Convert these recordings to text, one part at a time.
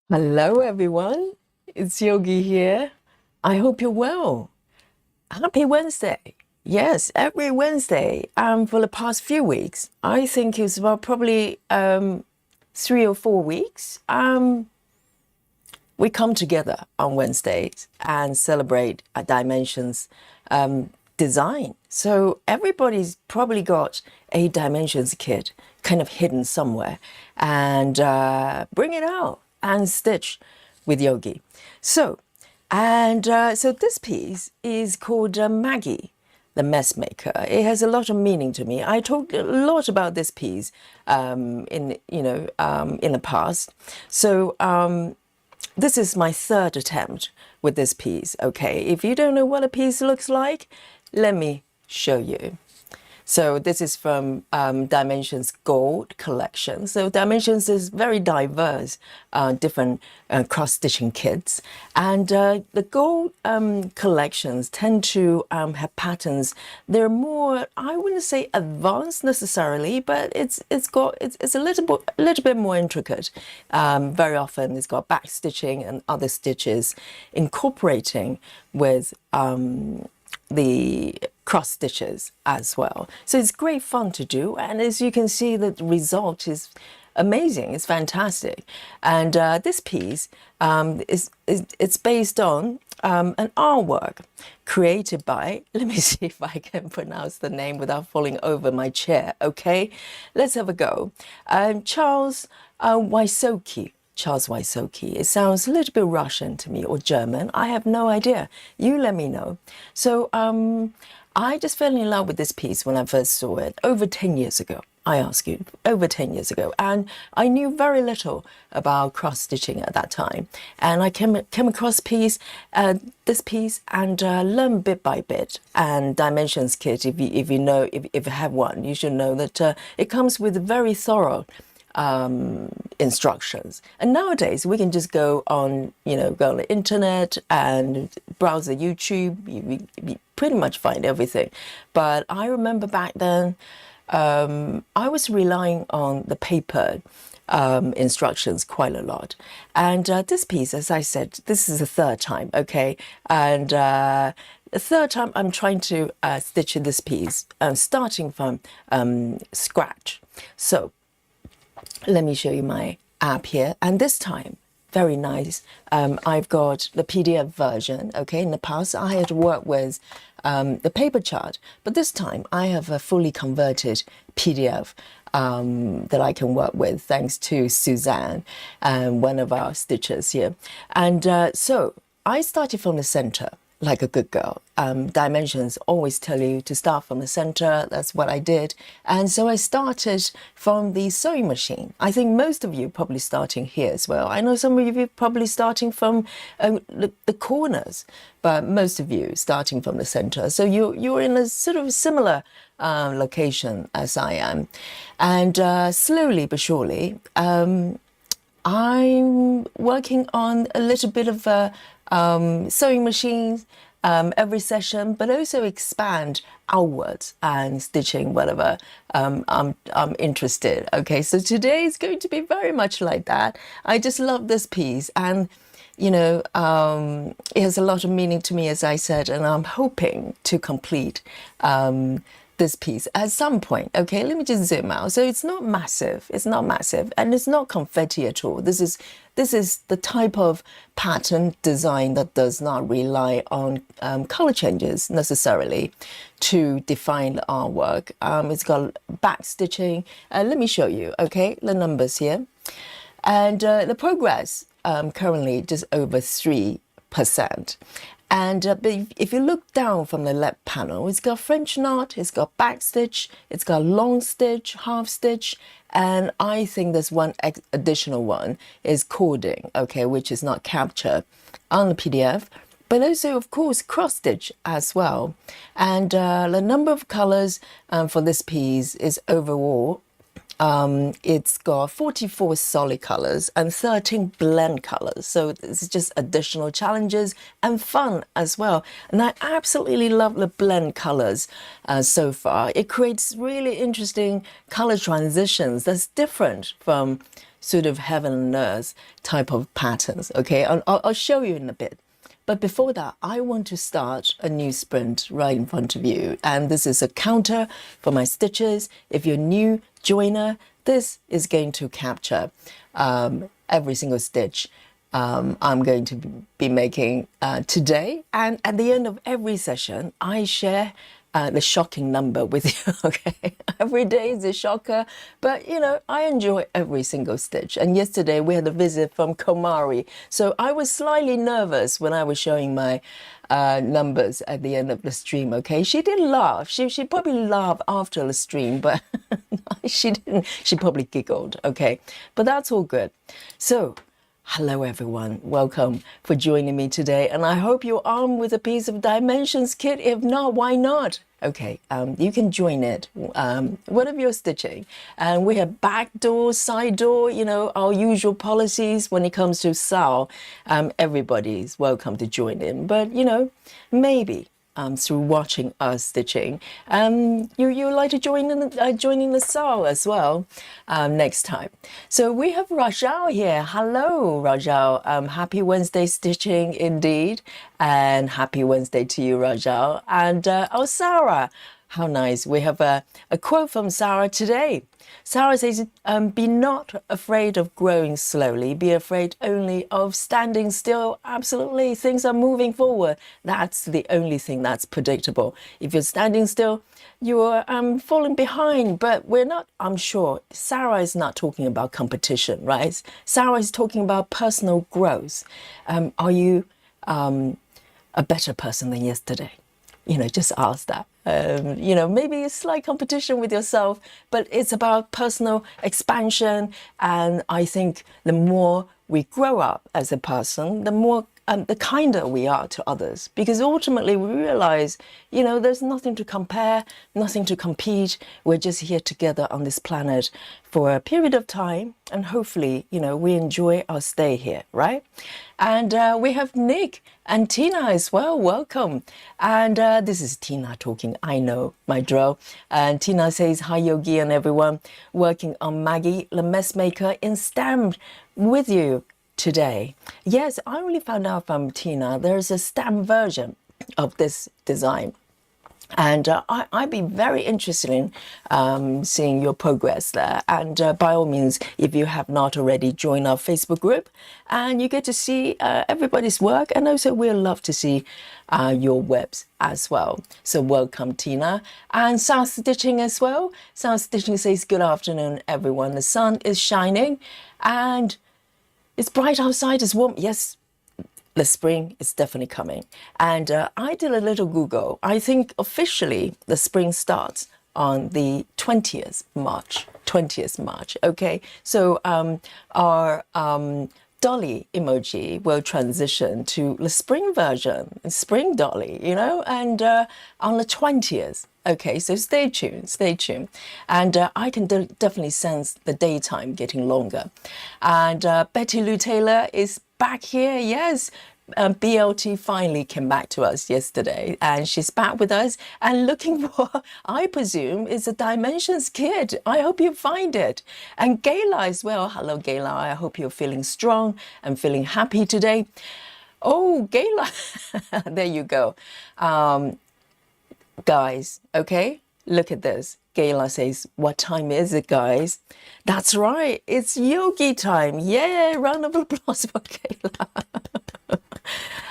Hello, everyone. It's Yogi here. I hope you're well. Happy Wednesday. Yes, every Wednesday for the past few weeks, I think it's about probably 3 or 4 weeks, we come together on Wednesdays and celebrate a Dimensions design. So everybody's probably got a Dimensions kit kind of hidden somewhere, and bring it out and stitch with Yogi. So this piece is called Maggie the Messmaker. It has a lot of meaning to me. I talked a lot about this piece in the past. This is my third attempt with this piece. Okay, if you don't know what a piece looks like, let me show you. So this is from Dimensions Gold collection. So Dimensions is very diverse, different cross-stitching kits. And the gold collections tend to have patterns. They're more, I wouldn't say advanced necessarily, but it's a little bit more intricate. Very often it's got back stitching and other stitches incorporating with the cross stitches as well. So it's great fun to do, and as you can see, the result is amazing. It's fantastic. And this piece it's based on an artwork created by, let me see if I can pronounce the name without falling over my chair. Okay, let's have a go. Charles Wysocki. Charles Wysocki. It sounds a little bit Russian to me, or German. I have no idea. You let me know. So I just fell in love with this piece when I first saw it over 10 years ago. I ask you, over 10 years ago. And I knew very little about cross-stitching at that time. And I came across this piece and learned bit by bit. And Dimensions kit, if you have one, you should know that it comes with very thorough instructions. And nowadays we can just go on the internet and browse the YouTube. You pretty much find everything. But I remember back then I was relying on the paper instructions quite a lot. And this piece, as I said, this is the third time, okay? And the third time I'm trying to stitch in this piece, starting from scratch. So let me show you my app here. And this time, very nice. I've got the PDF version. Okay, in the past, I had worked with the paper chart, but this time I have a fully converted PDF that I can work with, thanks to Suzanne, one of our stitchers here. And so I started from the center, like a good girl. Dimensions always tell you to start from the center. That's what I did. And so I started from the sewing machine. I think most of you probably starting here as well. I know some of you probably starting from the corners, but most of you starting from the center. So you're in a sort of similar location as I am. And slowly but surely, I'm working on a little bit of sewing machines every session, but also expand outwards and stitching whatever I'm interested. Okay, so today is going to be very much like that. I just love this piece, and it has a lot of meaning to me, as I said, and I'm hoping to complete this piece at some point. Okay, let me just zoom out. So it's not massive, and it's not confetti at all. This is the type of pattern design that does not rely on color changes necessarily to define the artwork. It's got back stitching. Let me show you, okay, the numbers here. And the progress currently just over 3%. And but if you look down from the left panel, it's got French knot, it's got back stitch, it's got long stitch, half stitch, and I think there's one additional one is cording, okay, which is not captured on the PDF, but also, of course, cross stitch as well. And the number of colors for this piece is overall, it's got 44 solid colors and 13 blend colors. So this is just additional challenges and fun as well. And I absolutely love the blend colors so far. It creates really interesting color transitions that's different from sort of heaven and earth type of patterns. Okay, I'll show you in a bit. But before that, I want to start a new sprint right in front of you. And this is a counter for my stitches. If you're new joiner, this is going to capture every single stitch I'm going to be making today. And at the end of every session, I share the shocking number with you, okay? Every day is a shocker, but you know, I enjoy every single stitch. And yesterday we had a visit from Komari. So I was slightly nervous when I was showing my numbers at the end of the stream, okay? She didn't laugh. She probably laughed after the stream, but she didn't. She probably giggled, okay? But that's all good. So, hello everyone, welcome for joining me today, and I hope you're armed with a piece of Dimensions kit. If not, why not? Okay, you can join it, whatever you're stitching. And we have back door, side door, you know, our usual policies when it comes to SAL. Everybody's welcome to join in, but you know, maybe through watching us stitching, you like to join in the SAL as well next time. So we have Rajal here. Hello, Rajal. Happy Wednesday stitching indeed, and happy Wednesday to you, Rajal. And oh, Sarah, how nice. We have a quote from Sarah today. Sarah says, be not afraid of growing slowly, be afraid only of standing still. Absolutely, things are moving forward. That's the only thing that's predictable. If you're standing still, you're falling behind, but we're not, I'm sure, Sarah is not talking about competition, right? Sarah is talking about personal growth. Are you a better person than yesterday? You know, just ask that. You know, maybe a slight competition with yourself, but it's about personal expansion. And I think the more we grow up as a person, the more the kinder we are to others, because ultimately we realize, you know, there's nothing to compare, nothing to compete. We're just here together on this planet for a period of time, and hopefully, you know, we enjoy our stay here, right? And we have Nick and Tina as well. Welcome. And this is Tina talking. I know my drill. And Tina says, hi, Yogi and everyone. Working on Maggie The Messmaker in STEM with you today. Yes, I only found out from Tina there's a STEM version of this design. And I'd be very interested in seeing your progress there. And by all means, if you have not already, join our Facebook group and you get to see everybody's work. And also we'll love to see your webs as well. So welcome, Tina. And South Stitching as well. South Stitching says, good afternoon, everyone. The sun is shining and it's bright outside, it's warm. Yes, the spring is definitely coming. And I did a little Google. I think officially the spring starts on the 20th March. Okay, so our dolly emoji will transition to the spring version, spring dolly, you know, and on the 20th. Okay, so stay tuned. And I can definitely sense the daytime getting longer. And Betty Lou Taylor is back here, yes. BLT finally came back to us yesterday and she's back with us and looking for, I presume, is a Dimensions kit. I hope you find it. And Gayla as well. Hello, Gayla. I hope you're feeling strong and feeling happy today. Oh, Gayla. There you go. Guys, okay, look at this. Gayla says, what time is it, guys? That's right, it's yogi time. Yeah, round of applause for Gayla.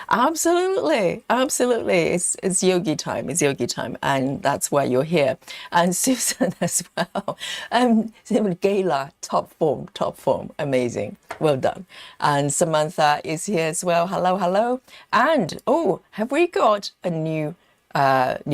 Absolutely. It's yogi time. And that's why you're here. And Susan as well. Gayla, top form. Amazing. Well done. And Samantha is here as well. Hello. And, oh, have we got a new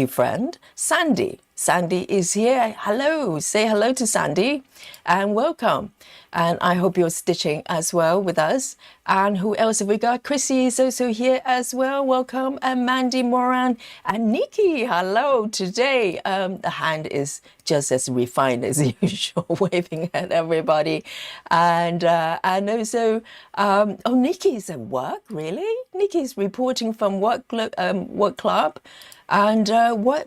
friend? Sandy. Sandy is here. Hello. Say hello to Sandy and welcome. And I hope you're stitching as well with us. And who else have we got? Chrissy is also here as well. Welcome. And Mandy Moran and Nikki. Hello. Today, the hand is just as refined as usual, waving at everybody. And also, oh, Nikki's at work, really? Nikki's reporting from work club. And what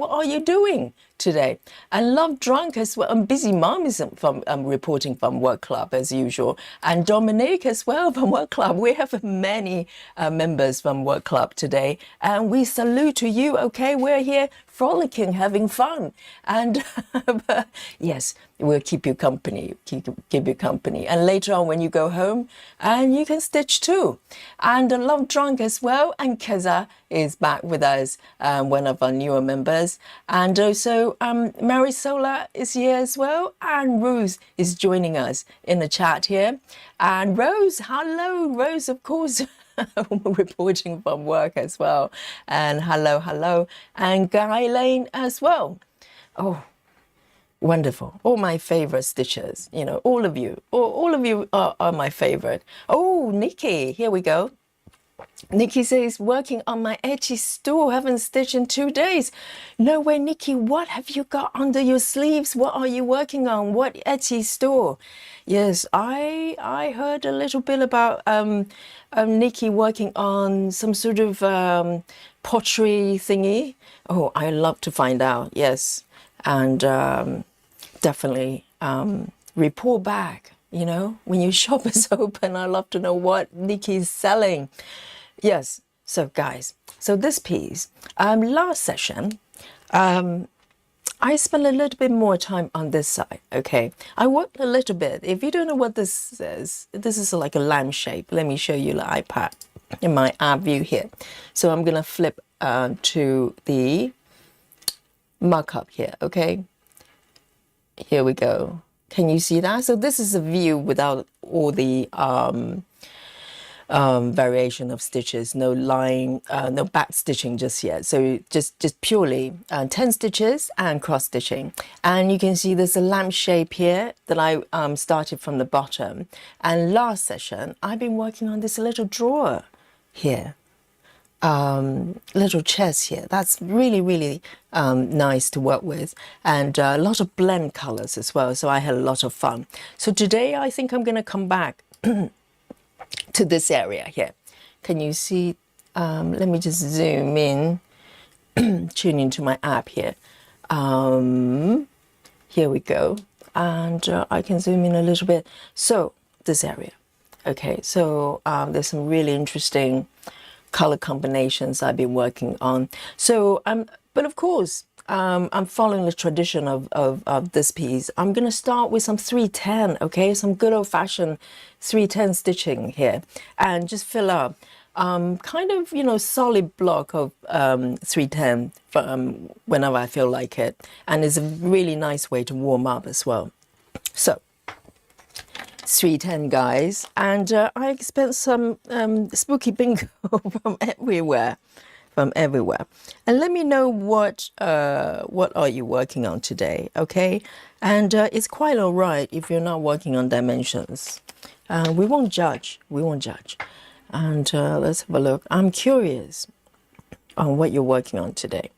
are you doing? today. And Love Drunk as well. Busy Mom is from reporting from Work Club as usual. And Dominique as well from Work Club. We have many members from Work Club today. And we salute to you, okay? We're here frolicking, having fun. And yes, we'll keep you company, keep you company. And later on when you go home, and you can stitch too. And Love Drunk as well. And Keza is back with us, one of our newer members. And also Mary Sola is here as well. And Rose is joining us in the chat here. And Rose, hello, Rose, of course. Reporting from work as well. And hello. And Guy Lane as well. Oh, wonderful. All my favorite stitchers. You know, all of you. All of you are my favorite. Oh, Nikki, here we go. Nikki says, working on my Etsy store, haven't stitched in 2 days. No way, Nikki, what have you got under your sleeves? What are you working on? What Etsy store? Yes, I heard a little bit about Nikki working on some sort of pottery thingy. Oh, I love to find out, yes. And definitely report back, you know, when your shop is open. I love to know what Nikki's selling. Yes, so guys, so this piece, last session, I spent a little bit more time on this side, okay? I worked a little bit. If you don't know what this is like a lampshade. Let me show you the iPad in my app view here. So I'm gonna flip to the markup here, okay? Here we go. Can you see that? So this is a view without all the variation of stitches, no line, no back stitching just yet. So just purely 10 stitches and cross stitching. And you can see there's a lamp shape here that I started from the bottom. And last session, I've been working on this little drawer here. Little chest here. That's really nice to work with, and a lot of blend colors as well. So I had a lot of fun. So today I think I'm going to come back to this area here. Can you see? Let me just zoom in, tune into my app here. Here we go, and I can zoom in a little bit. So this area, okay. So there's some really interesting color combinations I've been working on. So but of course I'm following the tradition of this piece. I'm gonna start with some 310, okay, some good old-fashioned 310 stitching here, and just fill up kind of, you know, solid block of 310 whenever I feel like it, and it's a really nice way to warm up as well. So 310 guys, and I expect some spooky bingo from everywhere, and let me know what are you working on today, okay? And it's quite all right if you're not working on dimensions. We won't judge, and let's have a look. I'm curious on what you're working on today.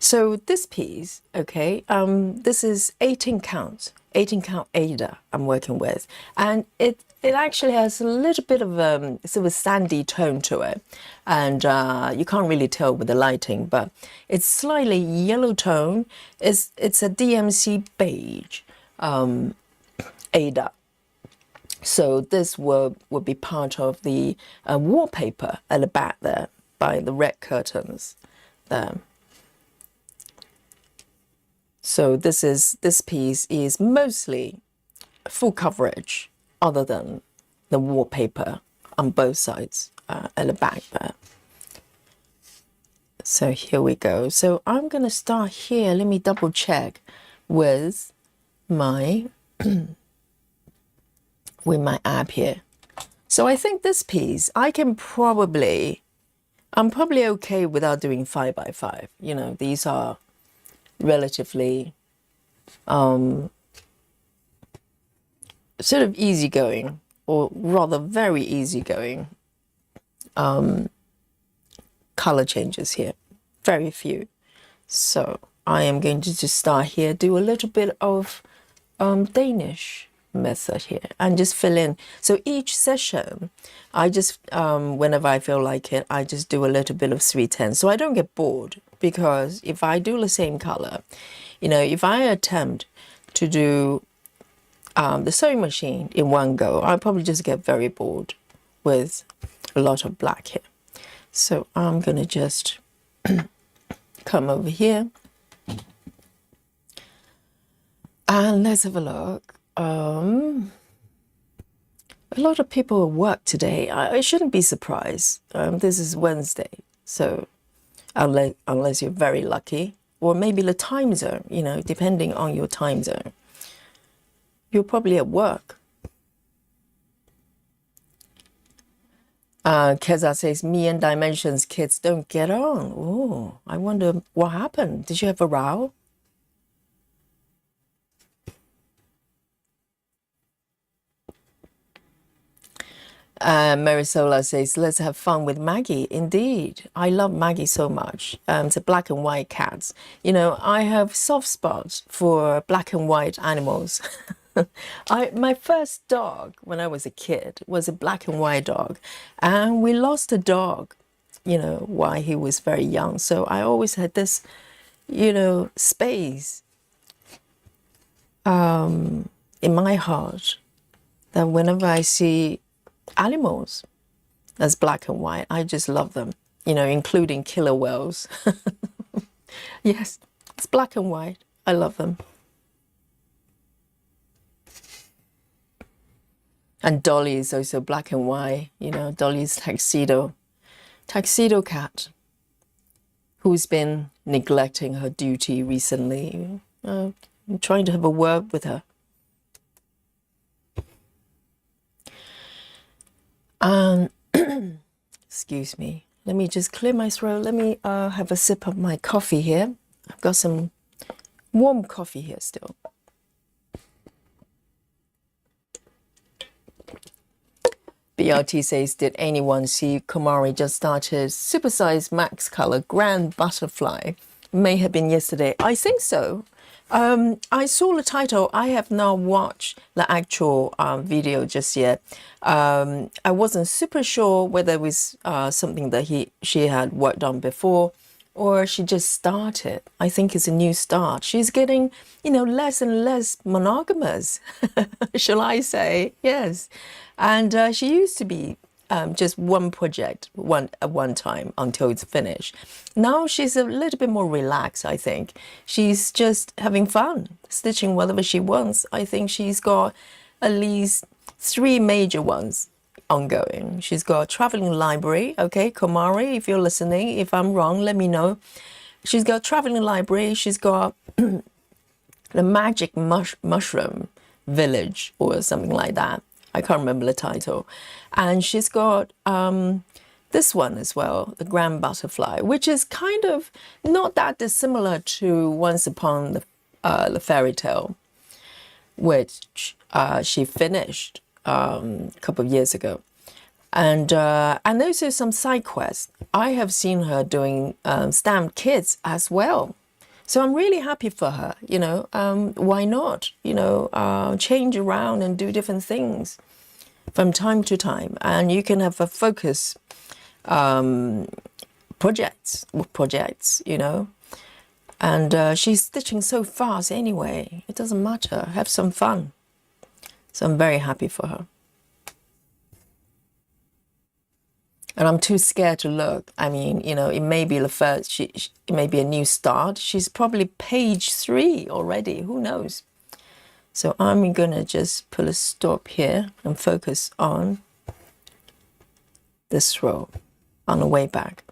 So this piece, okay, this is 18 count Ada I'm working with, and it actually has a little bit of sort of a sandy tone to it, and you can't really tell with the lighting, but it's slightly yellow tone. It's a DMC beige Ada. So this will be part of the wallpaper at the back there by the red curtains there. So this piece is mostly full coverage other than the wallpaper on both sides at the back there. So here we go. So I'm going to start here. Let me double check with my with my app here. So I think this piece I'm probably okay without doing 5 by 5. You know, these are relatively sort of easygoing, or rather very easygoing color changes here, very few. So I am going to just start here, do a little bit of Danish method here, and just fill in. So each session I just whenever I feel like it, I just do a little bit of 310, so I don't get bored. because if I do the same color, if I attempt to do the sewing machine in one go, I'll probably just get very bored with a lot of black here. So I'm gonna just come over here and let's have a look. A lot of people at work today. I shouldn't be surprised. This is Wednesday, so unless you're very lucky, or maybe the time zone, depending on your time zone, you're probably at work. Keza says, me and Dimensions kids don't get on. Oh, I wonder what happened. Did you have a row? Marisola says, let's have fun with Maggie. Indeed, I love Maggie so much. It's a black and white cat. I have soft spots for black and white animals. My first dog when I was a kid was a black and white dog, and we lost a dog, while he was very young. So I always had this, space in my heart that whenever I see animals as black and white, I just love them, including killer whales. Yes, it's black and white. I love them. And Dolly is also black and white, Dolly's tuxedo cat, who's been neglecting her duty recently. I'm trying to have a word with her. Excuse me. Let me just clear my throat. Let me have a sip of my coffee here. I've got some warm coffee here still. BRT says, did anyone see Komari just started Supersize Max Color Grand Butterfly? May have been yesterday. I think so. I saw the title. I have not watched the actual video just yet. I wasn't super sure whether it was something that she had worked on before, or she just started. I think it's a new start. She's getting, less and less monogamous, shall I say? Yes. And she used to be just one project at one time until it's finished. Now she's a little bit more relaxed, I think. She's just having fun, stitching whatever she wants. I think she's got at least 3 major ones ongoing. She's got a traveling library. Okay, Komari, if you're listening, if I'm wrong, let me know. She's got a traveling library. She's got the Magic Mushroom Village or something like that. I can't remember the title. And she's got this one as well, the Grand Butterfly, which is kind of not that dissimilar to Once Upon the Fairy Tale, which she finished a couple of years ago. And also some side quests. I have seen her doing stamped kits as well. So I'm really happy for her, why not, change around and do different things from time to time. And you can have a focus projects, and she's stitching so fast anyway. It doesn't matter, have some fun. So I'm very happy for her. And I'm too scared to look. I mean, it may be the first, it may be a new start. She's probably page 3 already, who knows? So I'm gonna just put a stop here and focus on this row on the way back.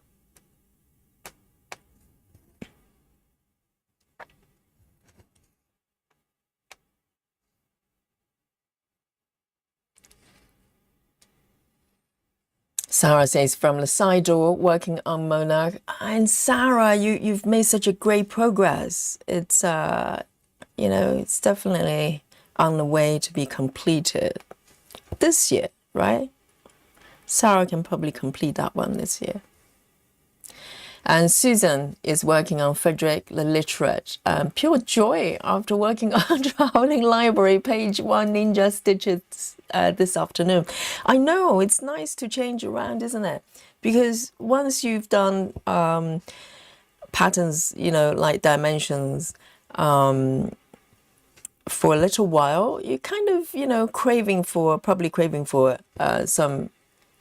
Sarah says, from the side door, working on Monarch. And Sarah, you've made such a great progress. It's, it's definitely on the way to be completed this year, right? Sarah can probably complete that one this year. And Susan is working on Frederick the Literate. Pure joy after working on Traveling Library, page 1 Ninja Stitches this afternoon. I know, it's nice to change around, isn't it? Because once you've done patterns, you know, like dimensions, for a little while, you kind of, you know, probably craving for some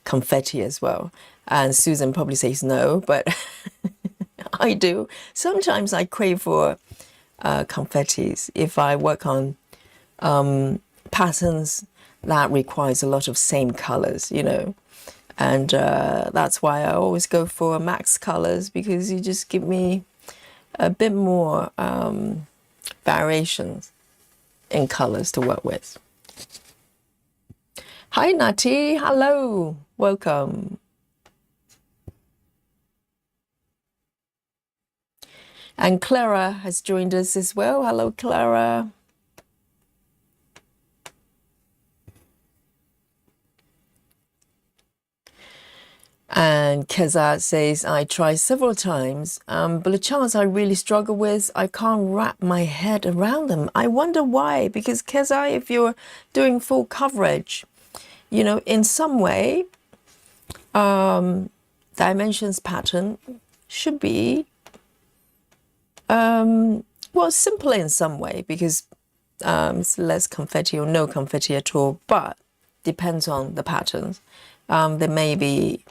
confetti as well. And Susan probably says no, but I do. Sometimes I crave for confettis if I work on patterns that requires a lot of same colors, you know. And that's why I always go for max colors, because you just give me a bit more variations in colors to work with. Hi Nati, hello, welcome. And Clara has joined us as well. Hello Clara. And Keza says, I tried several times, but the charts I really struggle with, I can't wrap my head around them. I wonder why, because Keza, if you're doing full coverage, you know, in some way, dimensions pattern should be, well, simple in some way, because it's less confetti or no confetti at all, but depends on the patterns. There may be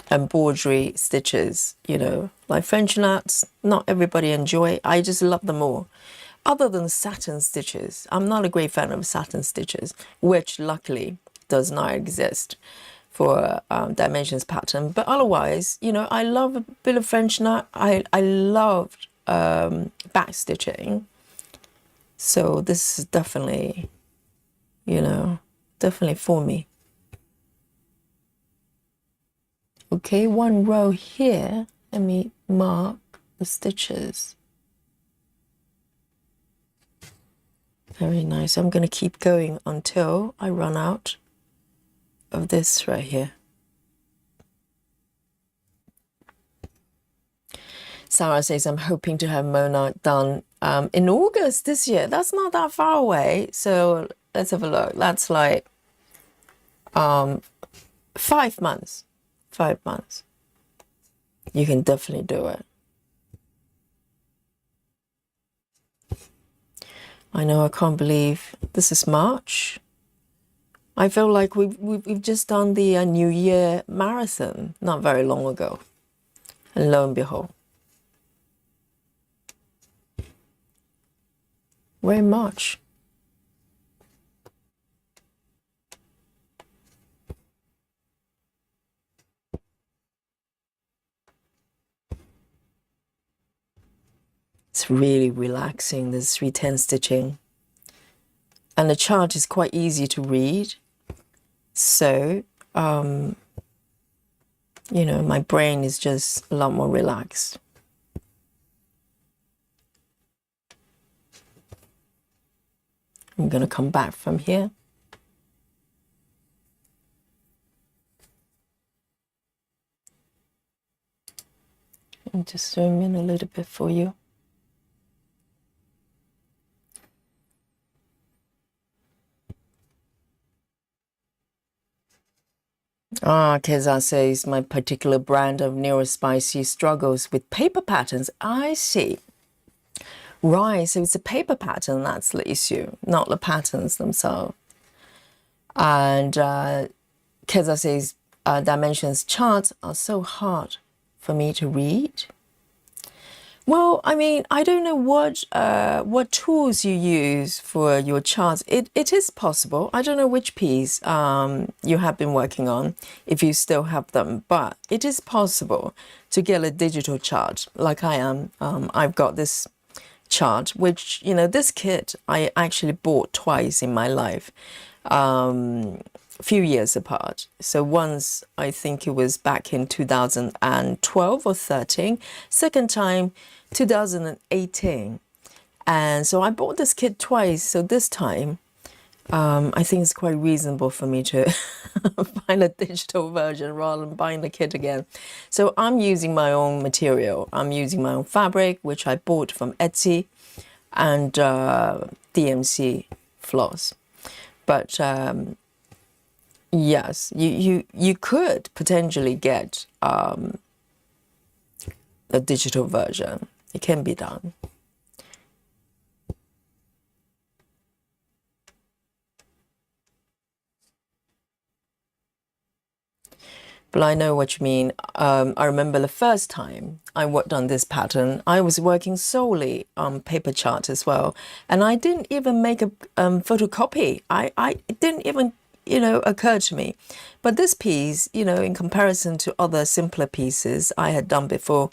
embroidery stitches, you know, like French knots, not everybody enjoy. I just love them all. Other than satin stitches, I'm not a great fan of satin stitches, which luckily does not exist for dimensions pattern. But otherwise, you know, I love a bit of French knot. I loved back stitching. So this is definitely, you know, definitely for me. Okay, one row here. Let me mark the stitches. Very nice. I'm going to keep going until I run out of this right here. Sarah says, I'm hoping to have Mona done in August this year. That's not that far away. So let's have a look. That's like 5 months. 5 months. You can definitely do it. I know, I can't believe this is March. I feel like we've just done the New Year marathon not very long ago. And lo and behold, we're in March. It's really relaxing, this 310 stitching. And the chart is quite easy to read. So, you know, my brain is just a lot more relaxed. I'm going to come back from here. And just zoom in a little bit for you. Keza says, my particular brand of neurospicy struggles with paper patterns. I see. Right, so it's a paper pattern that's the issue, not the patterns themselves. And Keza says, dimensions charts are so hard for me to read. Well, I mean, I don't know what tools you use for your charts. It is possible. I don't know which piece you have been working on, if you still have them, but it is possible to get a digital chart like I am. I've got this chart, which, you know, this kit I actually bought twice in my life, few years apart. So once, I think it was back in 2012 or 13, second time 2018. And so I bought this kit twice. So this time I think it's quite reasonable for me to find a digital version rather than buying the kit again. So I'm using my own material. I'm using my own fabric, which I bought from Etsy, and DMC floss. But yes, you could potentially get a digital version. It can be done. But I know what you mean. I remember the first time I worked on this pattern, I was working solely on paper chart as well. And I didn't even make a photocopy. It didn't even, occur to me. But this piece, in comparison to other simpler pieces I had done before,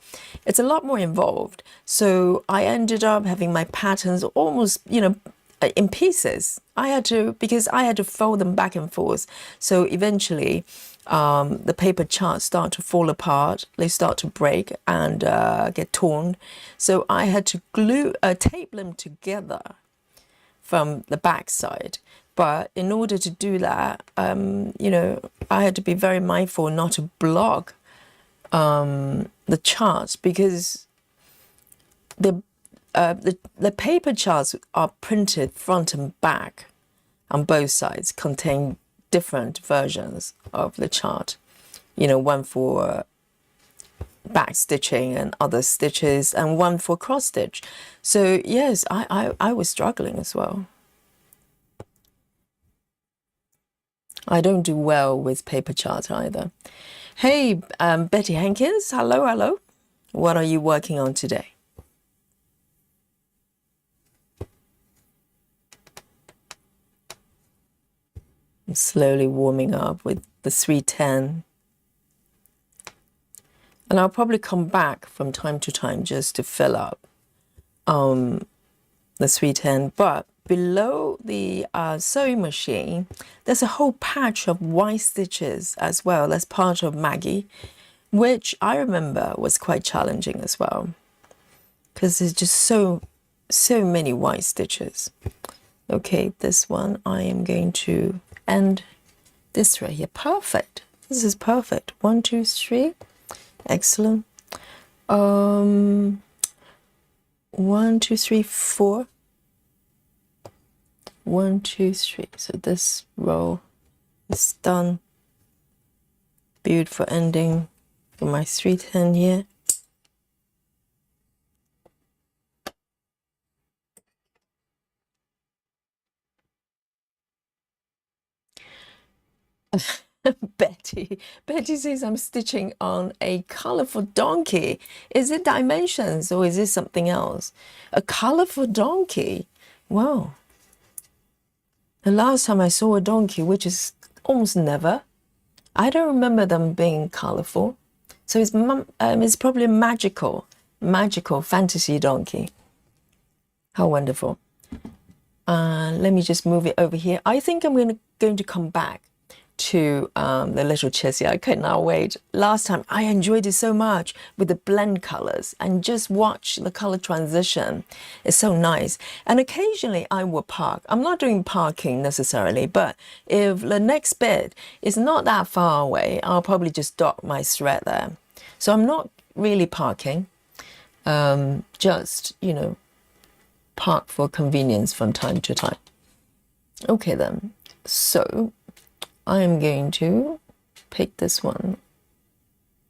it's a lot more involved. So I ended up having my patterns almost, in pieces. Because I had to fold them back and forth. So eventually, the paper charts start to fall apart. They start to break and get torn. So I had to tape them together from the back side. But in order to do that, I had to be very mindful not to block the charts, because the paper charts are printed front and back on both sides, contain different versions of the chart. One for back stitching and other stitches, and one for cross stitch. So yes, I was struggling as well. I don't do well with paper chart either. Hey, Betty Hankins, hello. What are you working on today? I'm slowly warming up with the 310. And I'll probably come back from time to time just to fill up the 310. But below the sewing machine, there's a whole patch of white stitches as well. That's part of Maggie, which I remember was quite challenging as well, because there's just so many white stitches. Okay, this one I am going to end this right here. Perfect. This is perfect. 1, 2, 3. Excellent. 1, 2, 3, 4. 1, 2, 3. So this row is done. Beautiful ending for my 310 here. Betty says I'm stitching on a colorful donkey. Is it dimensions or is it something else? A colorful donkey. Wow. The last time I saw a donkey, which is almost never, I don't remember them being colorful. So it's probably a magical fantasy donkey. How wonderful. Let me just move it over here. I think I'm going to come back to the little chessy. I cannot wait. Last time I enjoyed it so much with the blend colors, and just watch the color transition. It's so nice. And occasionally I will park. I'm not doing parking necessarily, but if the next bit is not that far away, I'll probably just dock my thread there. So I'm not really parking, just, park for convenience from time to time. Okay then, so I'm going to pick this one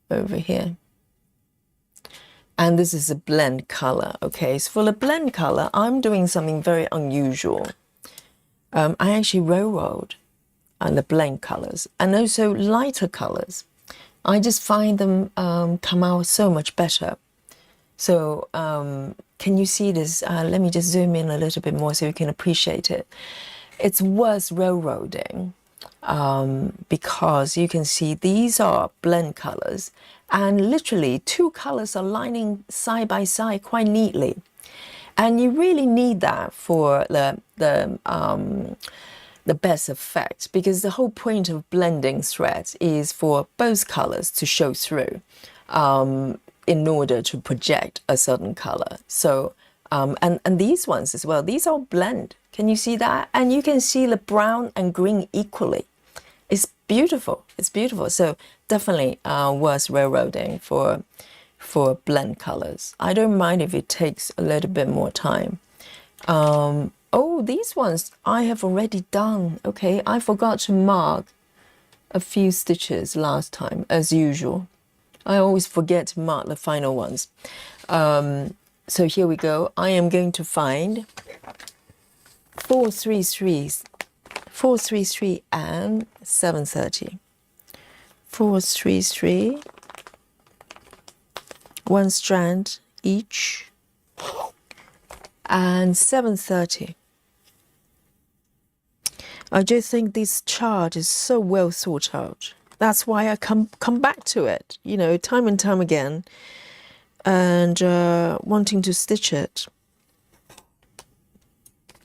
over here. And this is a blend color. Okay, so for the blend color, I'm doing something very unusual. I actually railroad on the blend colors and also lighter colors. I just find them come out so much better. So can you see this? Let me just zoom in a little bit more so you can appreciate it. It's worth railroading. Because you can see these are blend colors, and literally 2 colors are lining side by side quite neatly, and you really need that for the best effect, because the whole point of blending threads is for both colors to show through in order to project a certain color. So and these ones as well, these are blend. Can you see that? And you can see the brown and green equally. It's beautiful. It's beautiful. So definitely worth railroading for blend colors. I don't mind if it takes a little bit more time. Oh, these ones I have already done. Okay, I forgot to mark a few stitches last time, as usual. I always forget to mark the final ones. So here we go. I am going to find 433 and 730. 433, one strand each, and 730. I just think this chart is so well thought out. That's why I come back to it, you know, time and time again, and wanting to stitch it.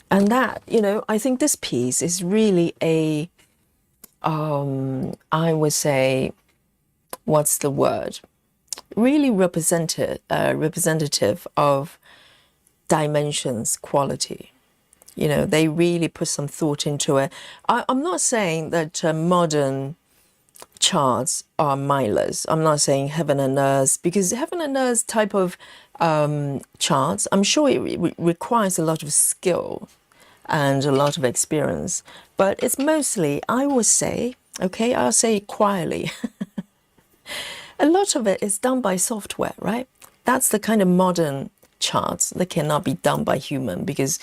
And that, you know, I think this piece is really a, I would say, what's the word? Really representative of dimensions, quality. You know, they really put some thought into it. I'm not saying that modern charts are mindless. I'm not saying heaven and earth, because heaven and earth type of charts, I'm sure it requires a lot of skill and a lot of experience. But it's mostly, I would say, okay, I'll say it quietly, a lot of it is done by software, right? That's the kind of modern charts that cannot be done by human, because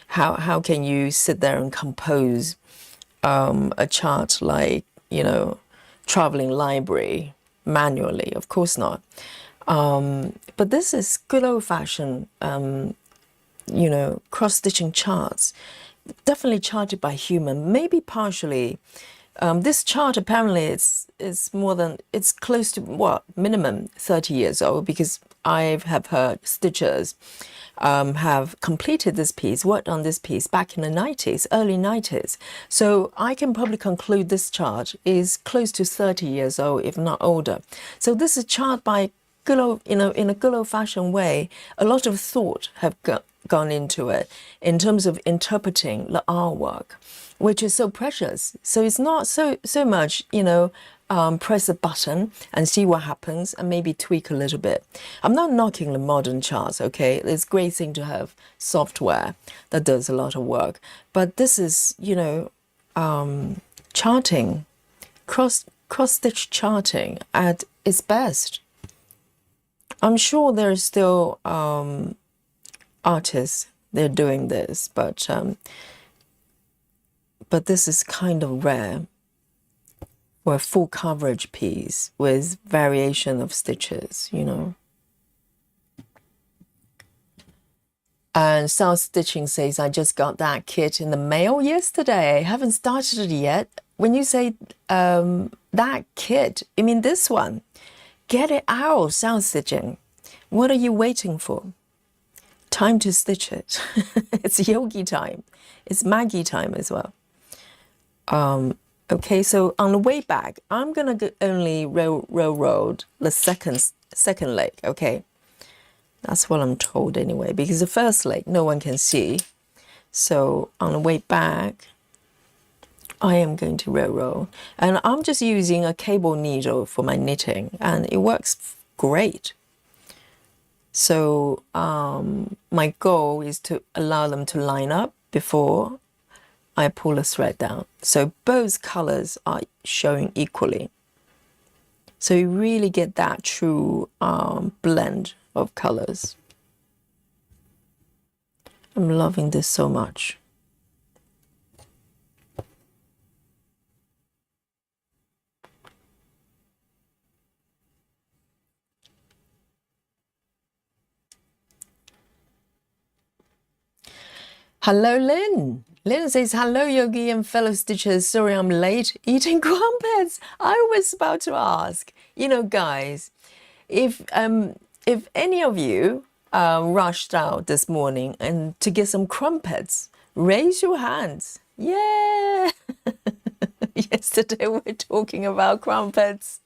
how can you sit there and compose a chart like, you know, traveling library manually? Of course not. But this is good old-fashioned, you know, cross-stitching charts, definitely charted by human, maybe partially. This chart apparently it's close to what, minimum 30 years old, because I have heard stitchers have completed this piece, worked on this piece back in the 90s, early 90s. So I can probably conclude this chart is close to 30 years old, if not older. So this is a chart by good old, you know, in a good old-fashioned way. A lot of thought have gone into it in terms of interpreting the artwork, which is so precious. So it's not so much, you know, press a button and see what happens and maybe tweak a little bit. I'm not knocking the modern charts, okay? It's a great thing to have software that does a lot of work. But this is, you know, charting, cross-stitch charting at its best. I'm sure there's still artists, they're doing this, but this is kind of rare for a full coverage piece with variation of stitches, you know. And South Stitching says, I just got that kit in the mail yesterday. I haven't started it yet. When you say that kit, I mean this one. Get it out, South Stitching. What are you waiting for? Time to stitch it. It's yogi time. It's Maggie time as well. Okay, so on the way back, I'm gonna only railroad the second leg. Okay, that's what I'm told anyway, because the first leg no one can see. So on the way back, I am going to railroad, and I'm just using a cable needle for my knitting, and it works great. So my goal is to allow them to line up before I pull the thread down. So both colors are showing equally. So you really get that true blend of colors. I'm loving this so much. Hello, Lynn. Lynn says, hello, Yogi and fellow stitchers. Sorry I'm late. Eating crumpets. I was about to ask. You know, guys, if any of you rushed out this morning and to get some crumpets, raise your hands. Yeah. Yesterday we were talking about crumpets.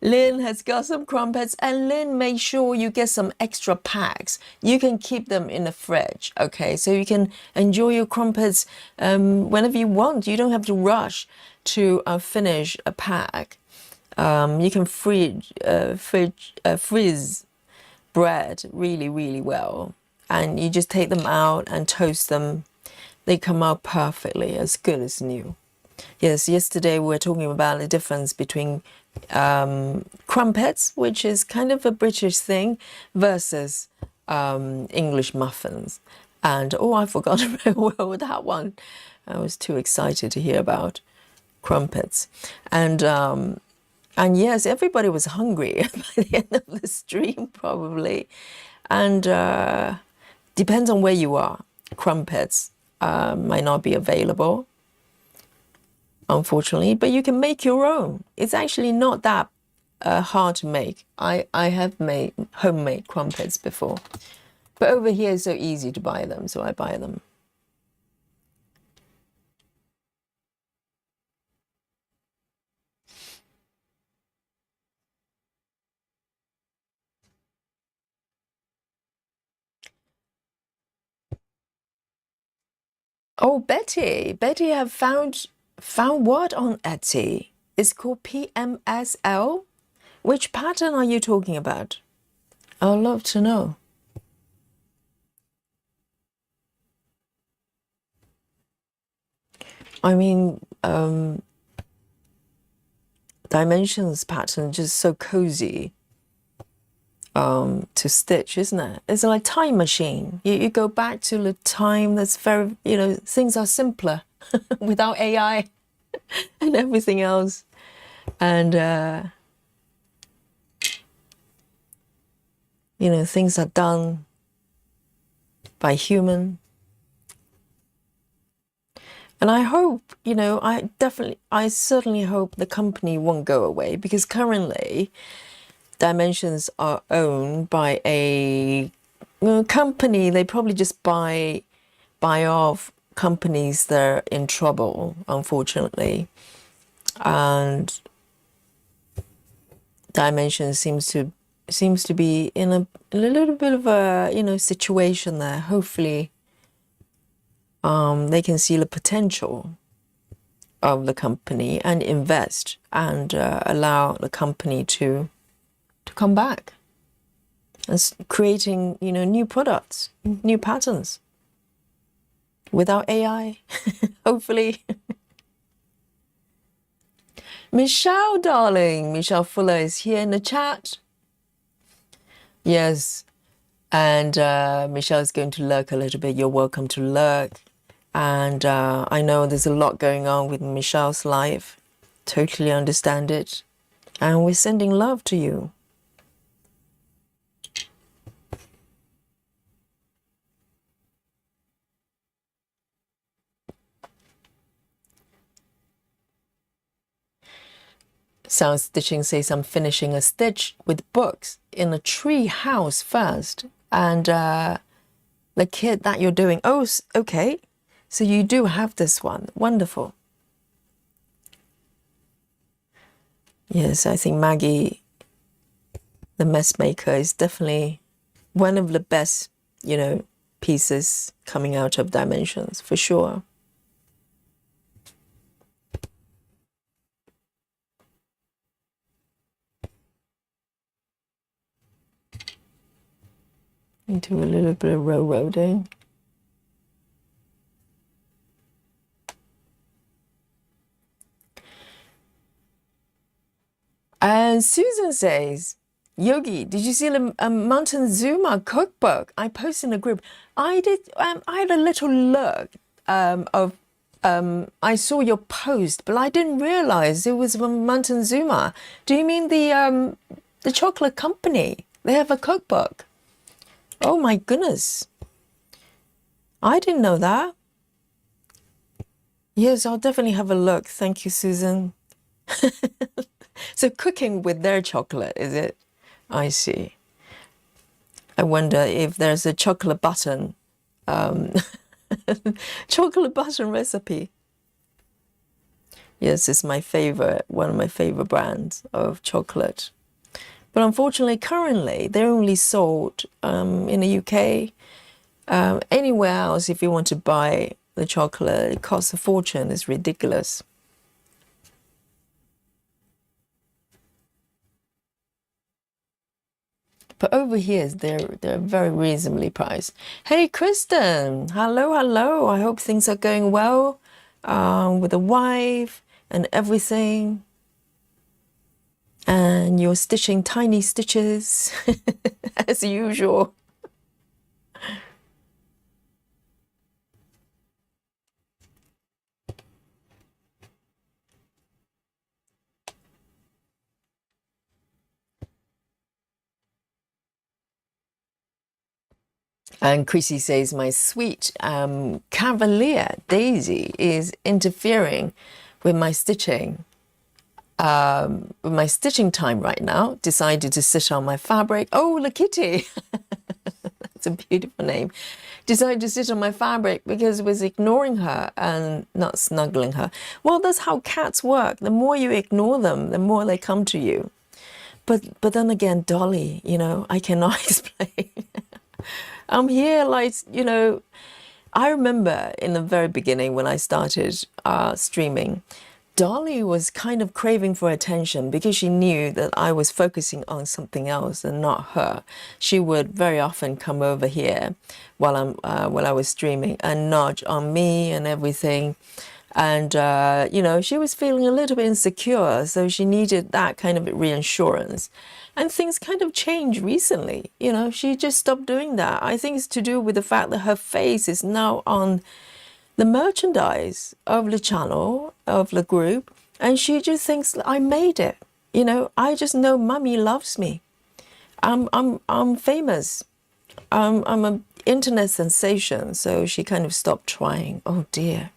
Lynn has got some crumpets, and Lynn, make sure you get some extra packs. You can keep them in the fridge, okay? So you can enjoy your crumpets whenever you want. You don't have to rush to finish a pack. You can freeze bread really, really well. And you just take them out and toast them. They come out perfectly, as good as new. Yes, yesterday we were talking about the difference between crumpets, which is kind of a British thing, versus English muffins. And oh, I forgot very well that one. I was too excited to hear about crumpets. And yes, everybody was hungry by the end of the stream, probably. And depends on where you are. Crumpets might not be available, unfortunately, but you can make your own. It's actually not that hard to make. I have made homemade crumpets before, but over here it's so easy to buy them, so I buy them. Oh, Betty have found what on Etsy? It's called PMSL. Which pattern are you talking about? I'd love to know. I mean, dimensions pattern just so cozy to stitch, isn't it? It's like time machine. You go back to the time that's very, things are simpler without AI and everything else. And, things are done by human. And I hope, I certainly hope the company won't go away, because currently Dimensions are owned by a company. They probably just buy off companies that are in trouble, unfortunately. And Dimensions seems to be in a little bit of a situation there. Hopefully they can see the potential of the company and invest and allow the company to come back and creating new products, new patterns without AI. Hopefully. Michelle, darling, Michelle Fuller is here in the chat. Yes, and Michelle is going to lurk a little bit. You're welcome to lurk. And I know there's a lot going on with Michelle's life. Totally understand it. And we're sending love to you. Sound Stitching says, I'm finishing a stitch with books in a tree house first. And the kit that you're doing, oh, okay. So you do have this one. Wonderful. Yes, I think Maggie the Messmaker is definitely one of the best, pieces coming out of Dimensions, for sure. Do a little bit of railroading. And Susan says, Yogi, did you see the Montezuma cookbook I posted in a group? I did. I had a little look I saw your post, but I didn't realize it was from Montezuma. Do you mean the chocolate company? They have a cookbook. Oh my goodness. I didn't know that. Yes, I'll definitely have a look. Thank you, Susan. So cooking with their chocolate, is it? I see. I wonder if there's a chocolate button, chocolate button recipe. Yes, it's my favorite, one of my favorite brands of chocolate. But unfortunately, currently, they're only sold in the UK. Anywhere else, if you want to buy the chocolate, it costs a fortune. It's ridiculous. But over here, they're very reasonably priced. Hey, Kristen. Hello, hello. I hope things are going well with the wife and everything. And you're stitching tiny stitches as usual. And Chrissy says, my sweet Cavalier Daisy is interfering with my stitching. With my stitching time right now. Decided to sit on my fabric. Oh, the kitty. That's a beautiful name. Decided to sit on my fabric because it was ignoring her and not snuggling her. Well, that's how cats work. The more you ignore them, the more they come to you. But then again, Dolly, you know, I cannot explain. I'm here, like, you know, I remember in the very beginning when I started streaming, Dolly was kind of craving for attention because she knew that I was focusing on something else and not her. She would very often come over here while I was streaming and nudge on me and everything. And, you know, she was feeling a little bit insecure, so she needed that kind of reassurance. And things kind of changed recently. You know, she just stopped doing that. I think it's to do with the fact that her face is now on the merchandise of the channel, of the group, and she just thinks I made it. You know, I just know Mummy loves me. I'm famous. I'm an internet sensation. So she kind of stopped trying. Oh dear,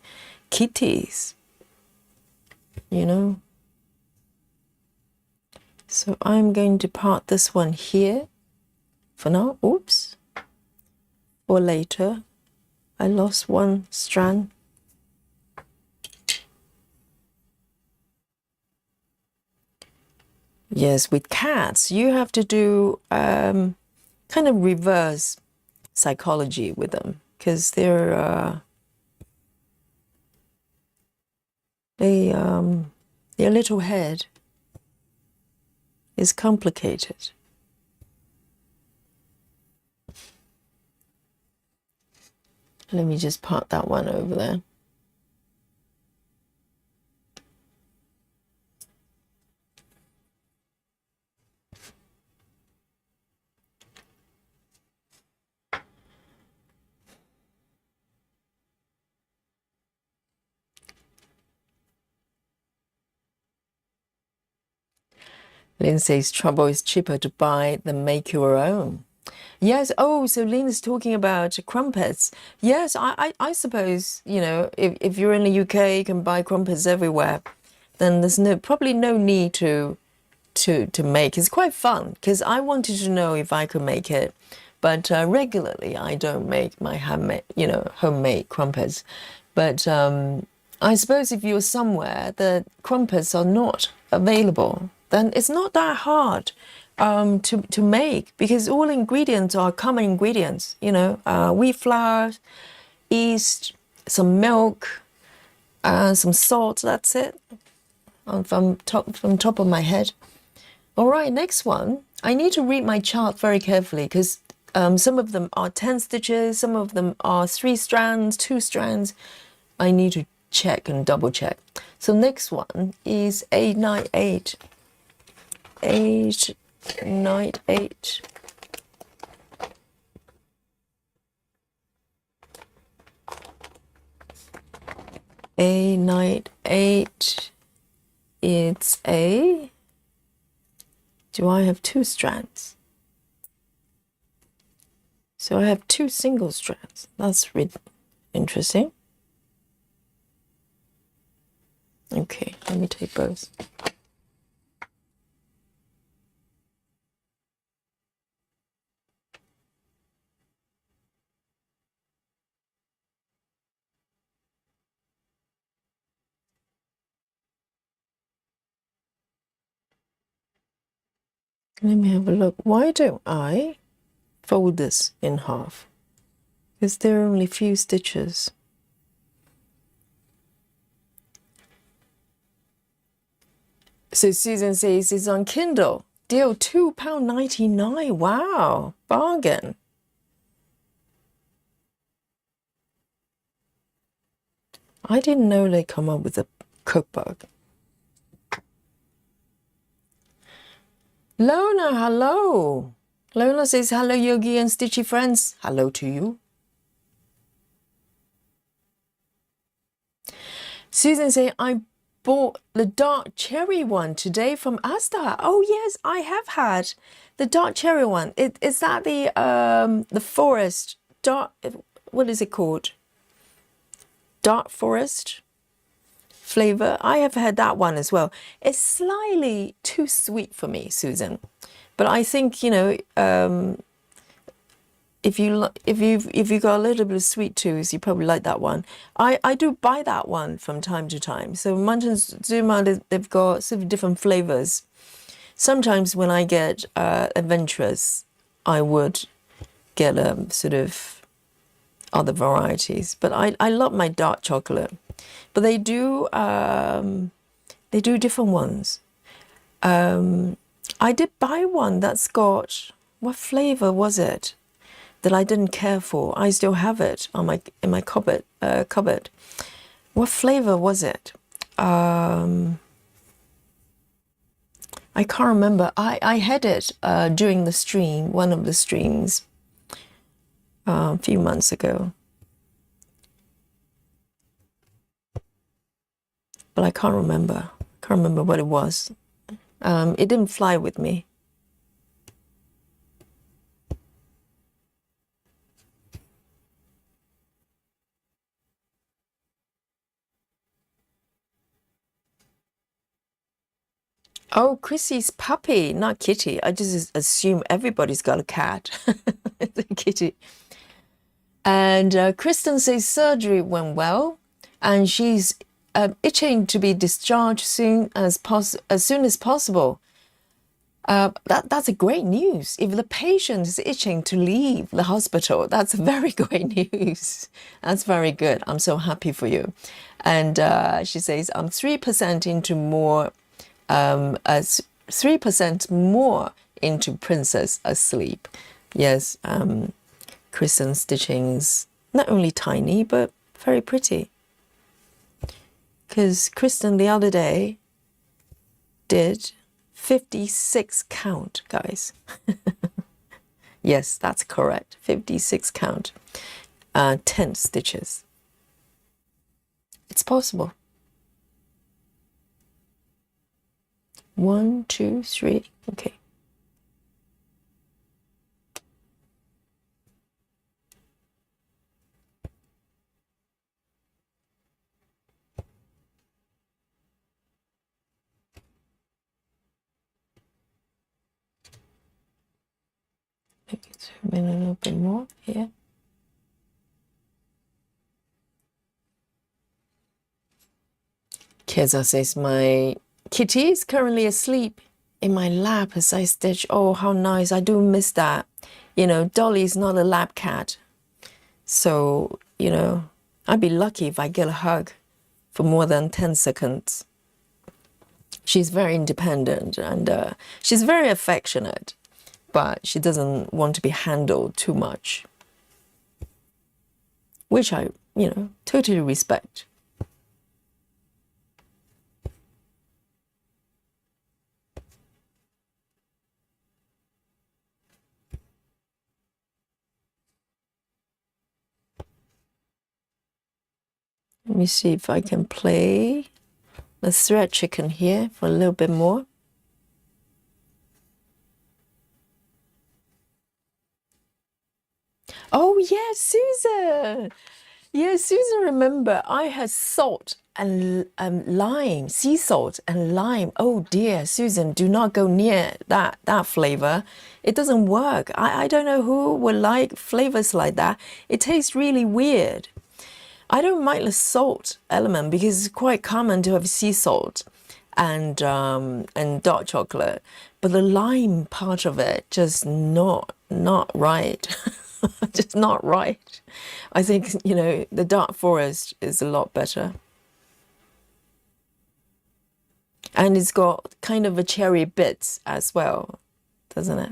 kitties. You know. So I'm going to part this one here for now. Oops. Or later. I lost one strand. Yes, with cats, you have to do kind of reverse psychology with them because their little head is complicated. Let me just part that one over there. Lynn says trouble is cheaper to buy than make your own. Yes. Oh, so Lynn is talking about crumpets. Yes, I suppose, you know, if you're in the UK, you can buy crumpets everywhere. Then there's probably no need to make. It's quite fun because I wanted to know if I could make it, but regularly I don't make my handmade, you know, homemade crumpets. But I suppose if you're somewhere that crumpets are not available, then it's not that hard to make because all ingredients are common ingredients. You know, wheat flour, yeast, some milk, some salt. That's it. From top of my head. All right, next one. I need to read my chart very carefully because some of them are 10 stitches, some of them are 3 strands, 2 strands. I need to check and double check. So next one is 898. 898. A98. It's a. Do I have 2 strands? So I have 2 single strands. That's really interesting. Okay, let me take both. Let me have a look. Why don't I fold this in half? Because there are only a few stitches. So Susan says it's on Kindle. Deal £2.99. Wow, bargain. I didn't know they come up with a cookbook. Lona, hello. Lona says, hello, Yogi and Stitchy friends. Hello to you. Susan says, I bought the dark cherry one today from Asda. Oh, yes, I have had the dark cherry one. Is that the forest dark, what is it called? Dark forest flavor. I have had that one as well. It's slightly too sweet for me, Susan. But I think, you know, if you got a little bit of sweet tooth, you probably like that one. I do buy that one from time to time. So Montezuma, they've got sort of different flavors. Sometimes when I get adventurous, I would get sort of other varieties. But I love my dark chocolate. But they do different ones. I did buy one that's got, what flavor was it that I didn't care for? I still have it on in my cupboard. What flavor was it? I can't remember. I had it during the stream, one of the streams, a few months ago. But I can't remember. Can't remember what it was. It didn't fly with me. Oh, Chrissy's puppy, not kitty. I just assume everybody's got a cat. It's a kitty. And Kristen says surgery went well, and she's itching to be discharged as soon as possible. That's a great news. If the patient is itching to leave the hospital, that's very great news. That's very good. I'm so happy for you. And she says, I'm 3% into more. 3% more into Princess Asleep. Yes, Kristen's stitching is not only tiny, but very pretty. Because Kristen the other day did 56 count, guys. Yes, that's correct. 56 count. 10 stitches. It's possible. 1, 2, 3. Okay. Maybe zoom in a little bit more here. Keza says, my kitty is currently asleep in my lap as I stitch. Oh, how nice. I do miss that. You know, Dolly's not a lap cat. So, you know, I'd be lucky if I get a hug for more than 10 seconds. She's very independent and she's very affectionate, but she doesn't want to be handled too much, which I, you know, totally respect. Let me see if I can play the thread chicken here for a little bit more. Oh, yes, Susan. Yes, Susan, remember, I had salt and lime, sea salt and lime. Oh, dear, Susan, do not go near that flavor. It doesn't work. I don't know who would like flavors like that. It tastes really weird. I don't mind the salt element because it's quite common to have sea salt and dark chocolate, but the lime part of it just not right. Just not right. I think, you know, the dark forest is a lot better. And it's got kind of a cherry bit as well, doesn't it?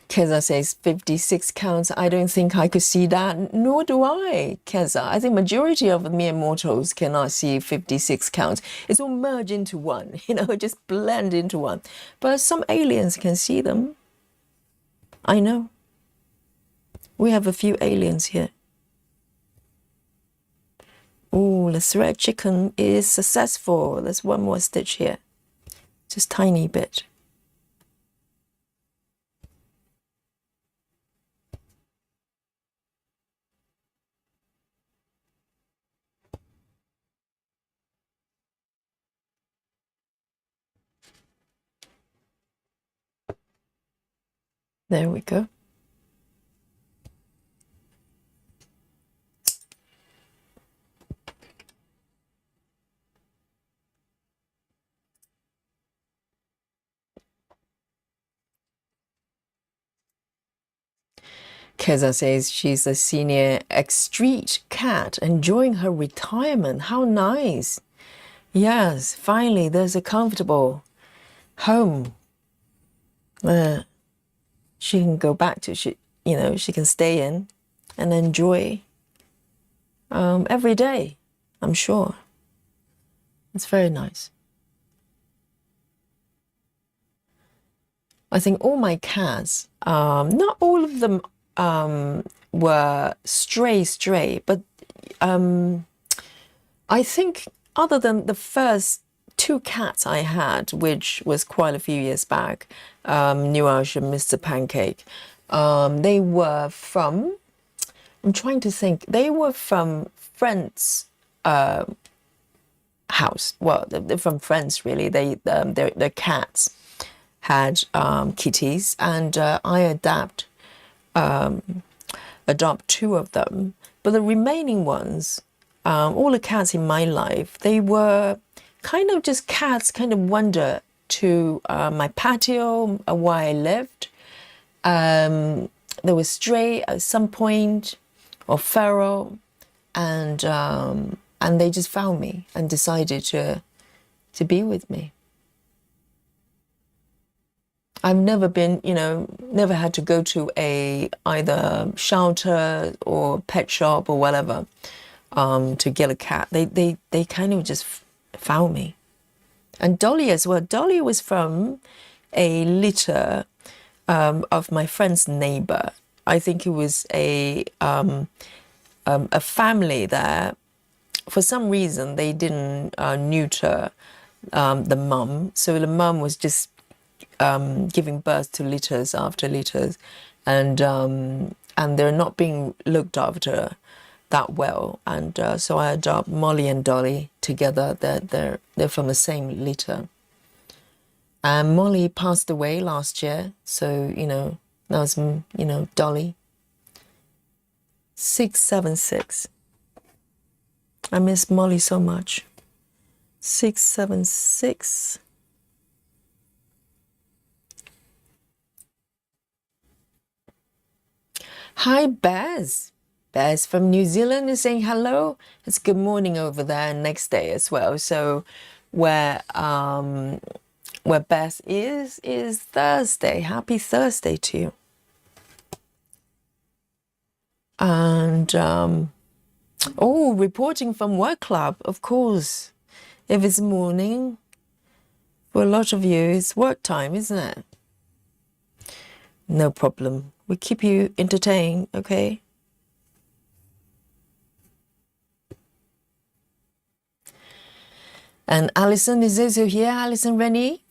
Keza says 56 counts. I don't think I could see that, nor do I, Keza. I think majority of the mere mortals cannot see 56 counts. It's all merged into one, you know, just blend into one. But some aliens can see them. I know. We have a few aliens here. Oh, the thread chicken is successful. There's one more stitch here. just tiny bit. There we go. Keza says she's a senior ex-street cat enjoying her retirement. How nice. Yes, finally there's a comfortable home where she can go back to, she can stay in and enjoy every day, I'm sure. It's very nice. I think all my cats, not all of them were stray, but I think other than the first 2 cats I had, which was quite a few years back, Nuage and Mr. Pancake, they were from, I'm trying to think, they were from friends' house. Well, they're from friends, really. Their cats had kitties, and I adopt 2 of them. But the remaining ones, all the cats in my life, they were kind of just cats kind of wander to my patio where I lived. They were stray at some point or feral, and they just found me and decided to be with me. I've never been, never had to go to either shelter or pet shop or whatever to get a cat. They kind of just found me. And Dolly as well. Dolly was from a litter of my friend's neighbor. I think it was a family there. For some reason, they didn't neuter the mum. So the mum was just giving birth to litters after litters, and they're not being looked after that well. And so I adopt Molly and Dolly together. They're from the same litter. And Molly passed away last year, so that was Dolly. 676. I miss Molly so much. 676. Hi, Bez. Bez from New Zealand is saying hello. It's good morning over there, next day as well. So where Beth is Thursday. Happy Thursday to you. And reporting from work club, of course. If it's morning, for a lot of you, it's work time, isn't it? No problem. We keep you entertained, okay? And Alison is also here. Alison Rennie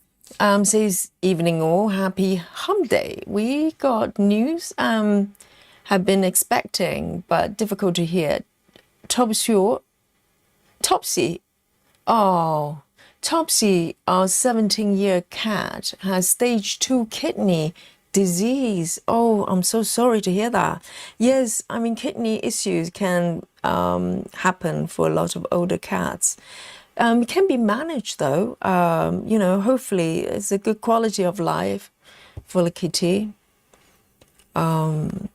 says, evening all, happy hump day. We got news, have been expecting, but difficult to hear. Topsy, our 17-year cat, has stage 2 kidney disease. Oh, I'm so sorry to hear that. Yes, I mean, kidney issues can happen for a lot of older cats. It can be managed though. Hopefully it's a good quality of life for the kitty. I'm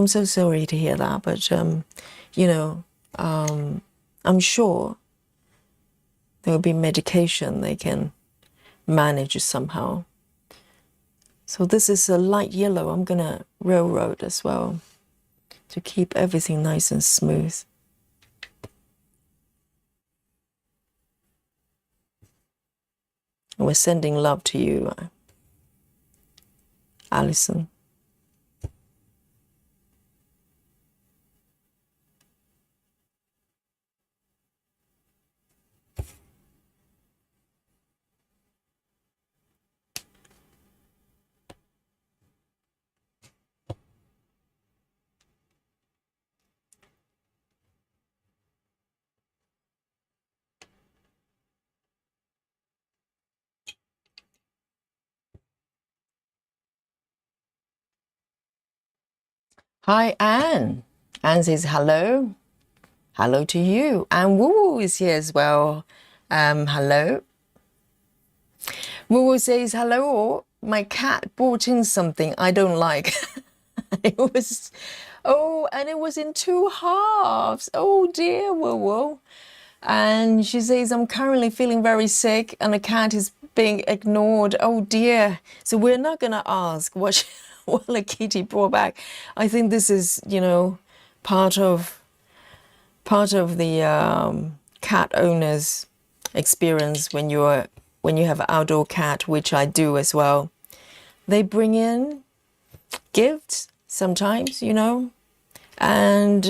so sorry to hear that, but I'm sure there will be medication they can manage somehow. So this is a light yellow. I'm gonna railroad as well to keep everything nice and smooth. We're sending love to you, Alison. Hi, Anne. Anne says hello. Hello to you. And Woo Woo is here as well. Hello. Woo Woo says hello. My cat brought in something I don't like. It was, oh, and it was in two halves. Oh dear, Woo Woo. And she says, I'm currently feeling very sick and the cat is being ignored. Oh dear. So we're not going to ask what, what the kitty brought back. I think this is, part of the cat owner's experience when you have an outdoor cat, which I do as well. They bring in gifts sometimes, and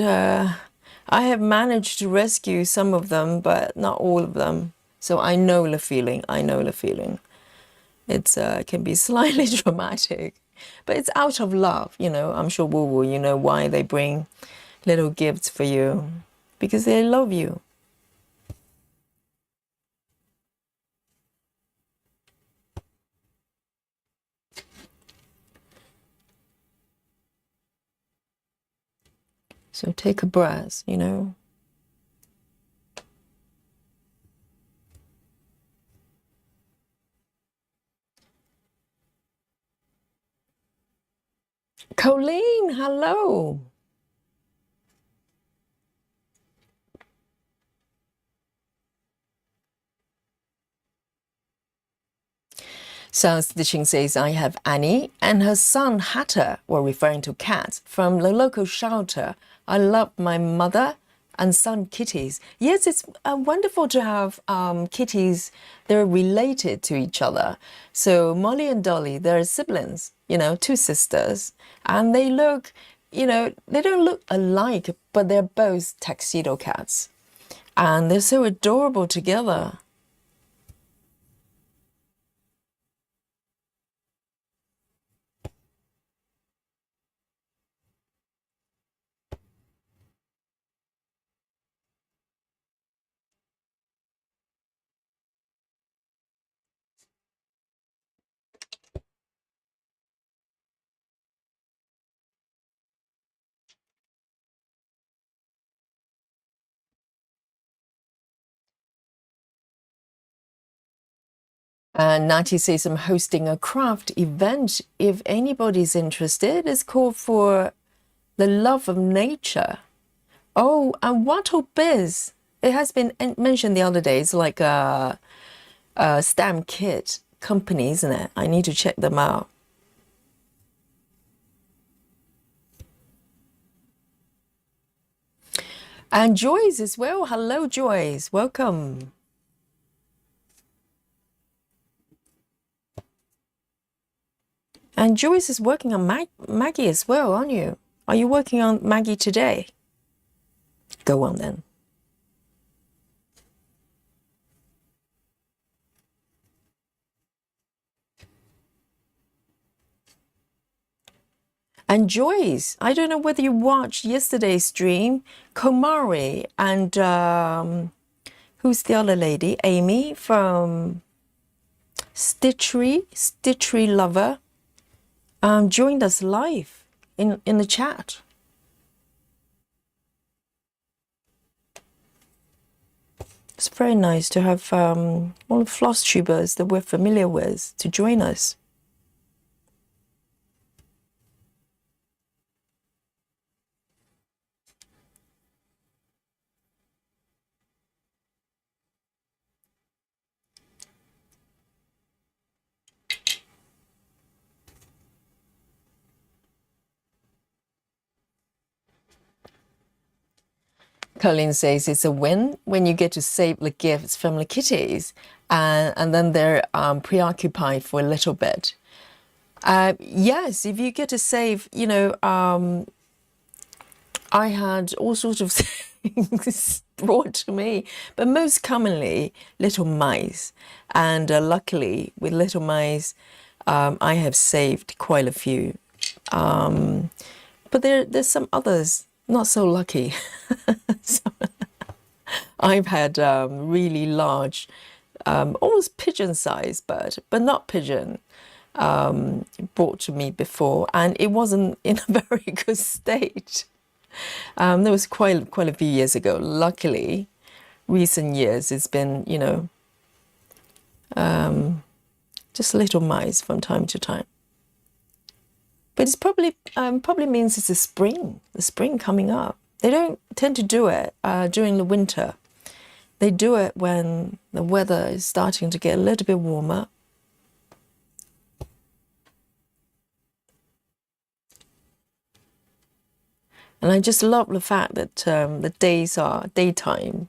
I have managed to rescue some of them, but not all of them. So I know the feeling. It's can be slightly dramatic, but it's out of love, I'm sure Woo Woo, you know why they bring little gifts for you, because they love you. So take a breath, Colleen, hello. Sound Stitching says, I have Annie and her son Hatter, were referring to cats, from the local shelter. I love my mother and son kitties. Yes, it's wonderful to have kitties. They're related to each other. So Molly and Dolly, they're siblings, two sisters. And they look, they don't look alike, but they're both tuxedo cats. And they're so adorable together. And Nati says, I'm hosting a craft event. If anybody's interested, it's called For the Love of Nature. Oh, and Wattle Biz. It has been mentioned the other day. It's like a stamp kit company, isn't it? I need to check them out. And Joyce as well. Hello, Joyce. Welcome. And Joyce is working on Maggie as well, aren't you? Are you working on Maggie today? Go on then. And Joyce, I don't know whether you watched yesterday's stream, Komari and who's the other lady? Amy from Stitchery Lover, joined us live in the chat. It's very nice to have all the floss tubers that we're familiar with to join us. Colleen says it's a win when you get to save the gifts from the kitties and then they're preoccupied for a little bit. Yes, if you get to save, I had all sorts of things brought to me, but most commonly little mice. And luckily with little mice, I have saved quite a few. But there's some others not so lucky. So, I've had really large, almost pigeon-sized bird, but not pigeon, brought to me before, and it wasn't in a very good state. That was quite a few years ago. Luckily, recent years it's been, you know, just little mice from time to time. But it's probably means it's the spring coming up. They don't tend to do it during the winter. They do it when the weather is starting to get a little bit warmer. And I just love the fact that the daytime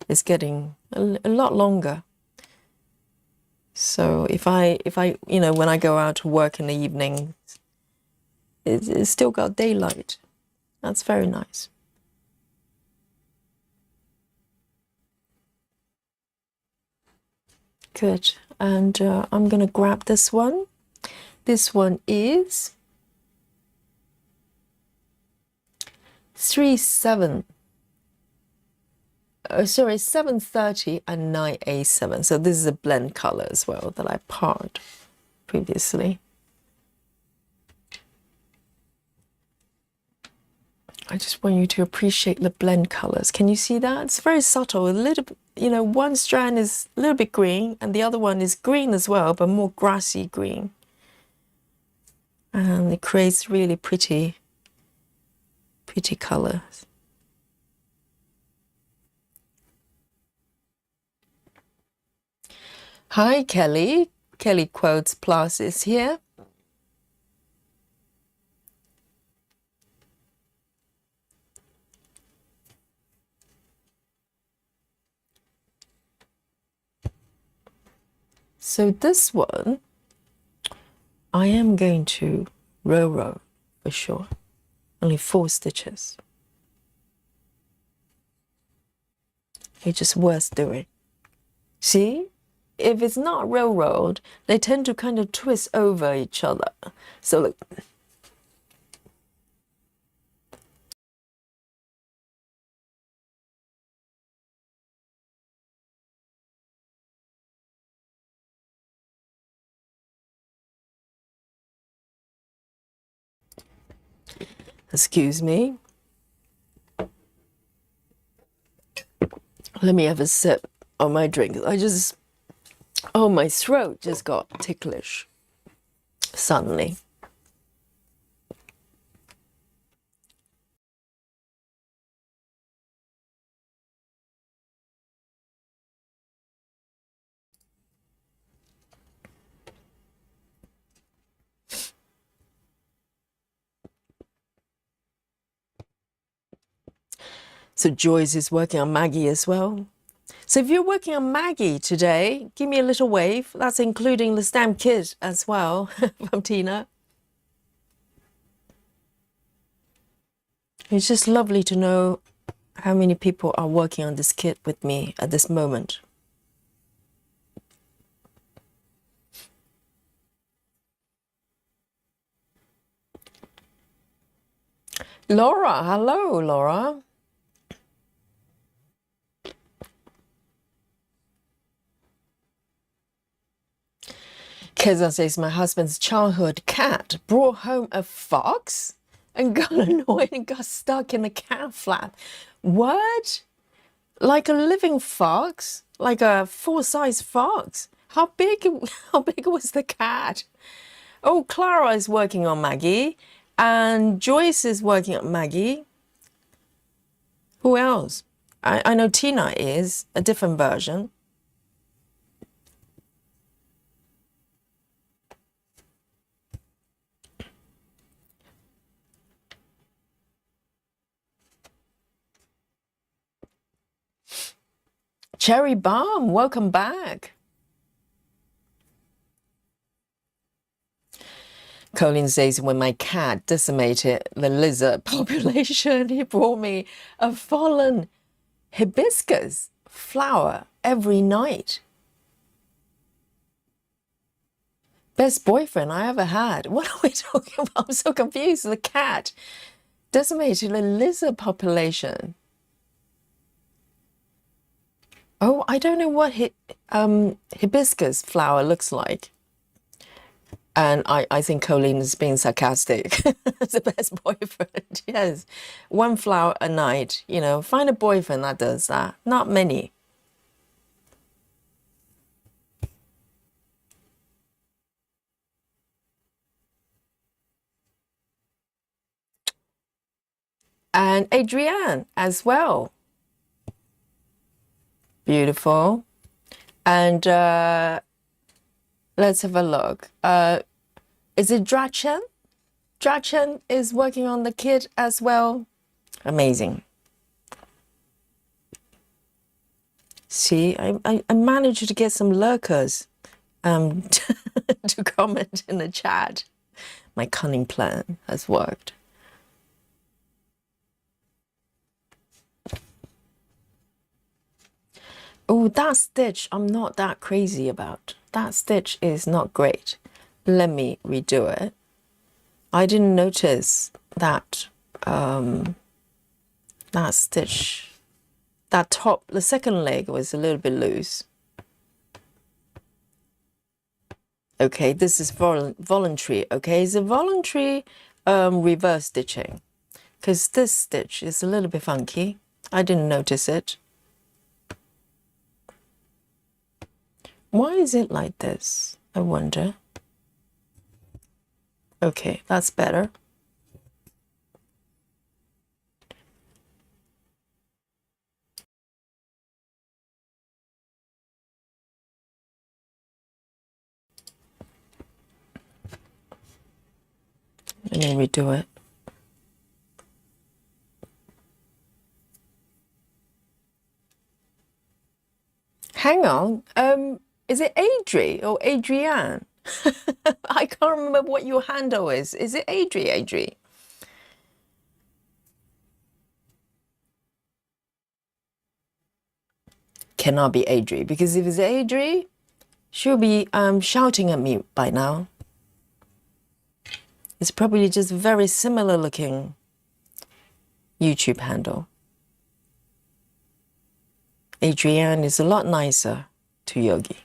is getting a lot longer. So if I, you know, when I go out to work in the evening, it's still got daylight. That's very nice. Good. And I'm going to grab this one. This one is 730 and 9A7. So this is a blend color as well that I parred previously. I just want you to appreciate the blend colors. Can you see that? It's very subtle. A little bit, you know, one strand is a little bit green and the other one is green as well, but more grassy green. And it creates really pretty colors. Hi, Kelly. Kelly Quotes Plus is here. So this one, I am going to row for sure. Only 4 stitches. It's just worth doing. See? If it's not railroad, they tend to kind of twist over each other. So look. Excuse me. Let me have a sip on my drink. Oh, my throat just got ticklish suddenly. So Joyce is working on Maggie as well. So if you're working on Maggie today, give me a little wave. That's including the stamp kit as well from Tina. It's just lovely to know how many people are working on this kit with me at this moment. Laura, hello, Laura. Keza says my husband's childhood cat brought home a fox and got annoyed and got stuck in the cat flap. What? Like a living fox? Like a full-size fox? How big was the cat? Oh, Clara is working on Maggie. And Joyce is working on Maggie. Who else? I know Tina is, a different version. Cherry Bomb, welcome back. Colin says, when my cat decimated the lizard population, he brought me a fallen hibiscus flower every night. Best boyfriend I ever had. What are we talking about? I'm so confused. The cat decimated the lizard population. Oh, I don't know what hibiscus flower looks like. And I think Colleen is being sarcastic. It's the best boyfriend. Yes. One flower a night. You know, find a boyfriend that does that. Not many. And Adrienne as well. Beautiful. And let's have a look. Is it Drachen? Drachen is working on the kit as well. Amazing. See, I managed to get some lurkers to comment in the chat. My cunning plan has worked. Oh, that stitch I'm not that crazy about. That stitch is not great. Let me redo it. I didn't notice that that stitch, that top, the second leg was a little bit loose. Okay, this is voluntary. Okay, it's a voluntary reverse stitching, because this stitch is a little bit funky. I didn't notice it. Why is it like this? I wonder. Okay, that's better. Let me redo it. Hang on. Is it Adri or Adrienne? I can't remember what your handle is. Is it Adri? Cannot be Adri, because if it's Adri, she'll be shouting at me by now. It's probably just very similar looking YouTube handle. Adrienne is a lot nicer to Yogi.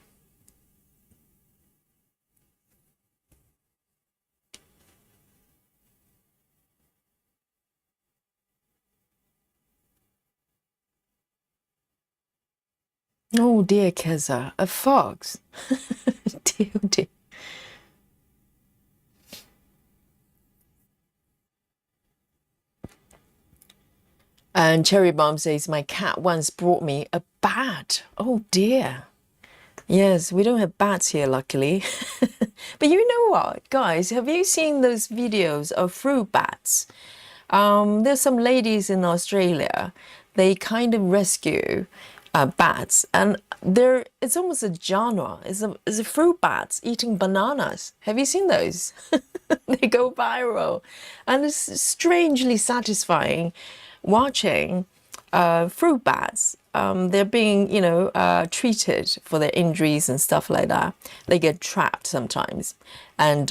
Oh dear, Keza, a fox. Dear, dear. And Cherry Bomb says, my cat once brought me a bat. Oh dear. Yes, we don't have bats here, luckily. But you know what, guys? Have you seen those videos of fruit bats? There's some ladies in Australia. They kind of rescue bats, and it's almost a genre. It's a fruit bats eating bananas. Have you seen those? They go viral, and it's strangely satisfying watching fruit bats. They're being, treated for their injuries and stuff like that. They get trapped sometimes, and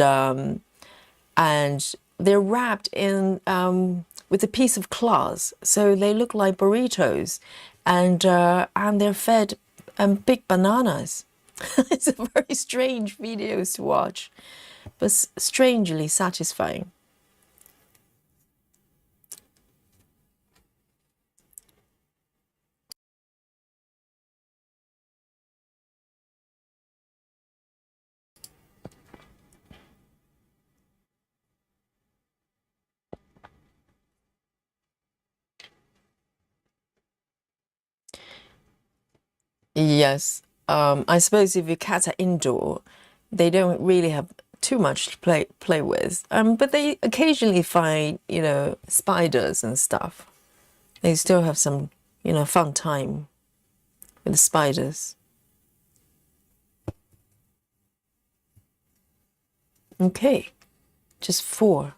they're wrapped in with a piece of cloth, so they look like burritos, and they're fed big bananas. It's a very strange videos to watch, but strangely satisfying. Yes, I suppose if your cats are indoor, they don't really have too much to play with. But they occasionally find, spiders and stuff. They still have some, fun time with the spiders. Okay, just 4.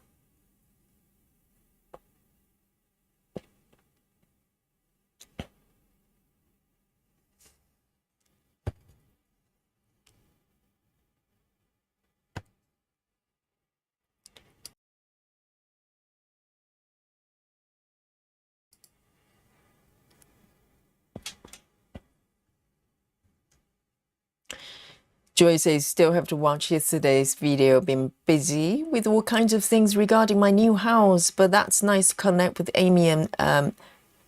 Joy says, still have to watch yesterday's video. Been busy with all kinds of things regarding my new house, but that's nice to connect with Amy and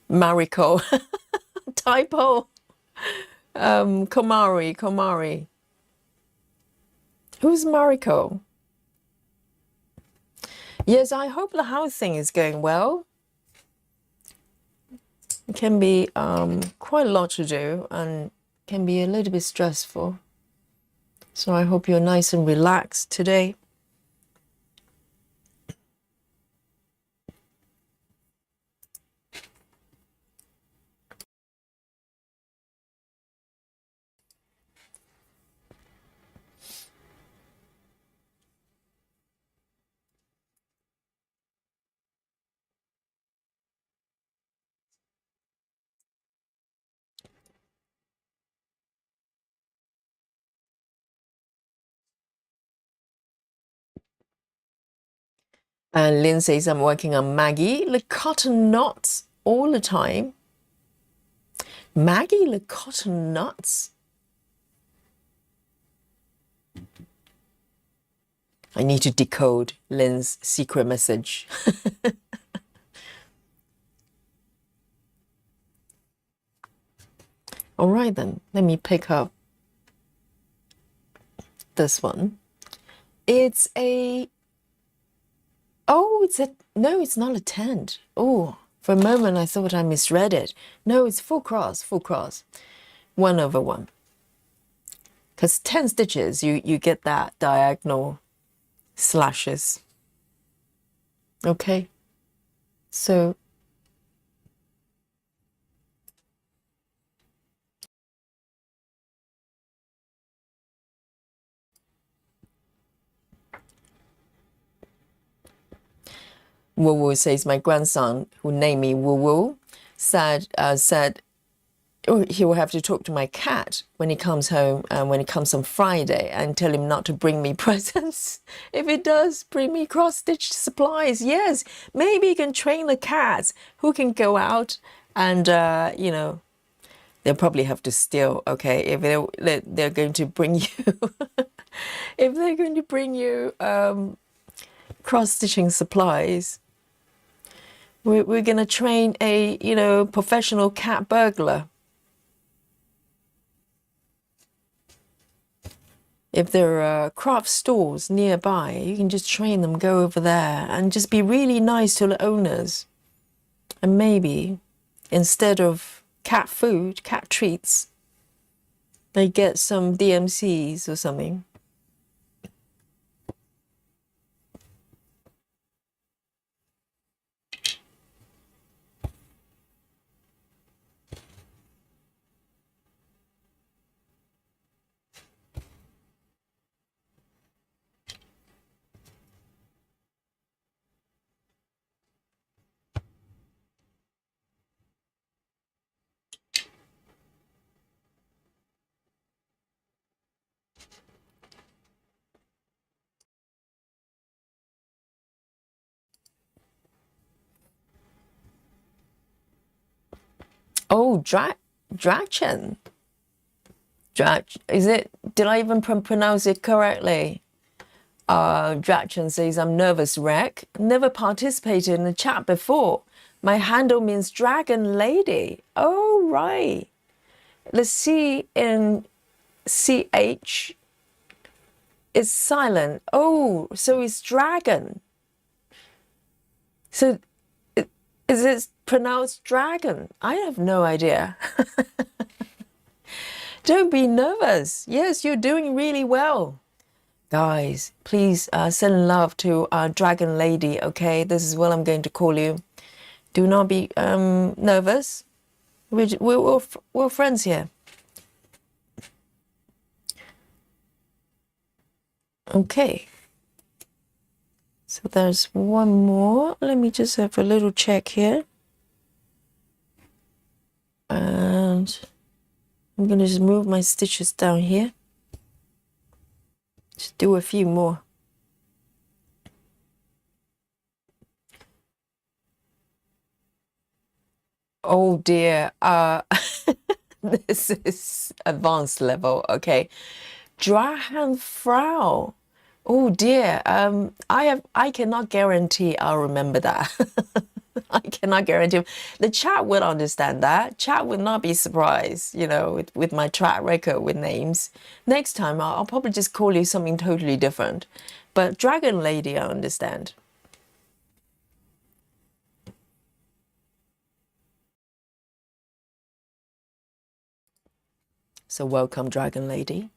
Mariko. Typo. Komari. Who's Mariko? Yes, I hope the house thing is going well. It can be quite a lot to do and can be a little bit stressful. So I hope you're nice and relaxed today. And Lynn says, I'm working on Maggie the cotton knots all the time. Maggie the cotton knots? I need to decode Lynn's secret message. All right, then, let me pick up this one. It's a... Oh, it's a... No, it's not a tent. Oh, for a moment I thought I misread it. No, it's full cross. 1/1. Because 10 stitches, you get that diagonal slashes. Okay, so Woo Woo says, my grandson, who named me Woo Woo, said oh, he will have to talk to my cat when he comes home and when he comes on Friday and tell him not to bring me presents. If he does, bring me cross-stitch supplies. Yes, maybe you can train the cats who can go out and, you know, they'll probably have to steal, okay, if they're going to bring you, if they're going to bring you cross-stitching supplies. We're going to train a, you know, professional cat burglar. If there are craft stores nearby, you can just train them, go over there and just be really nice to the owners. And maybe instead of cat food, cat treats, they get some DMCs or something. Oh, Drachen. Is it? Did I even pronounce it correctly? Drachen says, I'm nervous wreck. Never participated in the chat before. My handle means dragon lady. Oh, right. The C in CH is silent. Oh, so it's dragon. So is it pronounced dragon? I have no idea. Don't be nervous. Yes, you're doing really well. Guys, please send love to our dragon lady, okay? This is what I'm going to call you. Do not be nervous. We're friends here. Okay. So there's one more. Let me just have a little check here. And I'm going to just move my stitches down here. Just do a few more. Oh dear. This is advanced level, okay. Dragonfrau. Oh dear. I cannot guarantee I'll remember that. I cannot guarantee. The chat will understand that. Chat will not be surprised, you know, with my track record with names. Next time, I'll probably just call you something totally different. But Dragon Lady, I understand. So welcome, Dragon Lady.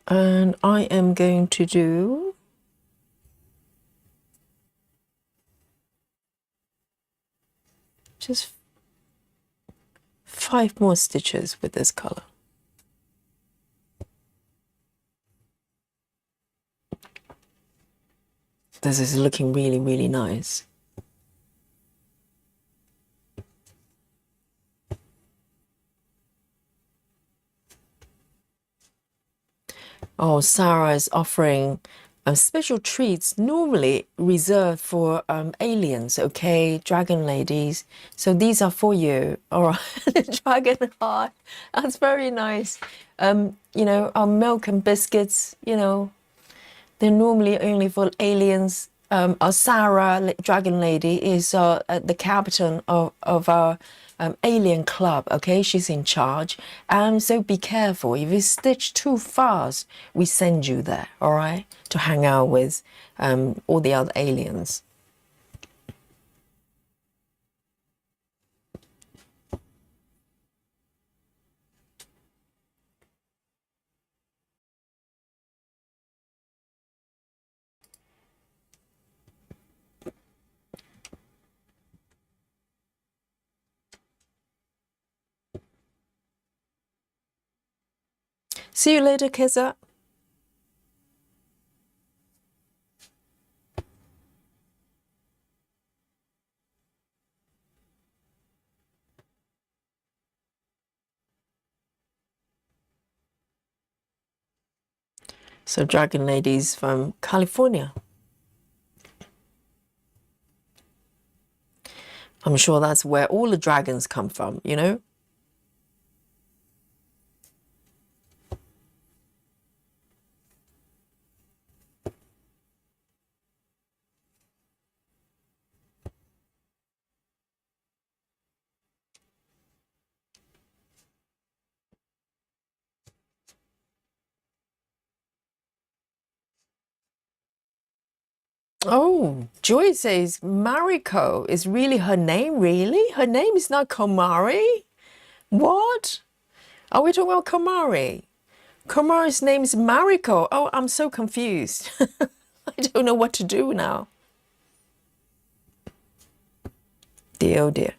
And I am going to do just 5 more stitches with this color. This is looking really, really nice. Oh, Sarah is offering special treats normally reserved for aliens, okay, dragon ladies. So these are for you. All right, dragon heart. That's very nice. You know, our milk and biscuits, you know, they're normally only for aliens. Our Sarah, Dragon Lady, is the captain of our alien club, okay? She's in charge. So be careful. If you stitch too fast, we send you there, all right? To hang out with all the other aliens. See you later, Keza. So Dragon Ladies from California. I'm sure that's where all the dragons come from, you know? Oh, Joy says Mariko is really her name, really? Her name is not Komari? What? Are we talking about Komari? Komari's name is Mariko. Oh, I'm so confused. I don't know what to do now. Dear, oh dear.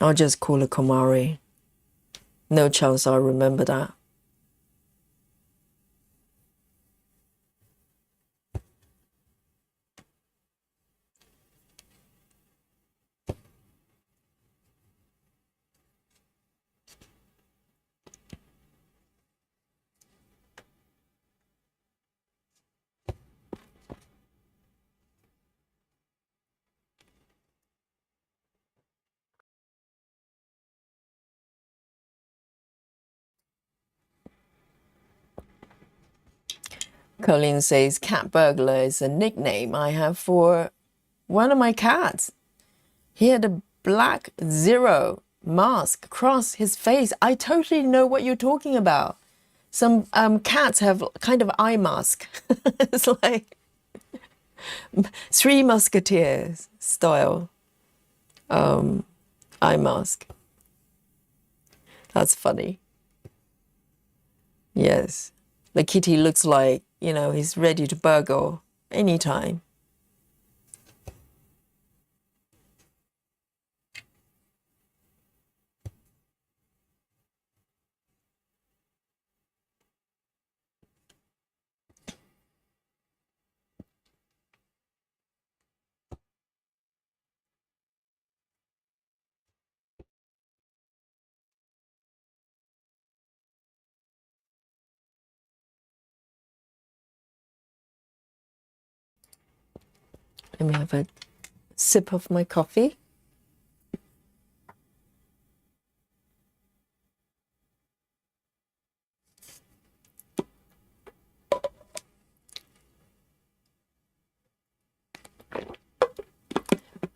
I'll just call her Komari. No chance I'll remember that. Colleen says cat burglar is a nickname I have for one of my cats. He had a black zero mask across his face. I totally know what you're talking about. Some cats have kind of eye mask. It's like Three Musketeers style eye mask. That's funny. Yes. The kitty looks like, you know, he's ready to burgle anytime. Let me have a sip of my coffee.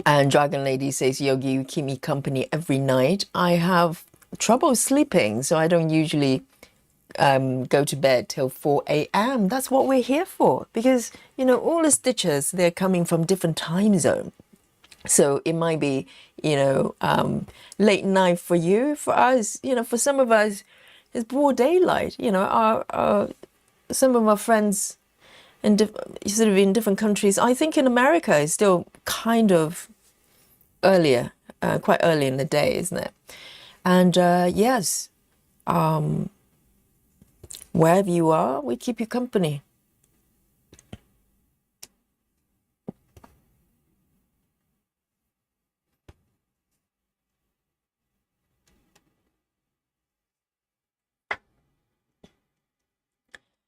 And Dragon Lady says, Yogi, you keep me company every night. I have trouble sleeping, so I don't usually go to bed till 4 a.m. That's what we're here for, because, you know, all the stitches, they're coming from different time zone. So it might be, you know, late night for you. For us, you know, for some of us, it's broad daylight. You know, some of our friends in sort of in different countries. I think in America it's still kind of earlier, quite early in the day, isn't it? And yes, wherever you are, we keep you company.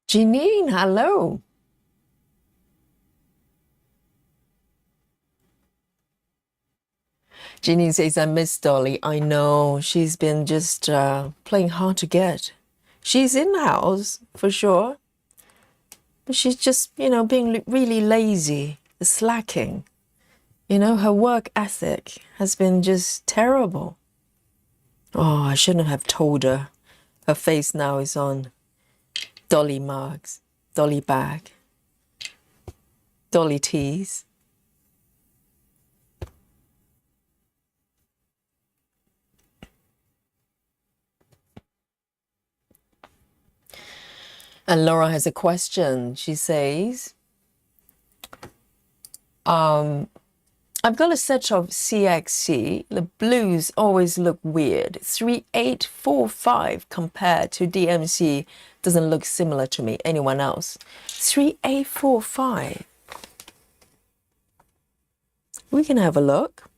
Janine, hello. Janine says, I miss Dolly. I know, she's been just playing hard to get. She's in the house, for sure. But she's just, you know, being really lazy, slacking. You know, her work ethic has been just terrible. Oh, I shouldn't have told her. Her face now is on Dolly mugs, Dolly bag, Dolly teas. And Laura has a question. She says, I've got a set of CXC. The blues always look weird. 3845 compared to DMC doesn't look similar to me. Anyone else? 3845. We can have a look.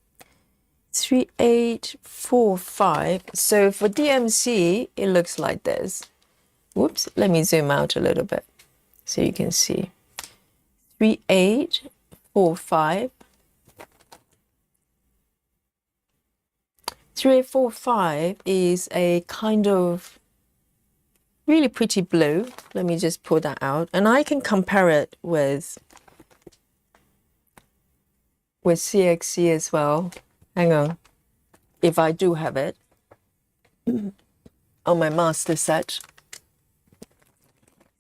3845. So for DMC, it looks like this. Whoops, let me zoom out a little bit so you can see. 3845. 3845 is a kind of really pretty blue. Let me just pull that out. And I can compare it with CXC as well. Hang on. If I do have it on my master set.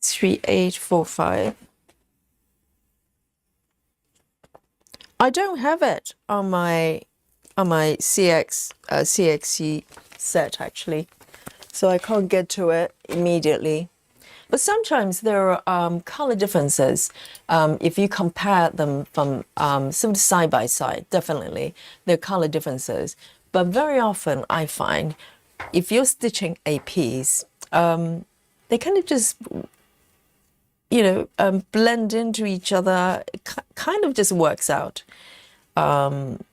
3845. I don't have it on my CXC set actually, so I can't get to it immediately. But sometimes there are color differences. If you compare them from sort of side by side, definitely there are color differences. But very often I find if you're stitching a piece, they kind of just, you know, blend into each other. It kind of just works out. And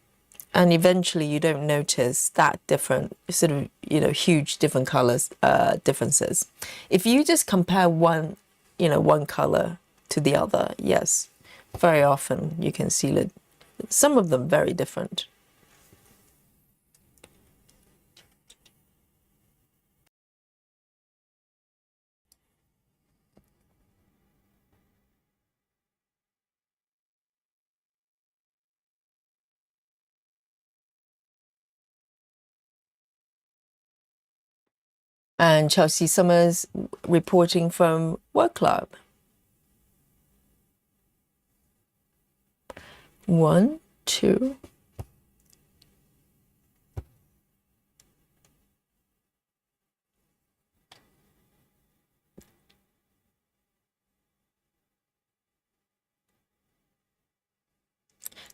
eventually you don't notice that different, sort of, you know, huge different colors, differences. If you just compare one, you know, one color to the other, yes, very often you can see that some of them very different. And Chelsea Summers reporting from Work Club. 1, 2.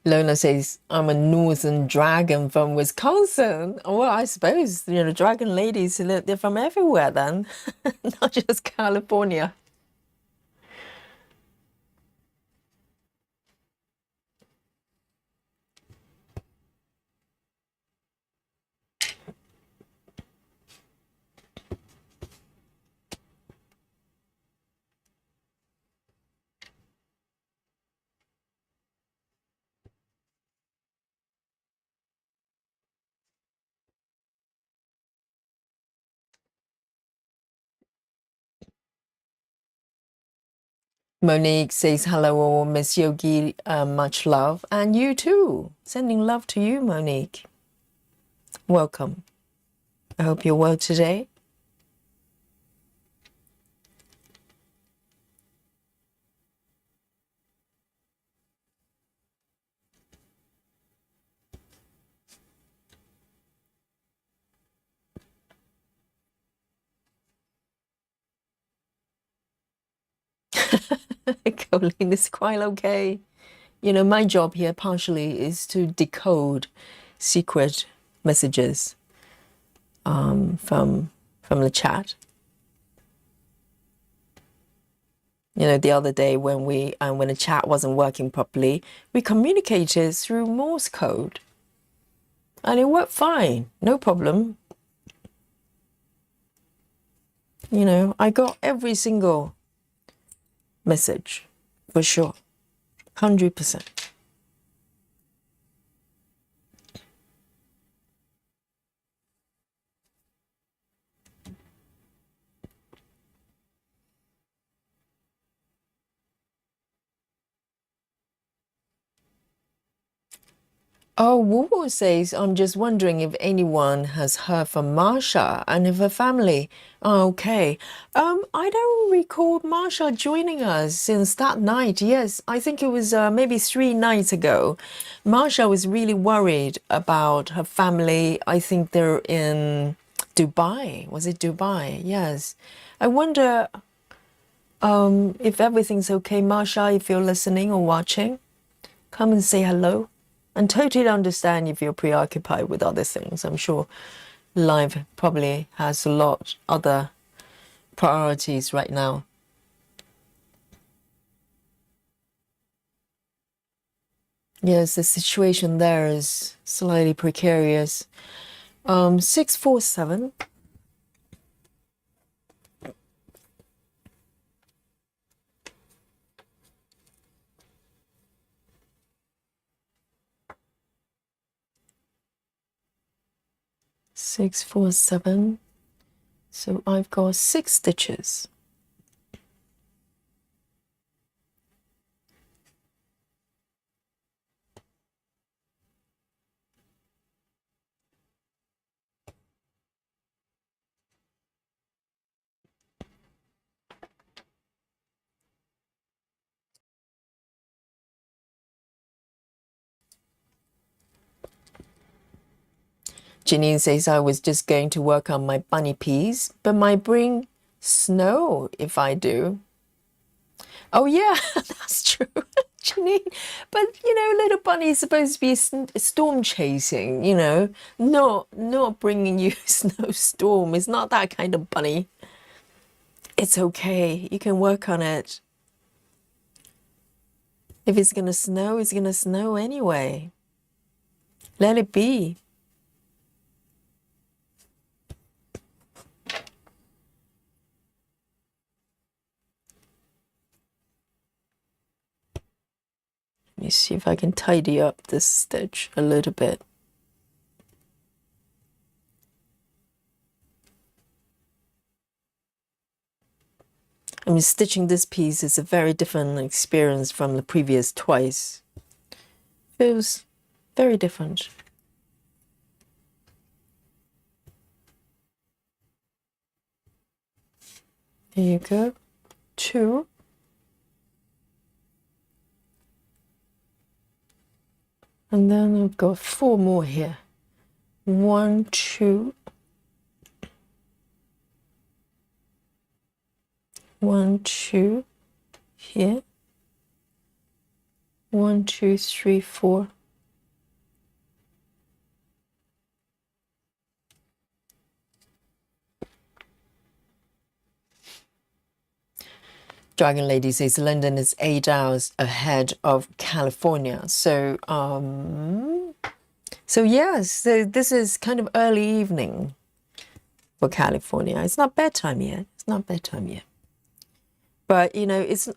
Lona says, I'm a northern dragon from Wisconsin. Well, I suppose, you know, dragon ladies, they're from everywhere then, not just California. Monique says hello all, Miss Yogi, much love. And you too. Sending love to you, Monique. Welcome. I hope you're well today. Colleen is quite okay. You know, my job here partially is to decode secret messages from the chat. You know, the other day when when the chat wasn't working properly, we communicated through Morse code, and it worked fine, no problem. You know, I got every single message for sure, 100%. Oh, Wu says, I'm just wondering if anyone has heard from Marsha and if her family are okay. I don't recall Marsha joining us since that night. Yes, I think it was maybe 3 nights ago. Marsha was really worried about her family. I think they're in Dubai. Was it Dubai? Yes. I wonder if everything's okay, Marsha, if you're listening or watching, come and say hello. And totally understand if you're preoccupied with other things. I'm sure life probably has a lot other priorities right now. Yes, the situation there is slightly precarious. 647. So I've got 6 stitches. Janine says, I was just going to work on my bunny peas, but might bring snow if I do. Oh, yeah, that's true, Janine. But, you know, little bunny is supposed to be storm chasing, you know, not bringing you snowstorm. It's not that kind of bunny. It's okay. You can work on it. If it's going to snow, it's going to snow anyway. Let it be. Let me see if I can tidy up this stitch a little bit. I mean, stitching this piece is a very different experience from the previous twice. Feels very different. There you go. 2. And then I've got 4 more here. 1, 2. 1, 2 here. 1, 2, 3, 4. Dragon Lady says London is 8 hours ahead of California. So yes, so this is kind of early evening for California. It's not bedtime yet. It's not bedtime yet. But, you know, it's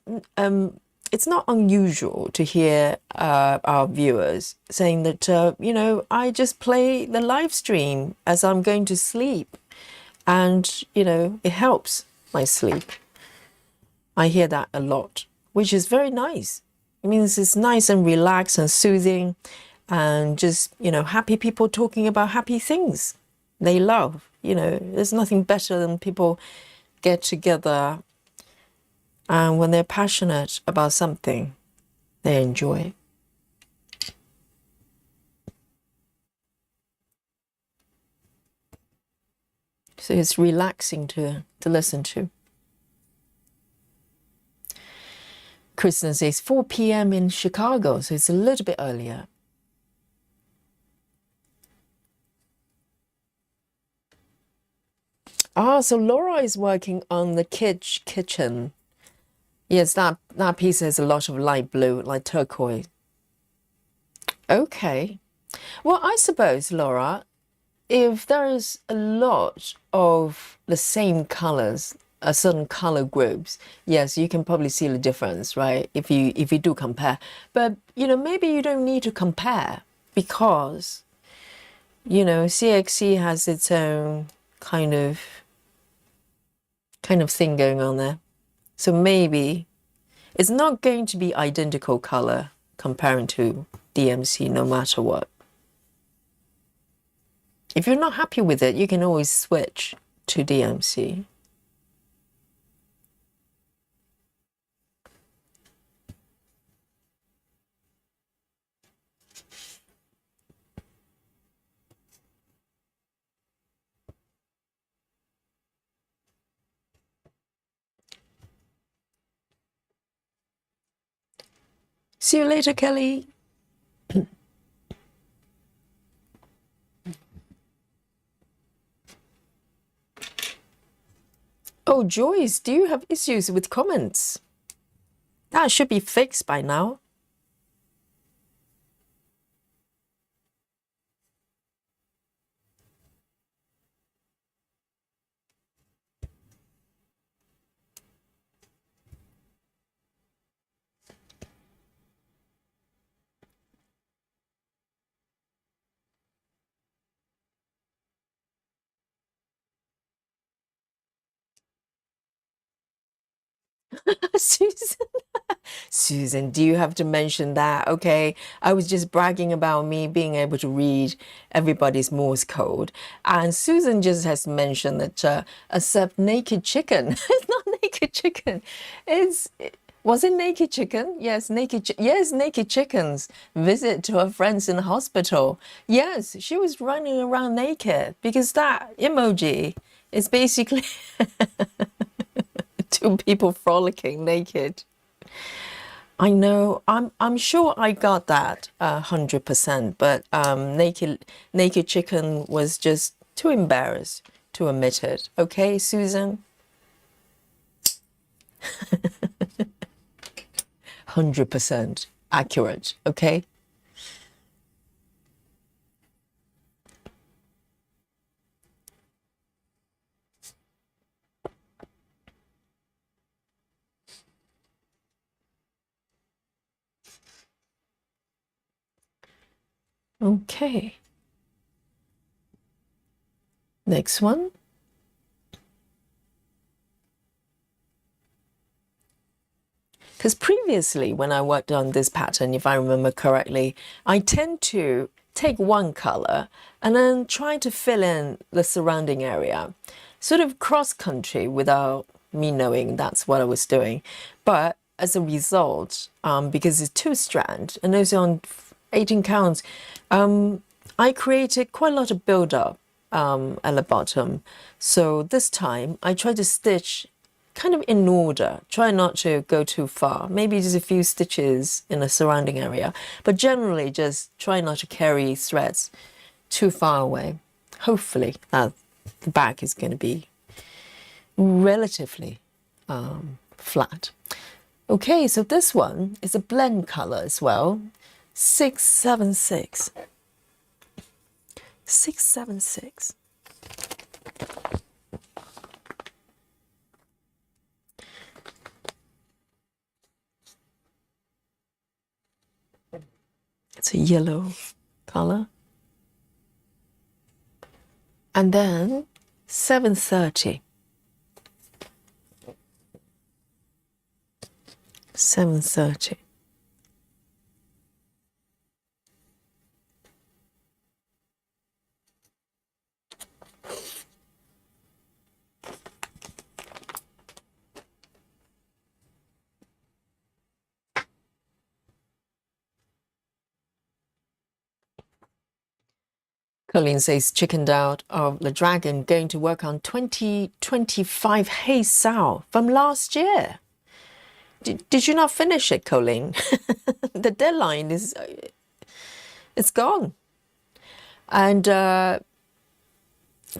not unusual to hear our viewers saying that, you know, I just play the live stream as I'm going to sleep. And, you know, it helps my sleep. I hear that a lot which is very nice. It means it's nice and relaxed and soothing and just, you know, happy people talking about happy things they love. You know, there's nothing better than people get together and when they're passionate about something, they enjoy. So it's relaxing to listen to. Kristen says 4 p.m. in Chicago, so it's a little bit earlier. Ah, so Laura is working on the kitchen. Yes, that piece has a lot of light blue, like turquoise. Okay. Well, I suppose, Laura, if there is a lot of the same colors, certain color groups, yes, you can probably see the difference, right? If you do compare. But, you know, maybe you don't need to compare because, you know, CXC has its own kind of thing going on there. So maybe it's not going to be identical color comparing to DMC no matter what. If you're not happy with it, you can always switch to DMC. See you later, Kelly. Oh, Joyce, do you have issues with comments? That should be fixed by now. Susan, Susan, do you have to mention that? Okay, I was just bragging about me being able to read everybody's Morse code, and Susan just has mentioned that except naked chicken, it's not naked chicken, was it naked chicken? Yes, naked chickens visit to her friends in the hospital. Yes, she was running around naked because that emoji is basically two people frolicking naked. I know. I'm sure I got that 100%, but naked chicken was just too embarrassed to admit it. Okay, Susan. 100% accurate. Okay. Okay. Next one. Because previously, when I worked on this pattern, if I remember correctly, I tend to take one color and then try to fill in the surrounding area, sort of cross country without me knowing that's what I was doing. But as a result, because it's two strand and also on 18 counts, I created quite a lot of build up at the bottom. So this time I tried to stitch kind of in order, try not to go too far, maybe just a few stitches in the surrounding area, but generally just try not to carry threads too far away. Hopefully the back is going to be relatively flat. Okay, so this one is a blend color as well, 676. 676. It's a yellow color. And then 730. 7:30. Colleen says, chickened out of the dragon, going to work on 2025 Hey SAL from last year. Did you not finish it, Colleen? The deadline is, it's gone. And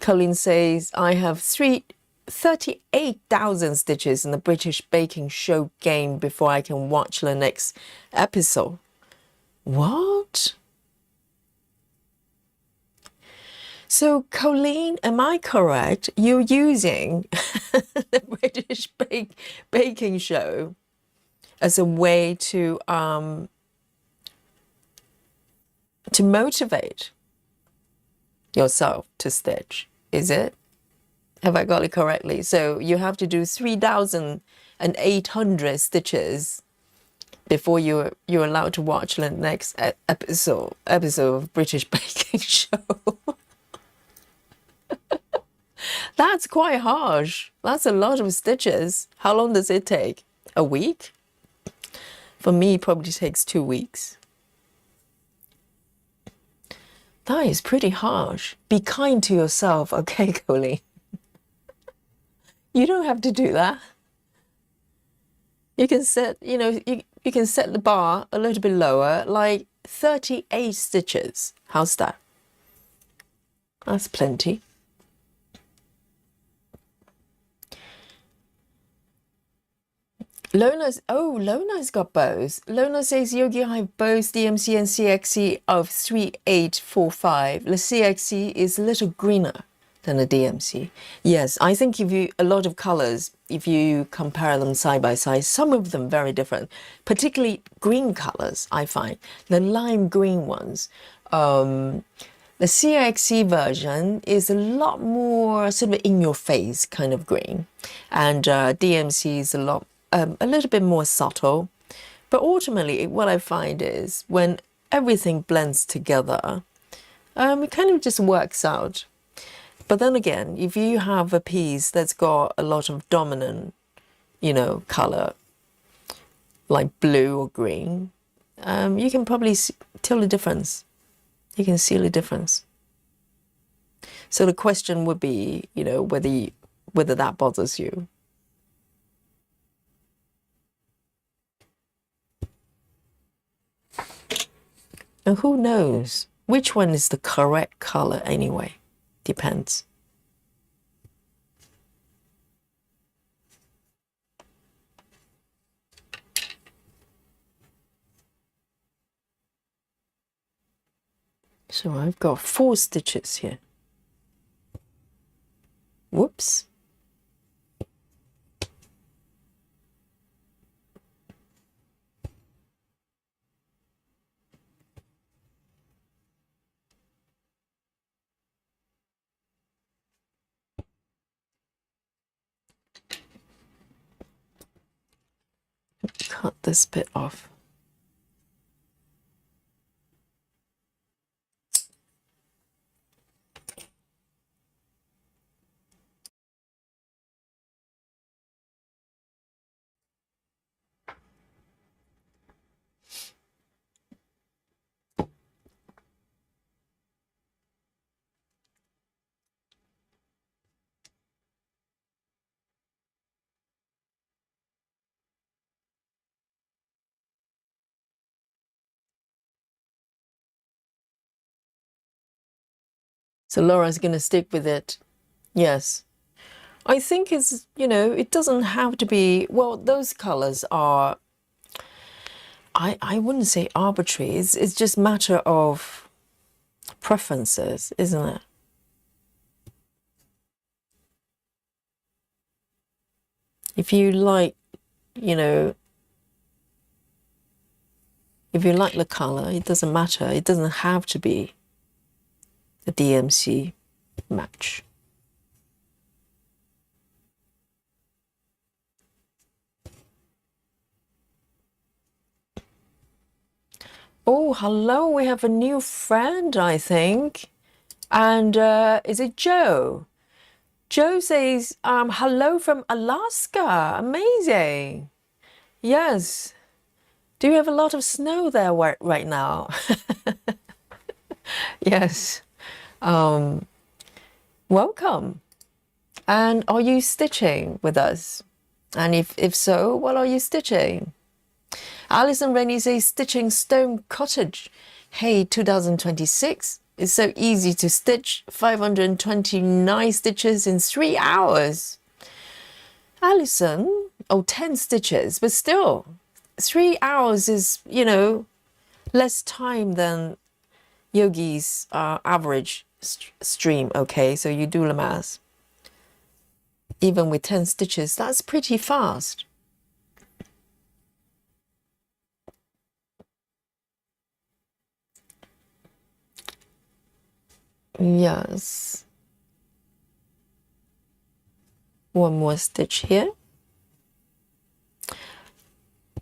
Colleen says, I have 38,000 stitches in the British baking show game before I can watch the next episode. What? So, Colleen, am I correct? You're using the British baking show as a way to motivate yourself to stitch, is it? Have I got it correctly? So you have to do 3,800 stitches before you're allowed to watch the next episode of British baking show. That's quite harsh. That's a lot of stitches. How long does it take? A week? For me, it probably takes 2 weeks. That is pretty harsh. Be kind to yourself, okay, Colleen? You don't have to do that. You can set, you can set the bar a little bit lower, like 38 stitches. How's that? That's plenty. Lona's got both. Lona says, Yogi, I have both DMC and CXC of 3845. The CXC is a little greener than the DMC. Yes, I think a lot of colors, if you compare them side by side, some of them very different, particularly green colors, I find. The lime green ones. The CXC version is a lot more sort of in your face kind of green. And DMC is a little bit more subtle. But ultimately, what I find is when everything blends together, it kind of just works out. But then again, if you have a piece that's got a lot of dominant, color, like blue or green, you can probably tell the difference. You can see the difference. So the question would be, whether that bothers you. And who knows which one is the correct color anyway? Depends. So I've got 4 stitches here. Whoops. Cut this bit off. So Laura's going to stick with it. Yes. I think it's, it doesn't have to be, well, those colors are, I wouldn't say arbitrary. It's just matter of preferences, isn't it? If you like, if you like the color, it doesn't matter. It doesn't have to be a DMC match. Oh, hello. We have a new friend, I think. And is it Joe? Joe says, hello from Alaska. Amazing. Yes. Do you have a lot of snow there right now? Yes. Welcome. And are you stitching with us? And if so, what are you stitching? Alison Rennie says, stitching Stone Cottage. Hey, 2026. It's so easy to stitch. 529 stitches in 3 hours. Alison, oh, 10 stitches, but still, 3 hours is, you know, less time than Yogi's average stream. Okay, so you do the math. Even with 10 stitches, that's pretty fast. Yes. One more stitch here.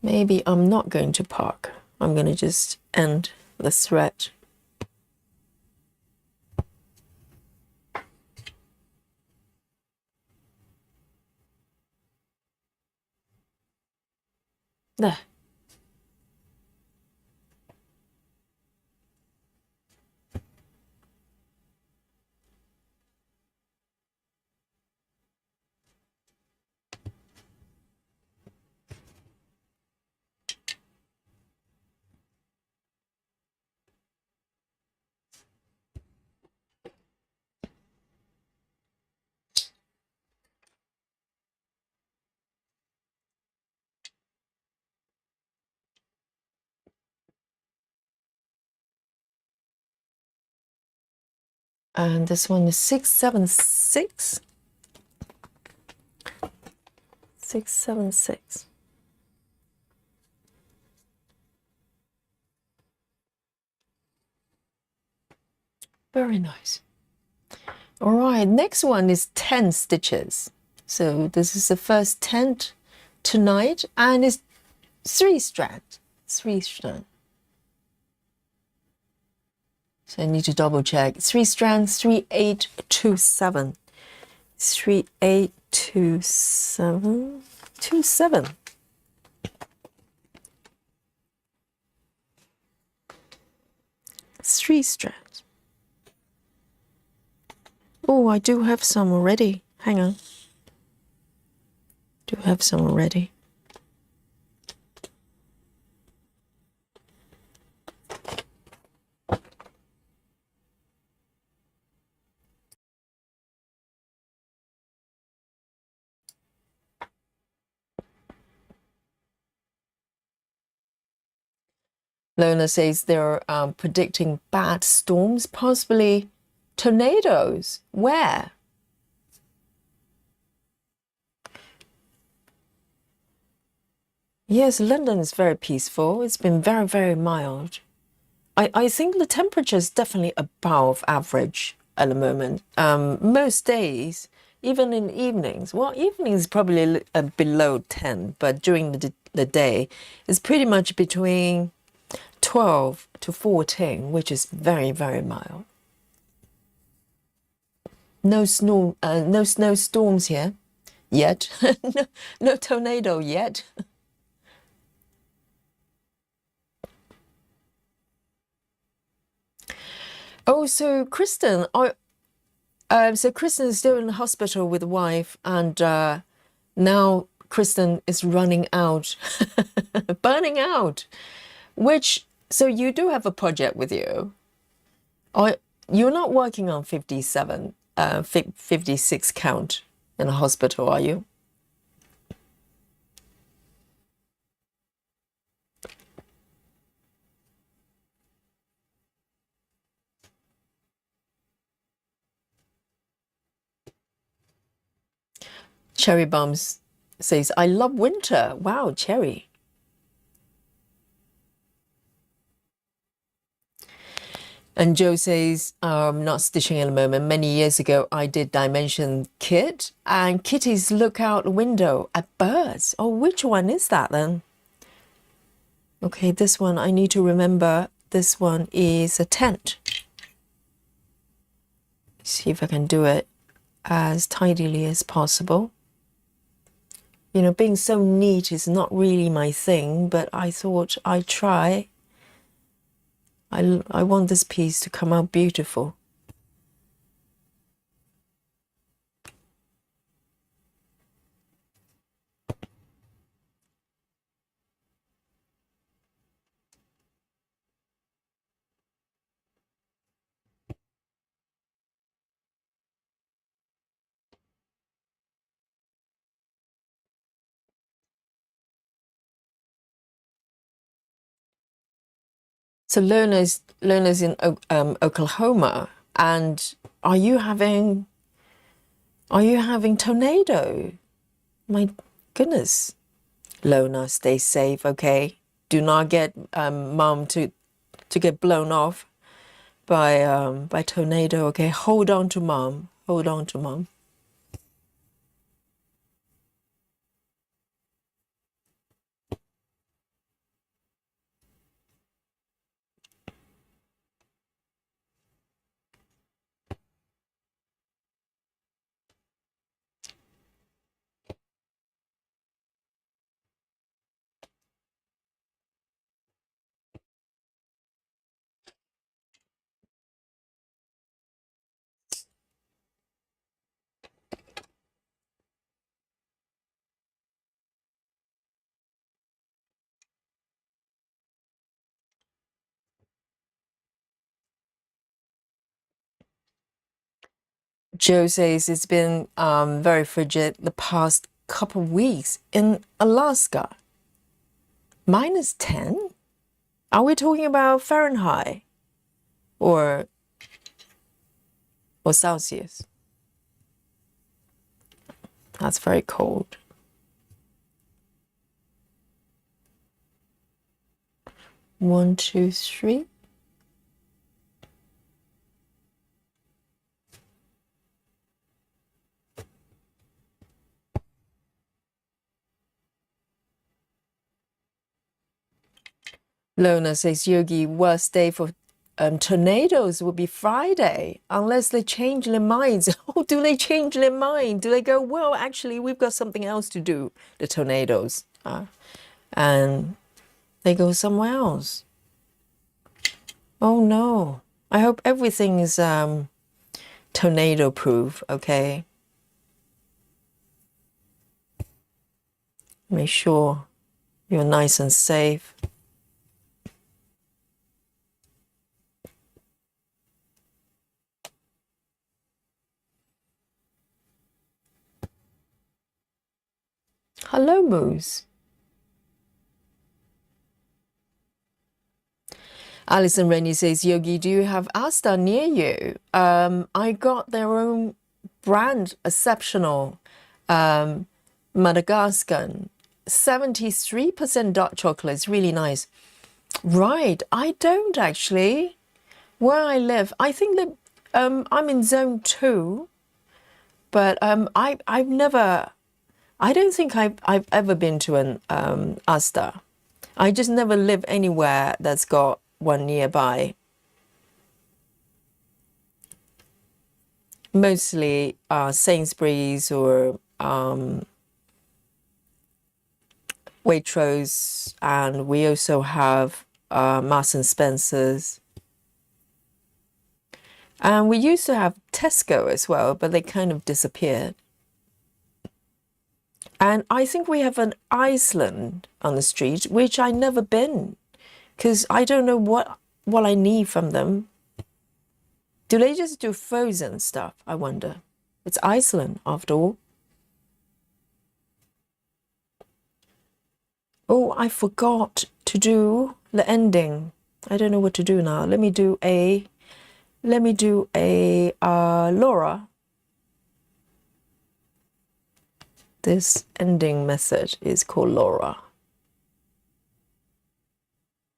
Maybe I'm not going to park. I'm going to just end the thread. There. And this one is 676. 676. Very nice. All right, next one is 10 stitches. So this is the first 10 tonight, and it's 3 strands. 3 strands. So I need to double check. 3 strands, 3827. 3827. 27. Three strands. Oh, I do have some already. Hang on. Do have some already. Lona says they're predicting bad storms, possibly tornadoes. Where? Yes, London is very peaceful. It's been very, very mild. I think the temperature is definitely above average at the moment. Most days, even in evenings, well, evenings probably below 10, but during the day, it's pretty much between 12 to 14, which is very, very mild. No snowstorms here yet. No tornado yet. Oh, so Kristen, so Kristen is still in the hospital with the wife, and now Kristen is running out, burning out. So you do have a project with you. You're not working on 57, 56 count in a hospital, are you? Cherry Bums says, I love winter. Wow, Cherry. And Joe says, not stitching at the moment. Many years ago, I did dimension kit, and kitties look out the window at birds. Oh, which one is that then? Okay, this one I need to remember. this one is a tent. See if I can do it as tidily as possible. You know, being so neat is not really my thing, but I thought I'd try. I want this piece to come out beautiful. So learners in Oklahoma, and are you having tornado? My goodness. Lona, stay safe, okay? Do not get mom to get blown off by tornado, okay? Hold on to mom. Hold on to mom. Joe says it's been very frigid the past couple of weeks in Alaska. -10? Are we talking about Fahrenheit or Celsius? That's very cold. One, two, three. Lona says, Yogi, worst day for tornadoes would be Friday, unless they change their minds. Oh, do they change their mind? Do they go, well, actually, we've got something else to do, the tornadoes, and they go somewhere else? Oh, no. I hope everything is tornado-proof, okay? Make sure you're nice and safe. Hello, Moose. Alison Rennie says, Yogi, do you have Asta near you? I got their own brand, exceptional, Madagascar, 73% dark chocolate. It's really nice. Right, I don't actually. Where I live, I think that I'm in zone 2, but I've never, I don't think I've ever been to an Asta. I just never live anywhere that's got one nearby. Mostly Sainsbury's or Waitrose, and we also have Marks and Spencer's. And we used to have Tesco as well, but they kind of disappeared. And I think we have an Iceland on the street, which I never been, because I don't know what I need from them. Do they just do frozen stuff? I wonder. It's Iceland, after all. Oh, I forgot to do the ending. I don't know what to do now. Let me do a Laura. This ending message is called Laura,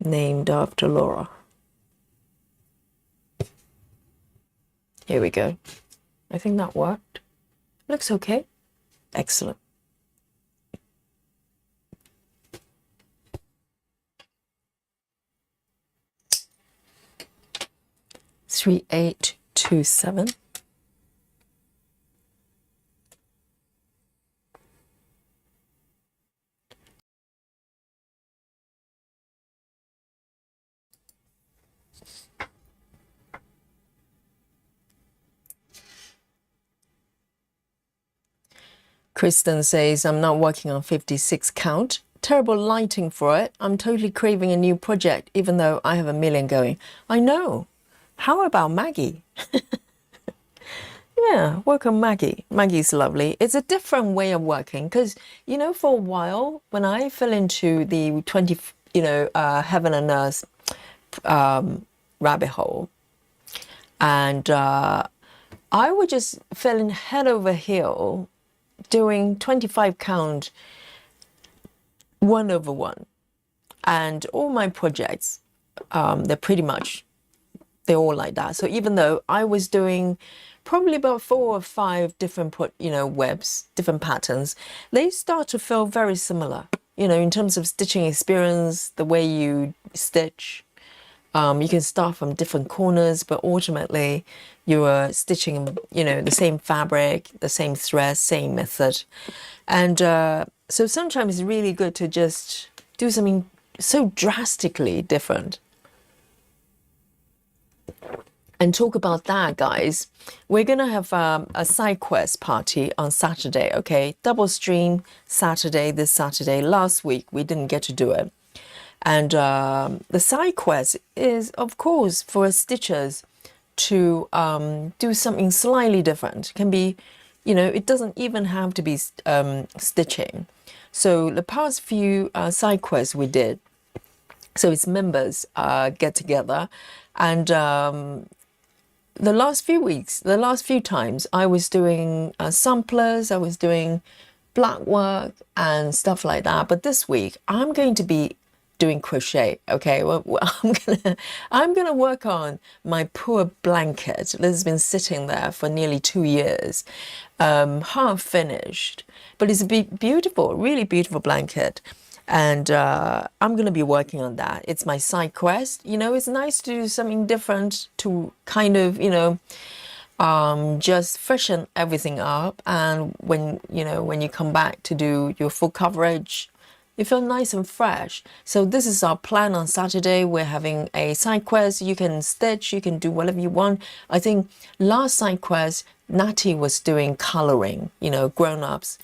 named after Laura. Here we go. I think that worked. Looks okay. Excellent. 3827. Kristen says, I'm not working on 56 count. Terrible lighting for it. I'm totally craving a new project, even though I have a million going. I know. How about Maggie? Yeah, work on Maggie. Maggie's lovely. It's a different way of working because, you know, for a while when I fell into the 20, heaven and earth rabbit hole, and I was just falling head over heel doing 25 count 1/1, and all my projects, they're all like that. So even though I was doing probably about 4 or 5 different webs, different patterns, they start to feel very similar, in terms of stitching experience, the way you stitch. You can start from different corners, but ultimately you are stitching, the same fabric, the same thread, same method. And so sometimes it's really good to just do something so drastically different. And talk about that, guys. We're going to have a side quest party on Saturday, okay? Double stream Saturday, this Saturday. Last week, we didn't get to do it. And the side quest is, of course, for stitchers to do something slightly different. It can be, it doesn't even have to be stitching. So the past few side quests we did, so it's members get together, and the last few times, I was doing samplers, I was doing black work and stuff like that. But this week, I'm going to be doing crochet. Okay, well, I'm gonna work on my poor blanket that has been sitting there for nearly 2 years, half finished, but it's a beautiful, really beautiful blanket. And I'm going to be working on that. It's my side quest. It's nice to do something different to kind of, just freshen everything up. And when you come back to do your full coverage, you feel nice and fresh. So this is our plan on Saturday. We're having a side quest. You can stitch, you can do whatever you want. I think last side quest, Natty was doing coloring, grown-ups.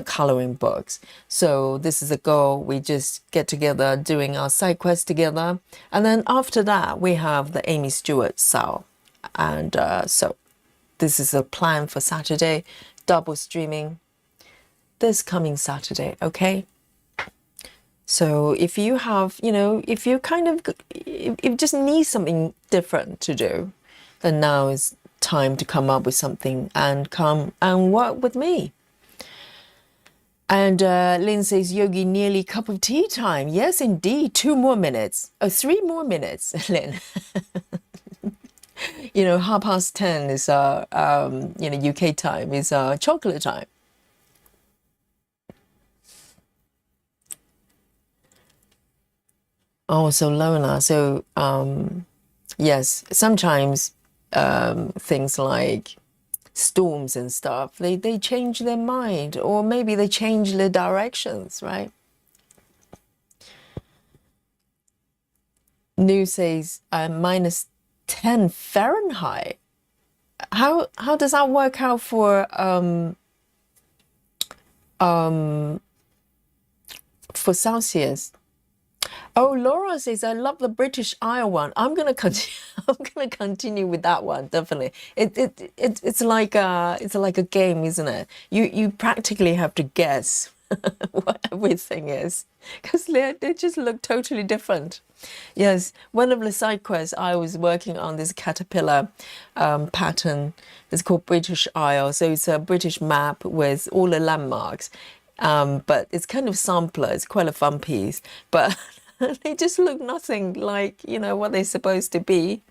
Coloring books. So this is a goal. We just get together doing our side quest together, and then after that we have the Amy Stewart SAL, and so this is a plan for Saturday, double streaming this coming Saturday. Okay, so if you have, if you if you just need something different to do, then now is time to come up with something and come and work with me. And Lynn says, Yogi, nearly cup of tea time. Yes, indeed. 2 more minutes. 3 more minutes, Lynn. 10:30 is UK time, is chocolate time. Oh, so Lona. So, yes, sometimes things like storms and stuff, they change their mind, or maybe they change their directions, right? New says -10 Fahrenheit. How does that work out for Celsius? Oh, Laura says, I love the British Isle one. I'm gonna continue with that one, definitely. It's like a game, isn't it? You practically have to guess what everything is, because they just look totally different. Yes, one of the side quests, I was working on this caterpillar pattern. It's called British Isle, so it's a British map with all the landmarks. But it's kind of sampler. It's quite a fun piece, but they just look nothing like, what they're supposed to be.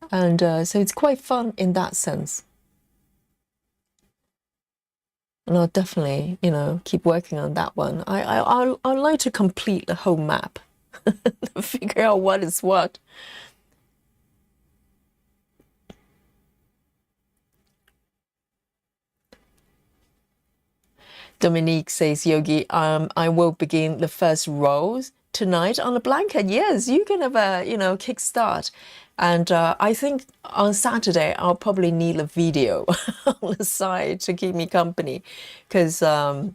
And so it's quite fun in that sense. And I'll definitely, keep working on that one. I'd like to complete the whole map, figure out what is what. Dominique says, Yogi, I will begin the first rows tonight on the blanket. Yes, you can have a, kickstart. And I think on Saturday, I'll probably need a video on the side to keep me company, because I'll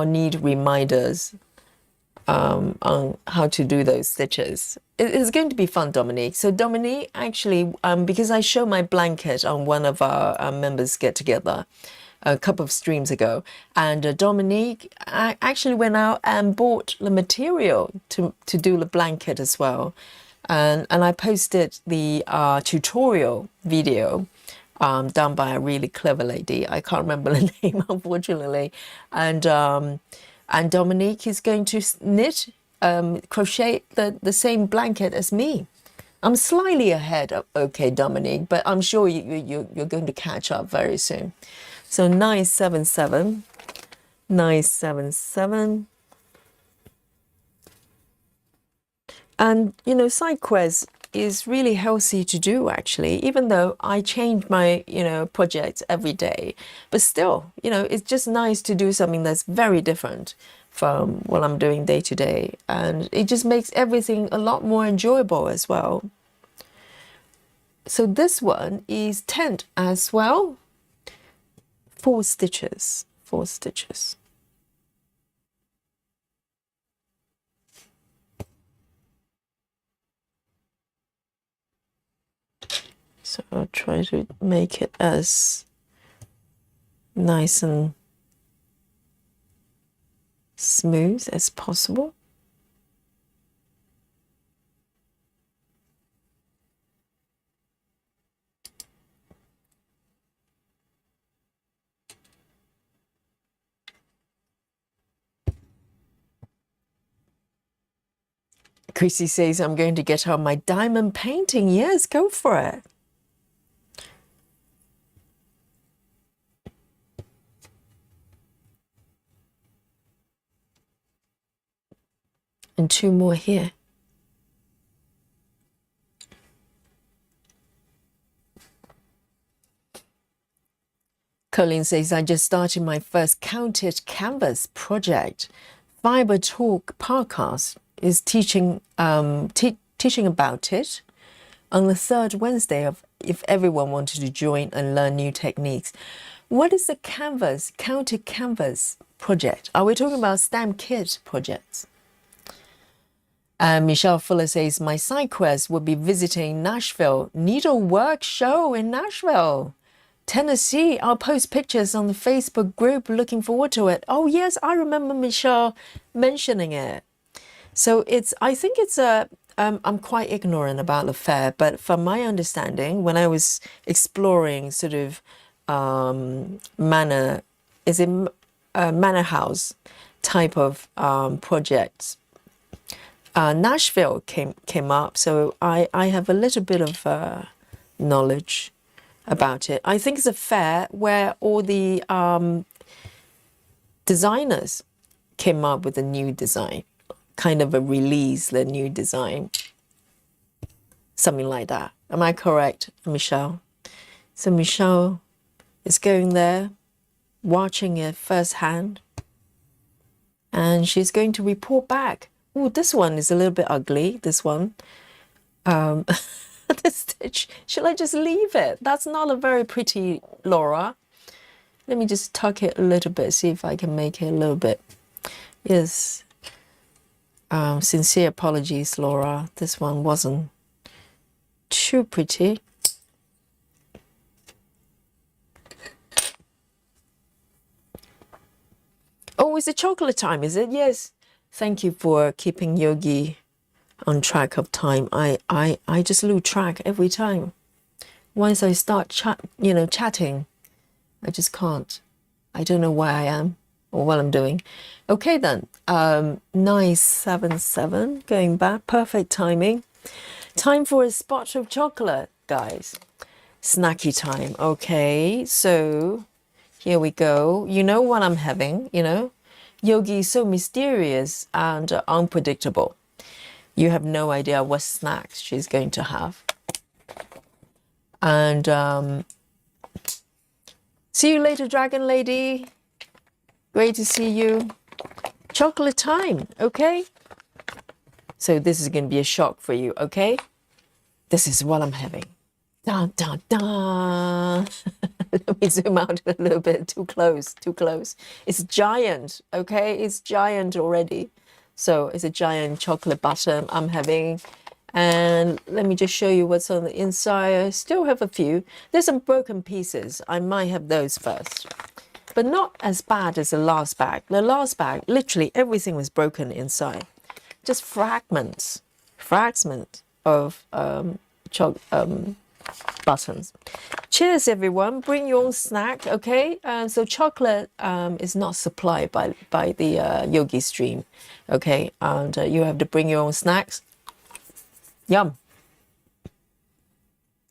need reminders on how to do those stitches. It's going to be fun, Dominique. So Dominique, actually, because I showed my blanket on one of our members get together a couple of streams ago, and Dominique actually went out and bought the material to do the blanket as well, and I posted the tutorial video done by a really clever lady. I can't remember the name, unfortunately, and Dominique is going to knit, crochet the same blanket as me. I'm slightly ahead of, okay, Dominique, but I'm sure you're going to catch up very soon. So 977, 977. And, side quest is really healthy to do, actually, even though I change my, projects every day. But still, it's just nice to do something that's very different from what I'm doing day to day. And it just makes everything a lot more enjoyable as well. So this one is tent as well. 4 stitches, 4 stitches. So I'll try to make it as nice and smooth as possible. Chrissy says, I'm going to get on my diamond painting. Yes, go for it. And 2 more here. Colleen says, I just started my first counted canvas project. Fiber Talk podcast is teaching teaching about it on the 3rd Wednesday of if everyone wanted to join and learn new techniques. What is the counted canvas project? Are we talking about stamp kit projects? Michelle Fuller says, my side quest will be visiting Nashville Needlework Show in Nashville, Tennessee. I'll post pictures on the Facebook group. Looking forward to it. Oh yes, I remember Michelle mentioning it. So I think it's I'm quite ignorant about the fair, but from my understanding, when I was exploring sort of manor house type of projects, Nashville came up, so I have a little bit of knowledge about it. I think it's a fair where all the designers came up with a new design, kind of a release, the new design, something like that. Am I correct, Michelle? So Michelle is going there, watching it firsthand, and she's going to report back. Oh, this one is a little bit ugly, this one. This stitch, should I just leave it? That's not a very pretty, Laura. Let me just tuck it a little bit, see if I can make it a little bit. Yes. Sincere apologies, Laura. This one wasn't too pretty. Oh, is it chocolate time, is it? Yes. Thank you for keeping Yogi on track of time. I just lose track every time. Once I start chatting, I just can't. I don't know where I am or what I'm doing. Okay then, 977, going back, perfect timing. Time for a spot of chocolate, guys. Snacky time. Okay, so here we go. You know what I'm having, Yogi is so mysterious and unpredictable. You have no idea what snacks she's going to have. And see you later, Dragon Lady. Great to see you. Chocolate time, okay? So this is going to be a shock for you, okay? This is what I'm having. Dun, dun, dun. Let me zoom out a little bit. Too close, too close. It's giant, okay? It's giant already. So it's a giant chocolate butter I'm having. And let me just show you what's on the inside. I still have a few. There's some broken pieces. I might have those first. But not as bad as the last bag. The last bag, literally everything was broken inside. Just fragments of buttons. Cheers, everyone. Bring your own snack, okay? So chocolate is not supplied by the Yogi Stream, okay? And you have to bring your own snacks. Yum.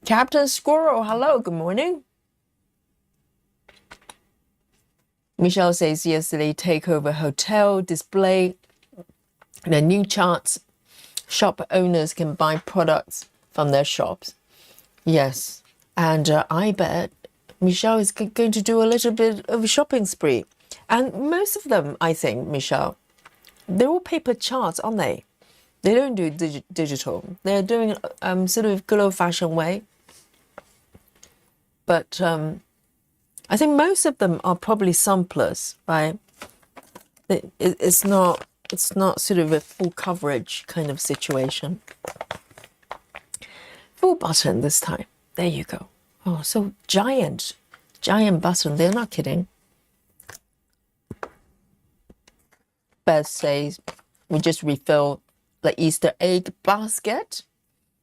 Captain Squirrel, hello, good morning. Michelle says yesterday takeover hotel display the new charts. Shop owners can buy products from their shops. Yes, and I bet Michelle is going to do a little bit of a shopping spree. And most of them, I think, Michelle, they're all paper charts, aren't they? They don't do digital. They're doing sort of good old-fashioned way. But I think most of them are probably samplers, right? It's not sort of a full coverage kind of situation. Full button this time. There you go. Oh, so giant button. They're not kidding. Beth says we just refilled the Easter egg basket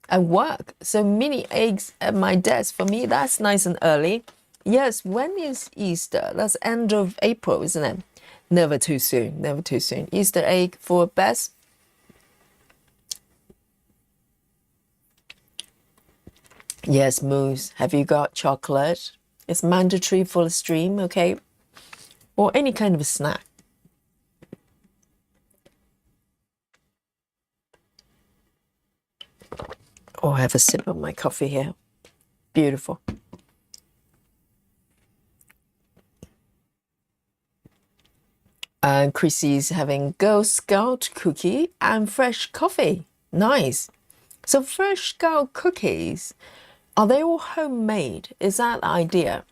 at work. So mini eggs at my desk. For me, that's nice and early. Yes, when is Easter? That's end of April, isn't it? Never too soon. Never too soon. Easter egg for Beth. Yes, Moose. Have you got chocolate? It's mandatory for the stream, okay? Or any kind of a snack. Oh, I have a sip of my coffee here. Beautiful. And Chrissy's having Girl Scout cookie and fresh coffee. Nice. So fresh Scout cookies, are they all homemade? Is that the idea?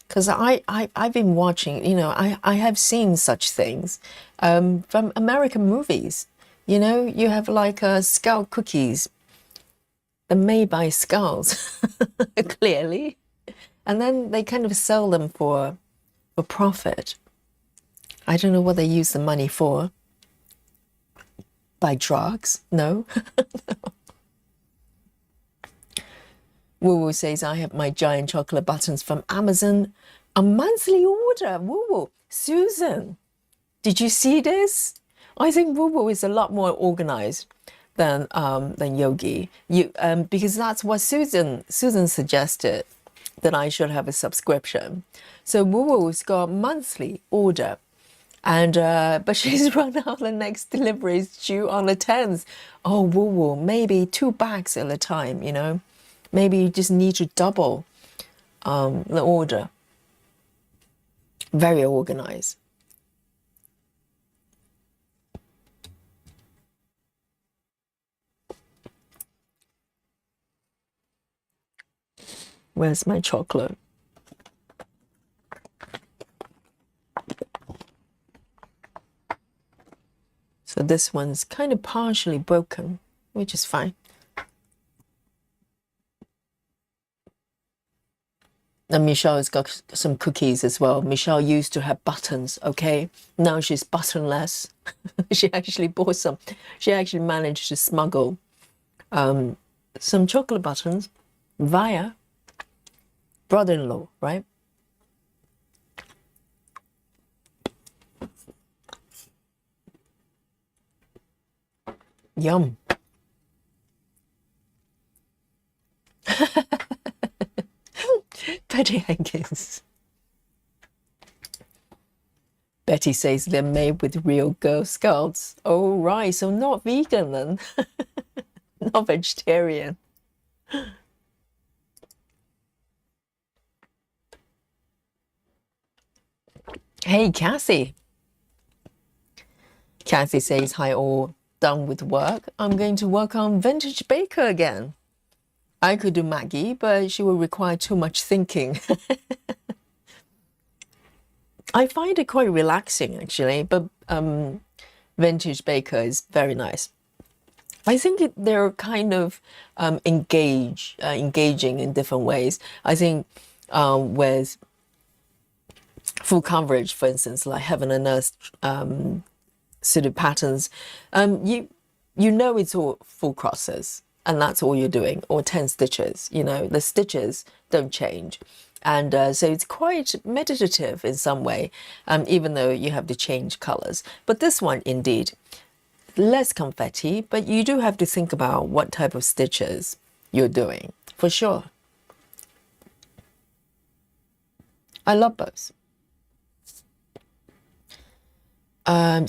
Because I've been watching, you know, I have seen such things from American movies. You know, you have like Scout cookies. They're made by Scouts, clearly. And then they kind of sell them for profit. I don't know what they use the money for. Buy drugs? No. Woo Woo says, I have my giant chocolate buttons from Amazon. A monthly order. Woo Woo. Susan, did you see this? I think Woo Woo is a lot more organized than Yogi. Because that's what Susan suggested, that I should have a subscription. So Woo Woo's got monthly order. And but she's run out. The next delivery is due on the 10th. Oh, Woo Woo, maybe 2 bags at a time, you know. Maybe you just need to double the order. Very organized. Where's my chocolate? So this one's kind of partially broken, which is fine. And Michelle has got some cookies as well. Michelle used to have buttons, okay? Now she's buttonless. She actually bought some. She actually managed to smuggle some chocolate buttons via brother-in-law, right? Yum. Betty Hankins. Betty says they're made with real Girl Scouts. Oh, right. So not vegan then. Not vegetarian. Hey, Cassie. Kathy says, hi all, done with work. I'm going to work on vintage baker again. I could do Maggie, but she will require too much thinking. I find it quite relaxing actually, but vintage baker is very nice. I think they're kind of engaging in different ways. I think with full coverage, for instance, like Heaven and Earth sort of patterns, you know it's all full crosses, and that's all you're doing, or 10 stitches. You know, the stitches don't change. And so it's quite meditative in some way, even though you have to change colors. But this one, indeed, less confetti, but you do have to think about what type of stitches you're doing, for sure. I love both.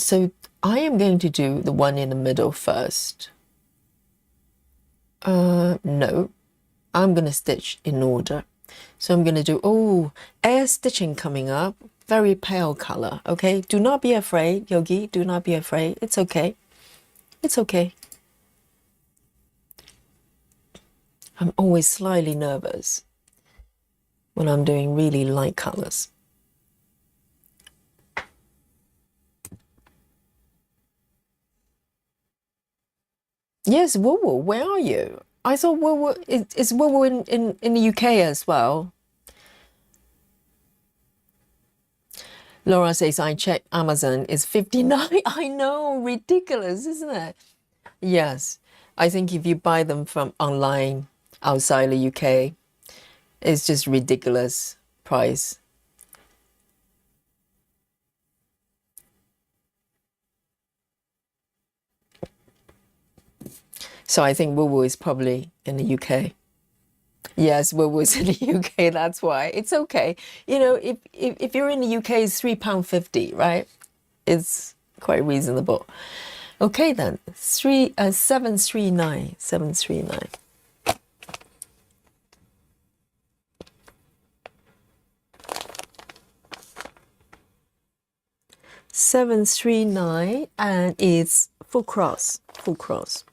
So I am going to do the one in the middle first. No, I'm going to stitch in order. So I'm going to do, oh, air stitching coming up, very pale color, okay? Do not be afraid, Yogi, do not be afraid. It's okay. It's okay. I'm always slightly nervous when I'm doing really light colors. Yes, Woo Woo, where are you? I thought Woo Woo is Woo Woo in the UK as well. Laura says, I checked Amazon, it's 59. I know, ridiculous, isn't it? Yes, I think if you buy them from online outside the UK, it's just ridiculous price. So I think Woo Woo is probably in the UK. Yes, Woo Woo's in the UK, that's why. It's okay. You know, if you're in the UK, it's £3.50, right? It's quite reasonable. Okay then, 739, 739. 739, and it's full cross, full cross.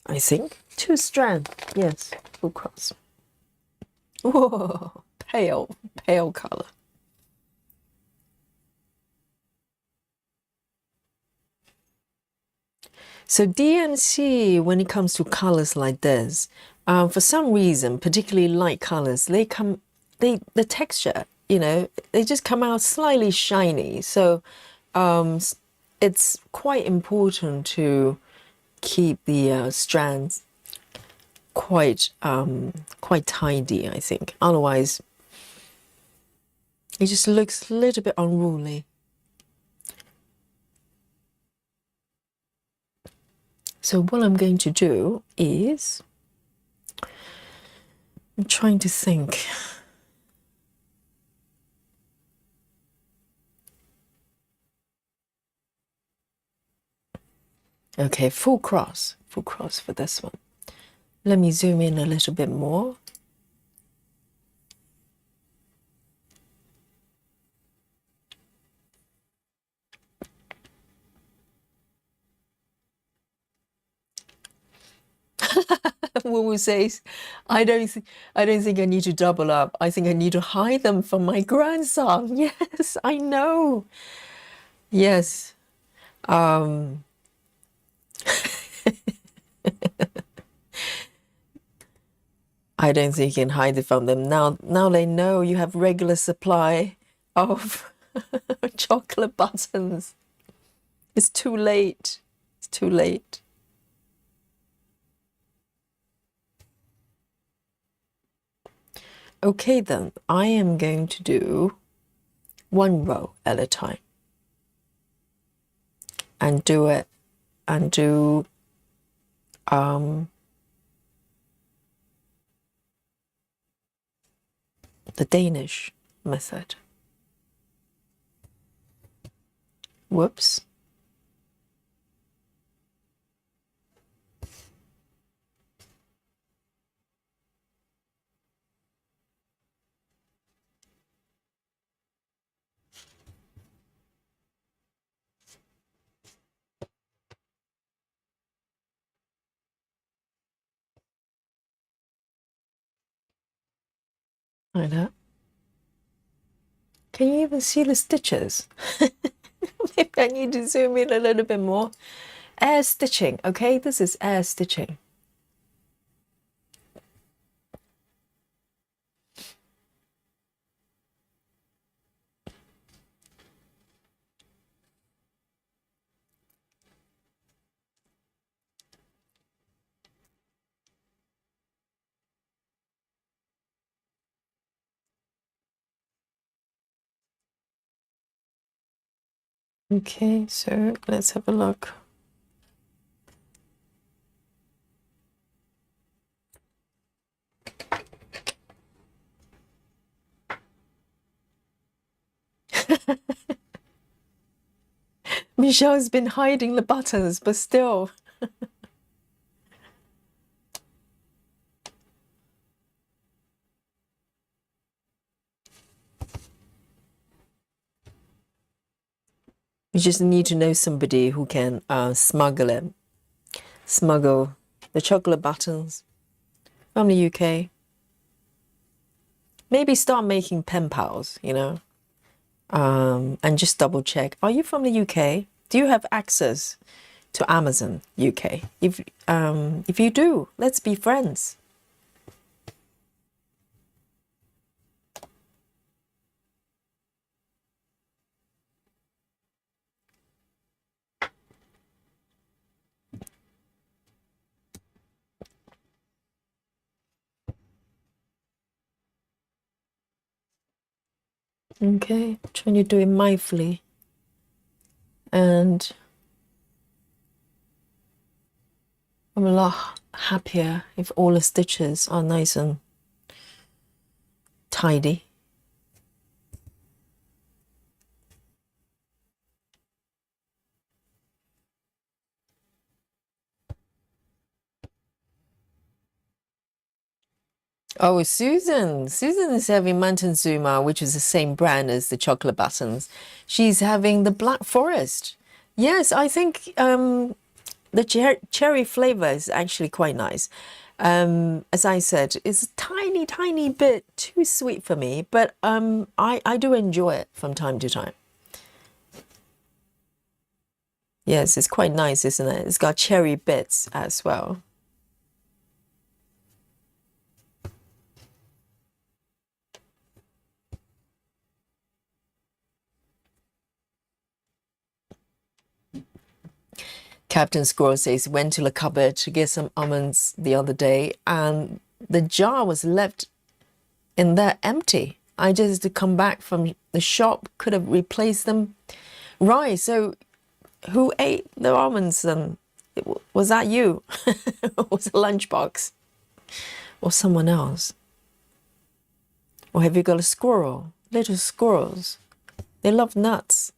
I think 2 strand, yes, full cross. Whoa, pale color. So DMC, when it comes to colors like this, for some reason, particularly light colors, the texture, you know, they just come out slightly shiny. So it's quite important to keep the strands quite tidy, I think. Otherwise, it just looks a little bit unruly. So what I'm going to do is, I'm trying to think. Okay, full cross for this one. Let me zoom in a little bit more. Woo says, I don't think I need to double up. I think I need to hide them from my grandson. Yes, I know. Yes. I don't think you can hide it from them. Now they know you have regular supply of chocolate buttons. It's too late. It's too late. Okay then, I am going to do 1 row at a time. And do it, and do the Danish method. Whoops. Like that. Can you even see the stitches? Maybe I need to zoom in a little bit more. Air stitching, okay? This is air stitching. Okay, so let's have a look. Michelle's been hiding the buttons, but still. You just need to know somebody who can smuggle the chocolate buttons from the UK. Maybe start making pen pals, you know, and just double check. Are you from the UK? Do you have access to Amazon UK? If you do, let's be friends. Okay, trying to do it mindfully. And I'm a lot happier if all the stitches are nice and tidy. Oh, Susan is having Montezuma, which is the same brand as the chocolate buttons. She's having the Black Forest. Yes, I think the cherry flavor is actually quite nice. As I said, it's a tiny, tiny bit too sweet for me, but I do enjoy it from time to time. Yes, it's quite nice, isn't it? It's got cherry bits as well. Captain Squirrel says, went to the cupboard to get some almonds the other day, and the jar was left in there empty. I just to come back from the shop, could have replaced them. Right, so who ate the almonds then? Was that you? Was a lunchbox? Or someone else? Or have you got a squirrel? Little squirrels. They love nuts.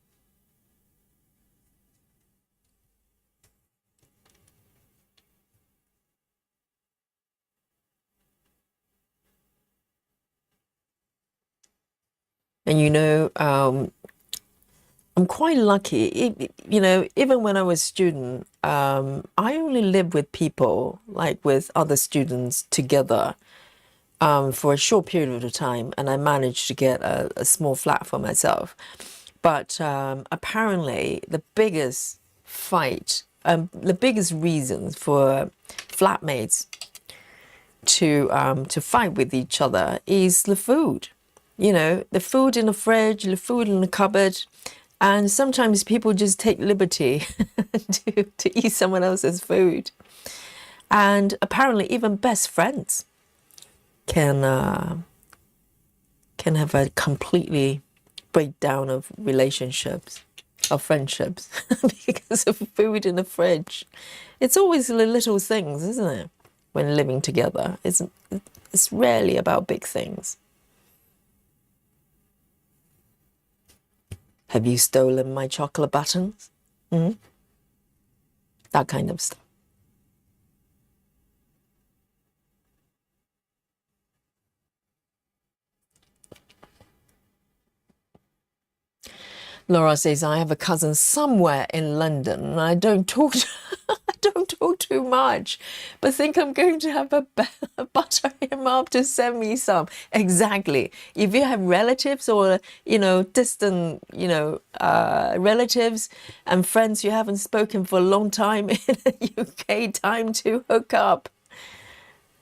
And you know, I'm quite lucky. You know, even when I was a student, I only lived with people, like with other students together, for a short period of time, and I managed to get a small flat for myself. But apparently, the biggest fight, the biggest reason for flatmates to fight with each other is the food. You know, the food in the fridge, the food in the cupboard, and sometimes people just take liberty to eat someone else's food. And apparently, even best friends can have a completely breakdown of relationships, of friendships, because of food in the fridge. It's always the little things, isn't it? When living together, it's rarely about big things. Have you stolen my chocolate buttons? That kind of stuff. Laura says, I have a cousin somewhere in London and I don't talk talk too much, but think I'm going to have butter him up to send me some. Exactly. If you have relatives or, distant, relatives and friends you haven't spoken for a long time in the UK, time to hook up.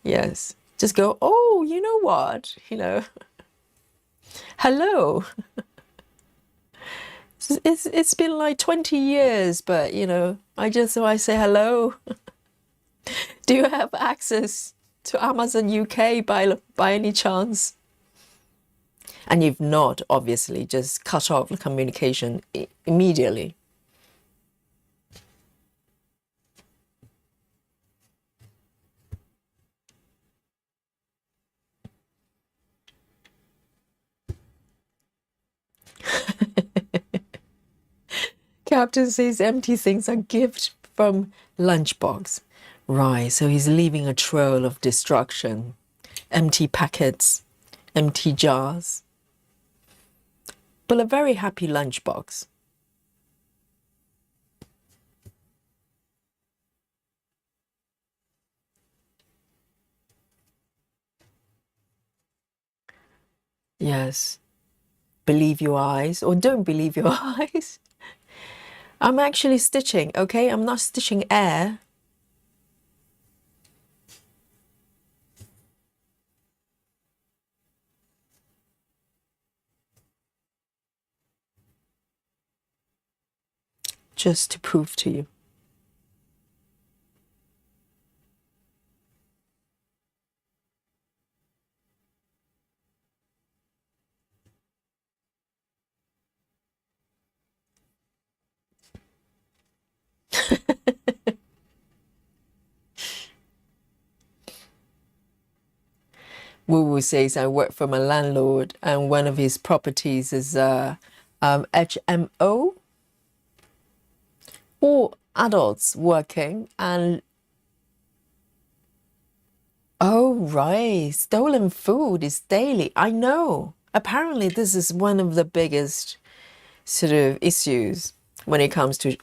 Yes. Just go, oh, you know what? Hello. It's been like 20 years, but I say hello. Do you have access to Amazon UK by any chance? And if not, obviously, just cut off the communication immediately. Captain says empty things are gift from lunchbox. Right, so he's leaving a trail of destruction. Empty packets, empty jars. But a very happy lunchbox. Yes. Believe your eyes or don't believe your eyes. I'm actually stitching, okay? I'm not stitching air. Just to prove to you. Woo Woo says, I work for my landlord and one of his properties is HMO, or adults working and oh right, stolen food is daily. I know. Apparently this is one of the biggest sort of issues when it comes to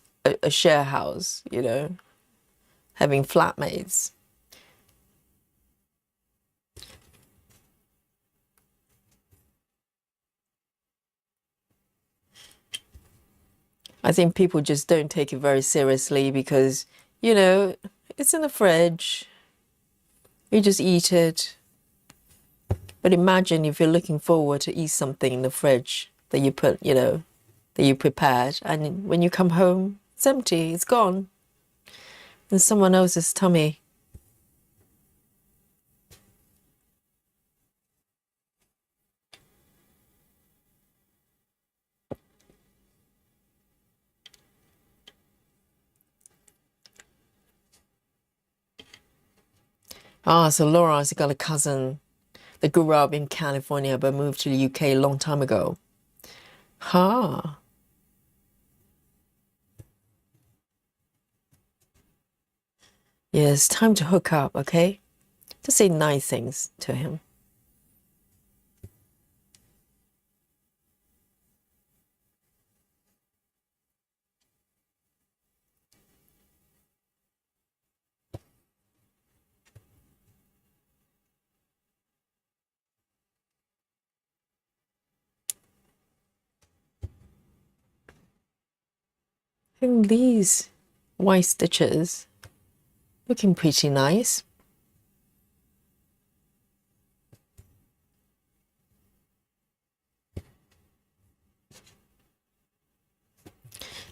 a share house, having flatmates. I think people just don't take it very seriously because, it's in the fridge. You just eat it. But imagine if you're looking forward to eat something in the fridge that you put, that you prepared, and when you come home, it's empty, it's gone. In someone else's tummy. So Laura's got a cousin that grew up in California but moved to the UK a long time ago. Yeah, it's time to hook up, okay? Just say nice things to him. I think these white stitches looking pretty nice.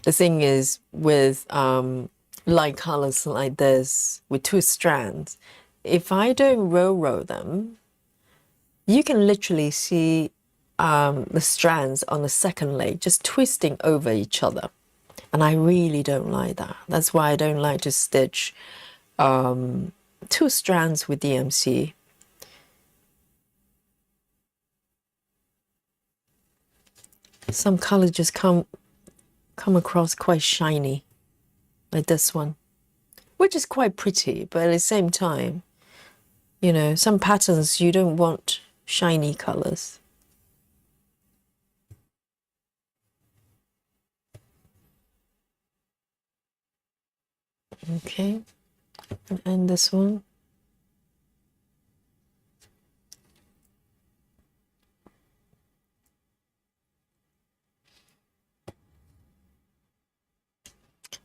The thing is with light colors like this with two strands, if I don't row them, you can literally see the strands on the second leg just twisting over each other. And I really don't like that. That's why I don't like to stitch two strands with DMC. Some colors just come across quite shiny, like this one, which is quite pretty, but at the same time, some patterns you don't want shiny colors. Okay. And this one.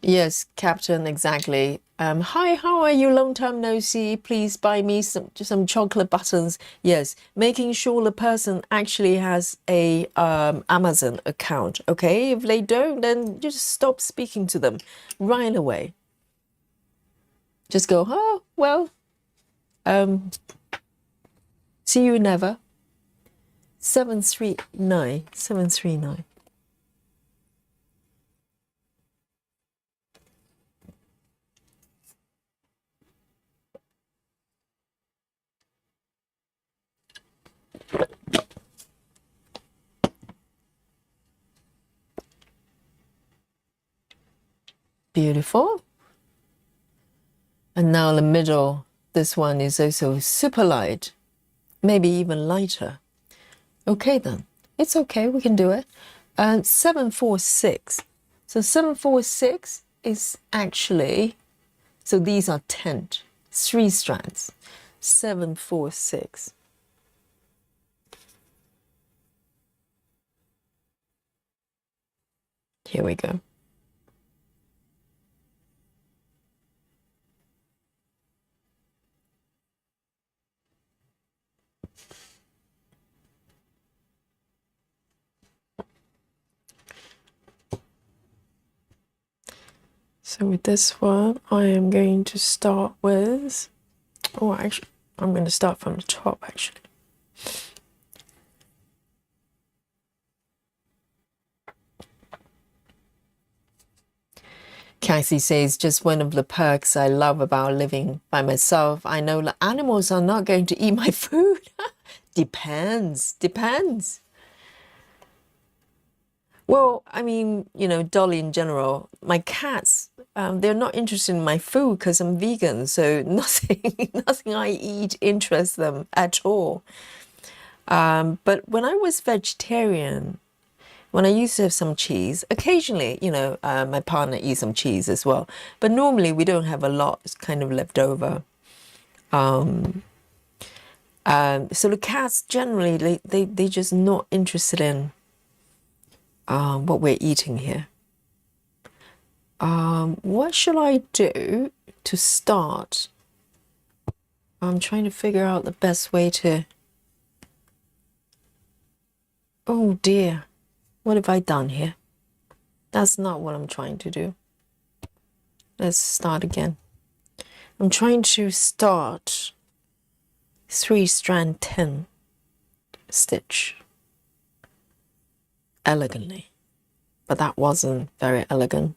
Yes, Captain, exactly. Hi, how are you? Long time no see. Please buy me some chocolate buttons. Yes, making sure the person actually has a Amazon account. Okay, if they don't, then just stop speaking to them right away. Just go, oh well, see you never. 739, 739. Beautiful. And now the middle, this one is also super light, maybe even lighter. Okay then, it's okay, we can do it. 746. So 746 is actually, so these are 10, 3 strands. 746. Here we go. So with this one, I am going to start with, oh, actually, I'm going to start from the top, actually. Cassie says, just one of the perks I love about living by myself. I know the animals are not going to eat my food. Depends. Well, I mean, you know, Dolly in general, my cats, they're not interested in my food because I'm vegan. So nothing I eat interests them at all. But when I was vegetarian, when I used to have some cheese, occasionally, you know, my partner eats some cheese as well. But normally we don't have a lot, it's kind of left over. So the cats generally, they just not interested in what we're eating here. What shall I do to start? I'm trying to figure out the best way to... Oh dear, what have I done here? That's not what I'm trying to do. Let's start again. I'm trying to start 3 strand 10 stitch elegantly, but that wasn't very elegant.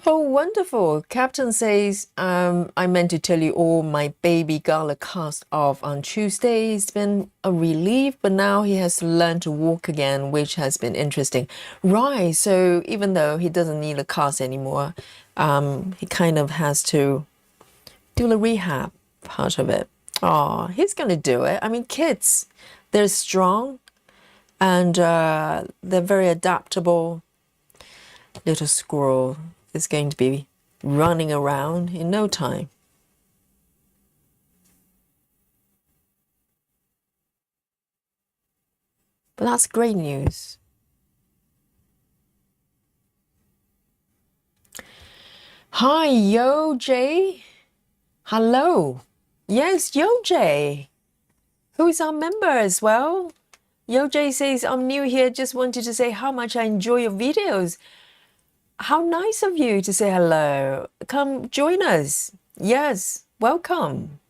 Oh, wonderful. Captain says, I meant to tell you all my baby got a cast off on Tuesday. It's been a relief, but now he has to learn to walk again, which has been interesting. Right, so even though he doesn't need a cast anymore, he kind of has to do the rehab part of it. Oh, he's going to do it. I mean, kids, they're strong and they're very adaptable. Little squirrel is going to be running around in no time. But that's great news. Hi, Yo Jay. Hello. Yes, Yo Jay, who is our member as well. Yo Jay says, I'm new here, just wanted to say how much I enjoy your videos. How nice of you to say hello. Come join us. Yes, welcome.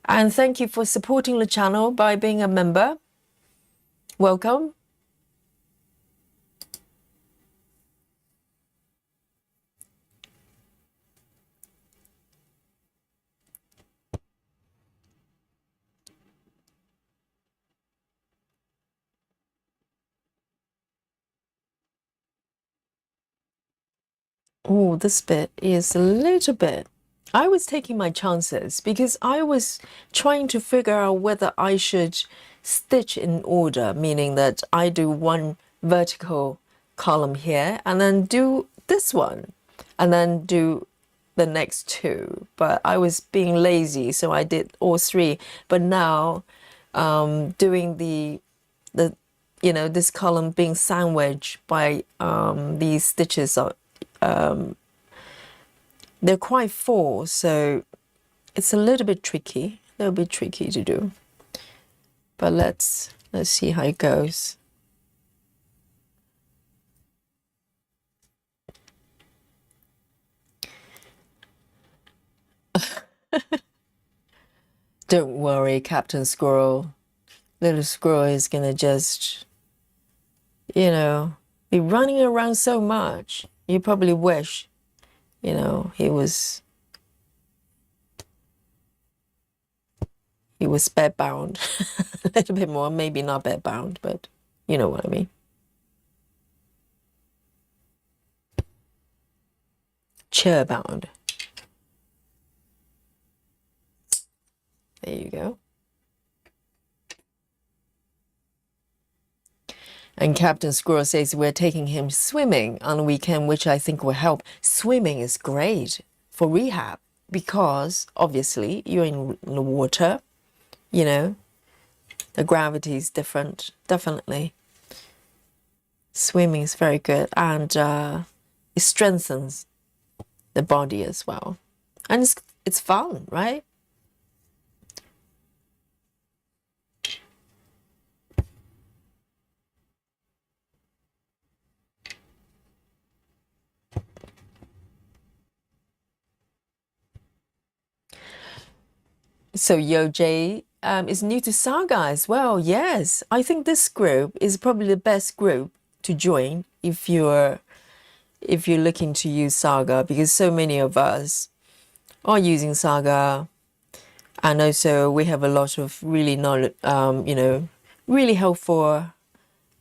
And thank you for supporting the channel by being a member. Welcome. Oh, this bit is a little bit. I was taking my chances because I was trying to figure out whether I should stitch in order, meaning that I do one vertical column here and then do this one and then do the next two. But I was being lazy, so I did all three. But now doing the this column being sandwiched by these stitches are they're quite full, so it's a little bit tricky to do. But let's see how it goes. Don't worry, Captain Squirrel. Little squirrel is gonna just, be running around so much. You probably wish, he was bedbound a little bit more, maybe not bedbound, but you know what I mean. Chairbound. There you go. And Captain Squirrel says we're taking him swimming on the weekend, which I think will help. Swimming is great for rehab because obviously you're in the water, the gravity is different, definitely. Swimming is very good, and it strengthens the body as well. And it's fun, right? So Yoj is new to Saga as well. Yes, I think this group is probably the best group to join if you're looking to use Saga, because so many of us are using Saga, and also we have a lot of really really helpful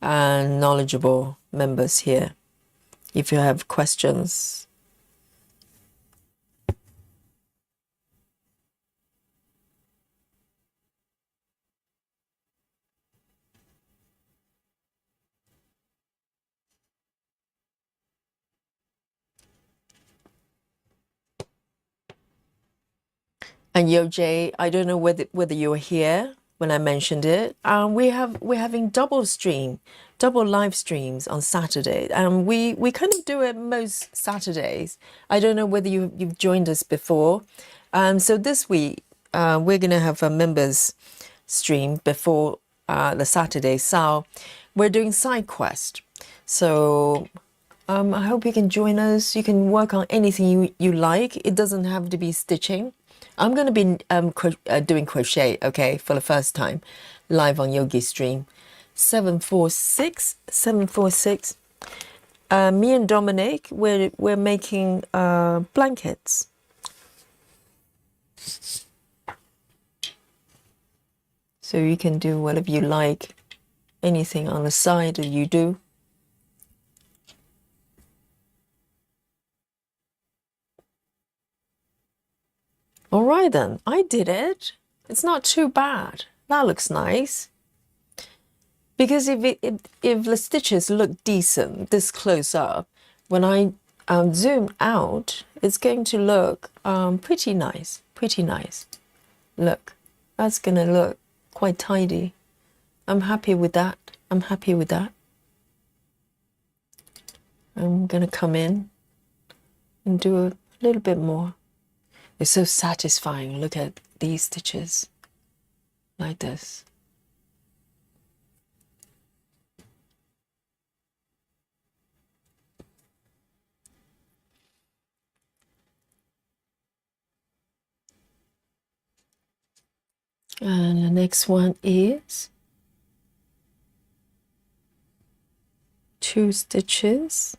and knowledgeable members here. If you have questions. And Yoj, I don't know whether you were here when I mentioned it. We're having double live streams on Saturday, and we kind of do it most Saturdays. I don't know whether you've joined us before. So this week we're gonna have a members stream before the Saturday SAL. We're doing side quest, so I hope you can join us. You can work on anything you like. It doesn't have to be stitching. I'm going to be doing crochet, okay, for the first time, live on Yogi stream. 746. Me and Dominic, we're making blankets. So you can do whatever you like, anything on the side that you do. All right then, I did it. It's not too bad. That looks nice. Because if the stitches look decent this close up, when I zoom out, it's going to look pretty nice. Look, that's gonna look quite tidy. I'm happy with that. I'm gonna come in and do a little bit more. It's so satisfying. Look at these stitches like this. And the next one is 2 stitches.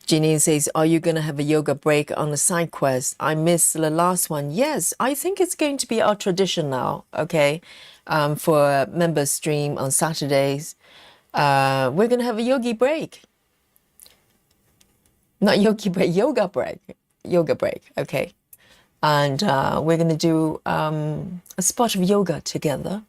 Jeanine says, are you going to have a yoga break on the side quest? I missed the last one. Yes, I think it's going to be our tradition now, okay? For members stream on Saturdays. We're going to have a yogi break. Not yogi break, yoga break. Yoga break, okay. and we're going to do a spot of yoga together.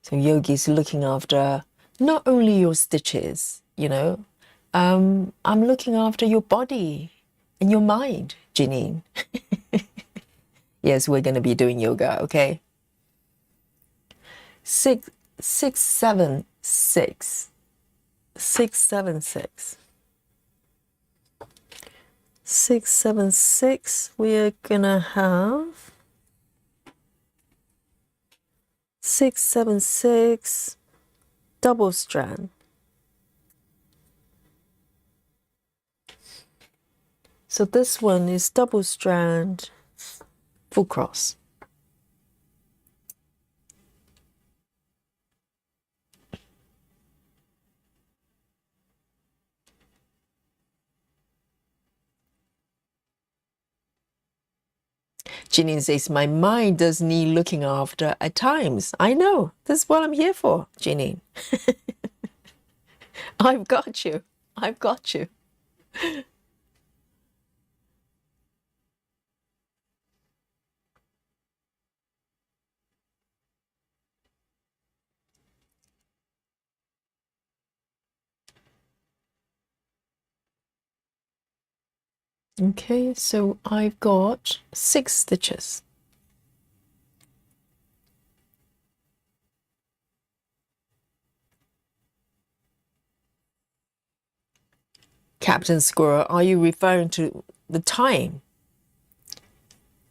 So yogi's looking after not only your stitches, you know, I'm looking after your body and your mind, Janine. Yes, we're going to be doing yoga, okay? 6, 6, 7, 6. 6, 7, 6. 6, 7, 6. We're gonna have 6, 7, 6 double strand. So this one is double strand full cross. Janine says, my mind does need looking after at times. I know. This is what I'm here for, Janine. I've got you. I've got you. Okay, so I've got 6 stitches. Captain Squirrel, are you referring to the time?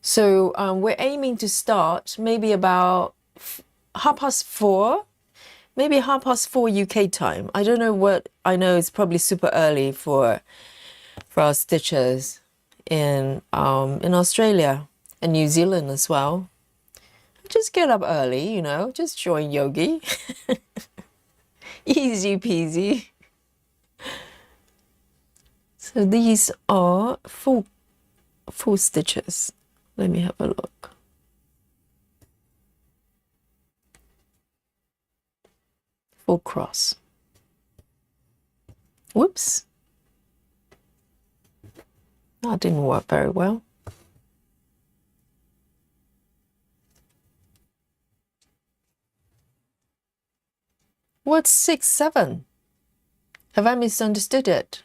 So we're aiming to start maybe about 4:30, maybe 4:30 UK time. I don't know what, I know it's probably super early for our stitchers in Australia and New Zealand as well. Just get up early, you know, just join yogi. Easy peasy. So these are full stitches. Let me have a look. Full cross. Whoops. That didn't work very well. What's 6, 7? Have I misunderstood it?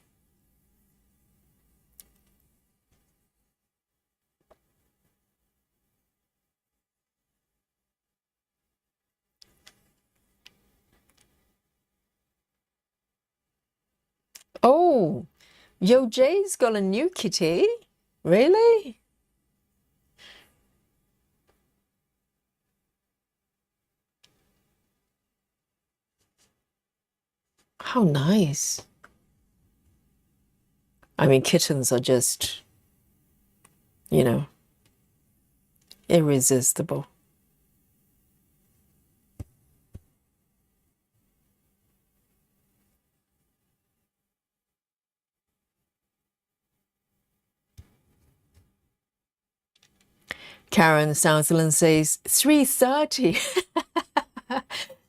Oh, Yo Jay's got a new kitty? Really? How nice. I mean, kittens are just, you know, irresistible. Karen Southland says 3:30.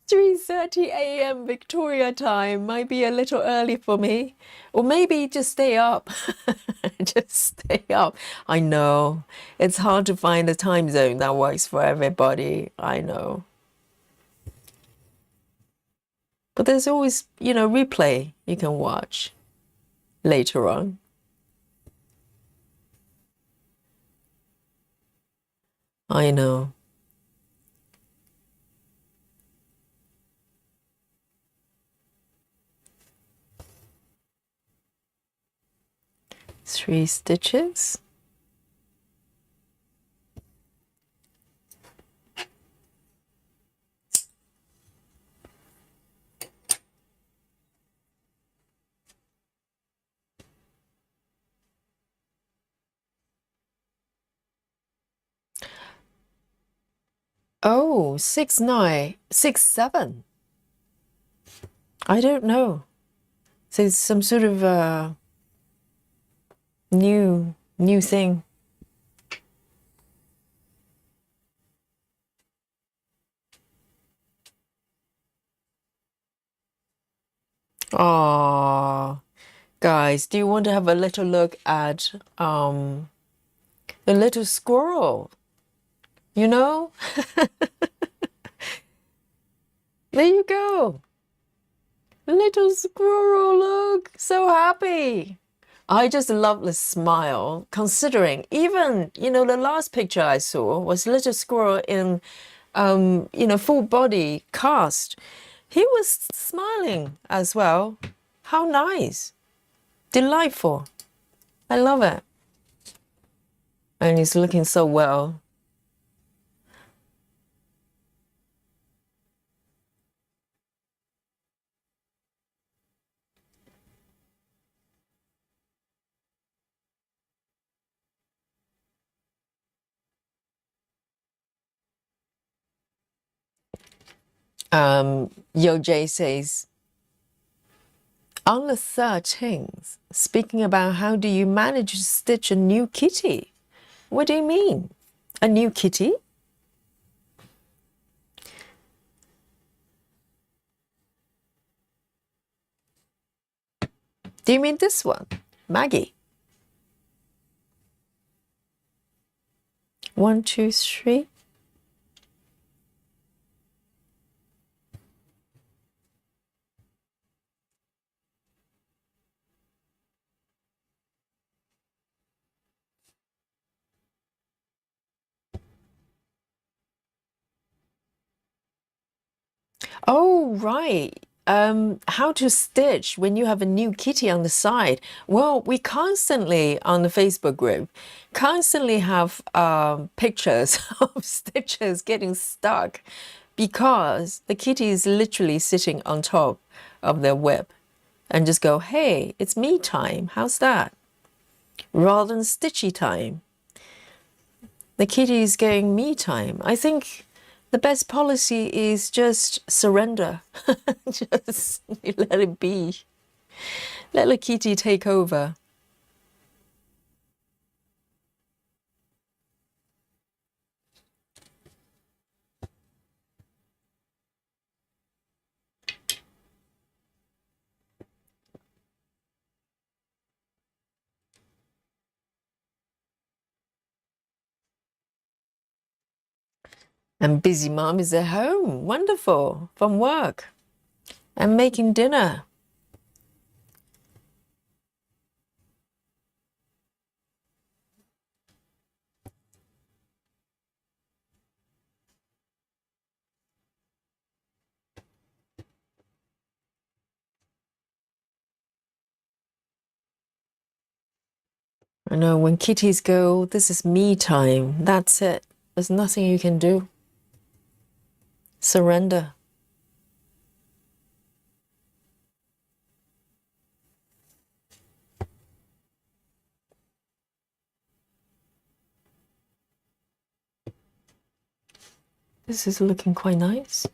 3:30 a.m. Victoria time might be a little early for me. Or maybe just stay up. Just stay up. I know. It's hard to find a time zone that works for everybody. I know. But there's always, you know, replay you can watch later on. I know. Three stitches. Oh, 6, 9, 6, 7. I don't know. So it's some sort of new thing. Oh, guys, do you want to have a little look at the little squirrel? You know? There you go. Little squirrel, look, so happy. I just love the smile, considering even, you know, the last picture I saw was little squirrel in, you know, full body cast. He was smiling as well. How nice. Delightful. I love it. And he's looking so well. Yo J says, on the 13th, speaking about how do you manage to stitch a new kitty? What do you mean? A new kitty? Do you mean this one? Maggie? 1, 2, 3. Oh, right. How to stitch when you have a new kitty on the side. Well, we constantly on the Facebook group constantly have pictures of stitches getting stuck because the kitty is literally sitting on top of their web and just go, hey, it's me time. How's that? Rather than stitchy time. The kitty is going me time. I think the best policy is just surrender. Just let it be. Let the kitty take over. And busy mom is at home. Wonderful. From work. And making dinner. I know when kitties go, this is me time. That's it. There's nothing you can do. Surrender. This is looking quite nice.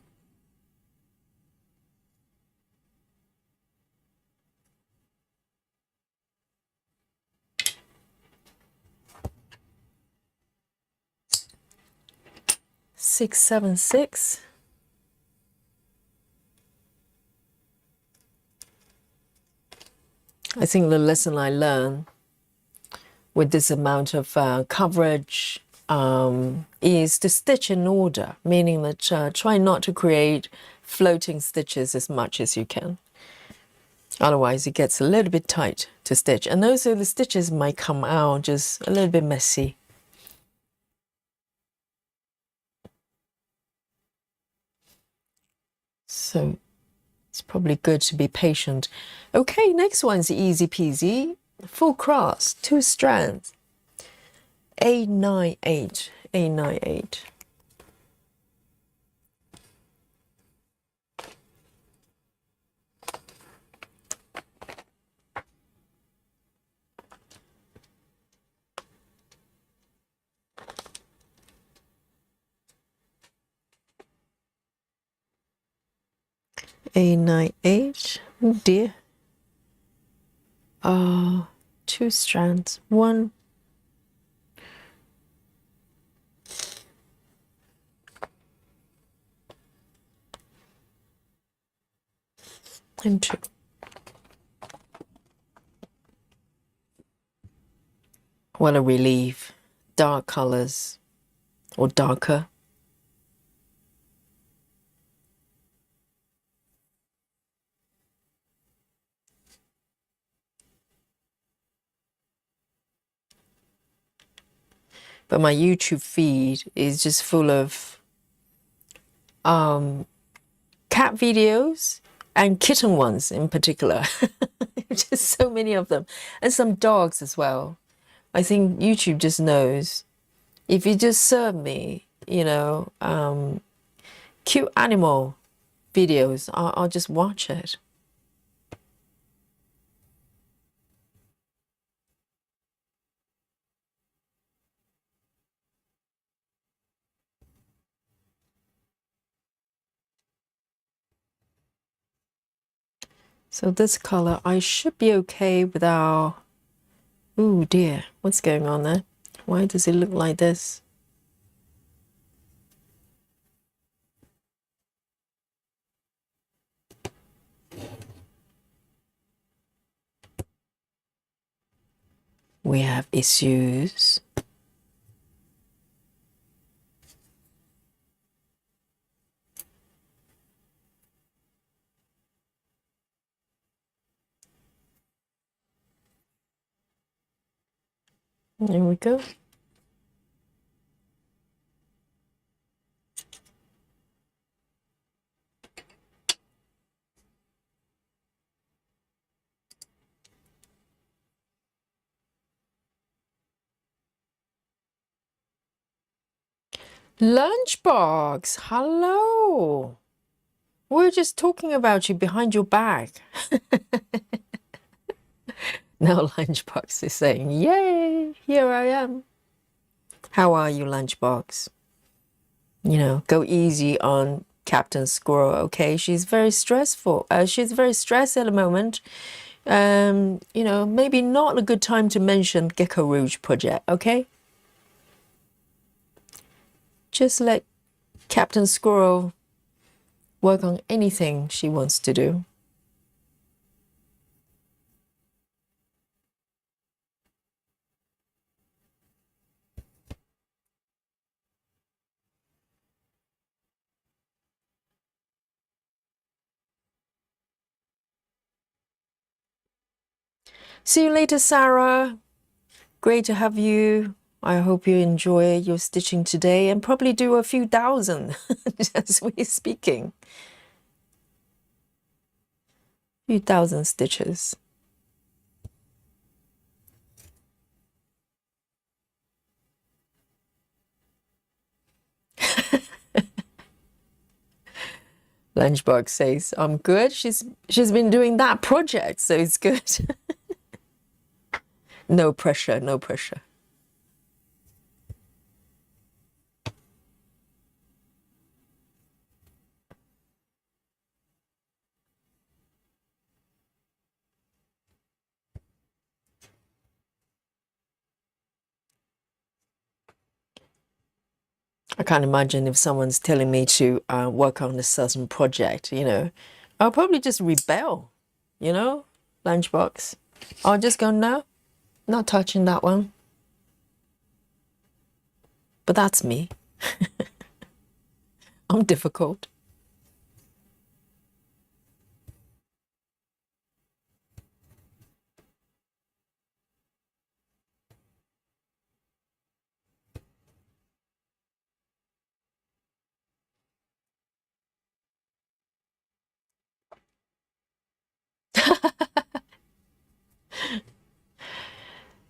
Six, 7, 6. I think the lesson I learned with this amount of coverage is to stitch in order, meaning that try not to create floating stitches as much as you can. Otherwise, it gets a little bit tight to stitch. And also the stitches might come out just a little bit messy. So it's probably good to be patient. Okay, next one's easy peasy. Full cross, 2 strands. 898, 898. A98. Oh dear. 2 strands. 1 and 2. What a relief. Dark colors or darker. But my YouTube feed is just full of cat videos and kitten ones in particular. Just so many of them. And some dogs as well. I think YouTube just knows if you just serve me, you know, cute animal videos, I'll just watch it. So this color, I should be okay without... Oh dear, what's going on there? Why does it look like this? We have issues. There we go. Lunchbox, hello. We're just talking about you behind your back. Now Lunchbox is saying, yay, here I am. How are you, Lunchbox? You know, go easy on Captain Squirrel, okay? She's very stressful. She's very stressed at the moment. You know, maybe not a good time to mention Gecko Rouge project, okay? Just let Captain Squirrel work on anything she wants to do. See you later, Sarah. Great to have you. I hope you enjoy your stitching today and probably do a few thousand as we're speaking. Few thousand stitches. Lunchbox says, I'm good. She's been doing that project, so it's good. No pressure, no pressure. I can't imagine if someone's telling me to work on a certain project, you know. I'll probably just rebel, you know, Lunchbox. I'll just go, no, not touching that one. But that's me. I'm difficult.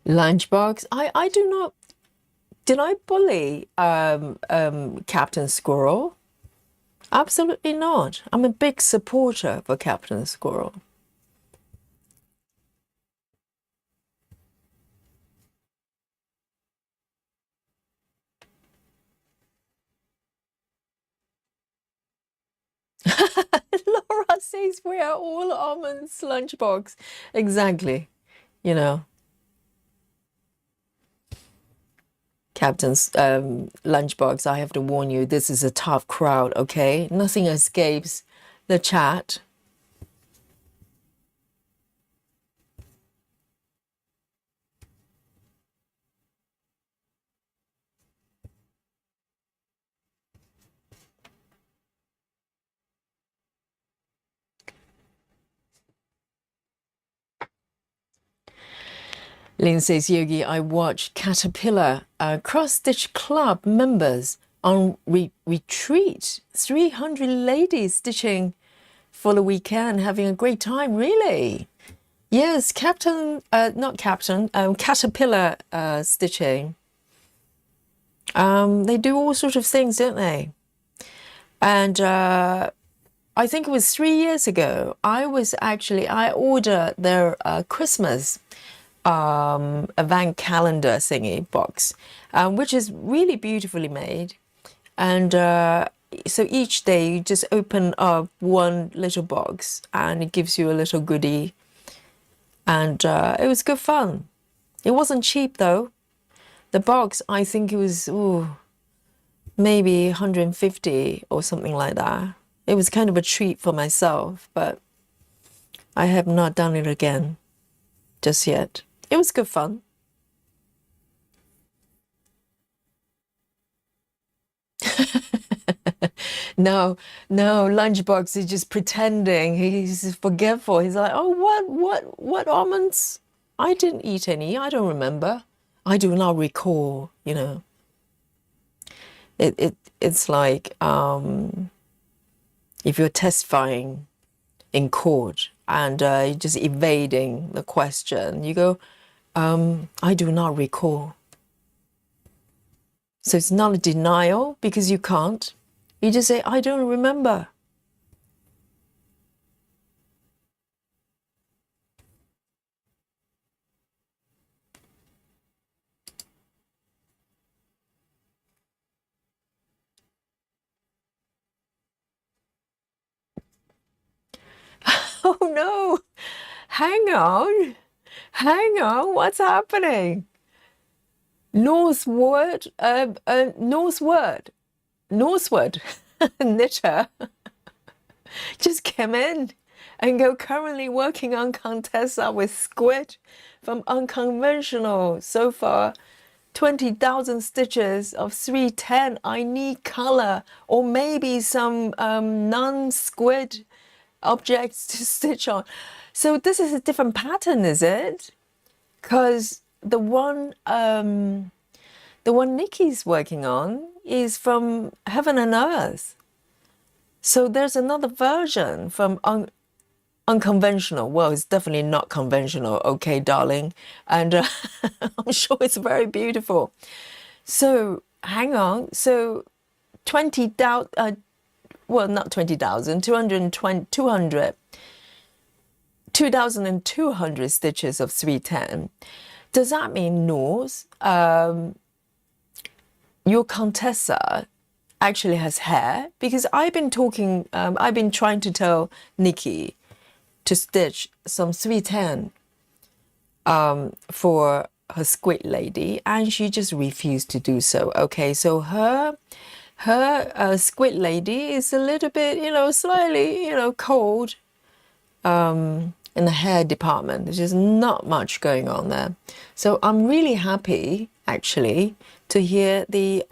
Lunchbox, I do not... Did I bully Captain Squirrel? Absolutely not. I'm a big supporter for Captain Squirrel. Laura says we are all almonds, Lunchbox. Exactly. You know. Captain's Lunchbox, I have to warn you, this is a tough crowd, okay? Nothing escapes the chat. Lynn says, Yogi, I watched Caterpillar cross-stitch club members on retreat. 300 ladies stitching for the weekend, having a great time. Really? Yes, Caterpillar stitching. They do all sorts of things, don't they? And I think it was 3 years ago, I ordered their Christmas event calendar thingy box, which is really beautifully made. And so each day you just open up one little box and it gives you a little goodie. And it was good fun. It wasn't cheap though. The box, I think it was maybe 150 or something like that. It was kind of a treat for myself, but I have not done it again just yet. It was good fun. No, Lunchbox is just pretending. He's forgetful. He's like, oh, what almonds? I didn't eat any. I don't remember. I do not recall, you know. It's like if you're testifying in court and you're just evading the question, you go, I do not recall. So it's not a denial because you can't. You just say, I don't remember. Oh no, hang on, what's happening? Northward knitter just came in and go currently working on Contessa with squid from Unconventional. So far, 20,000 stitches of 310. I need color or maybe some non-squid objects to stitch on. So this is a different pattern, is it? Because the one Nikki's working on is from Heaven and Earth. So there's another version from Unconventional. Well, it's definitely not conventional, okay, darling. And I'm sure it's very beautiful. So hang on. So 20,000, well, not 20,000, 2,200 stitches of 310. Does that mean North, your Contessa actually has hair? Because I've been trying to tell Nikki to stitch some 310 for her squid lady, and she just refused to do so. Okay, so her squid lady is a little bit, slightly, cold in the hair department. There's just not much going on there. So I'm really happy, actually, to hear the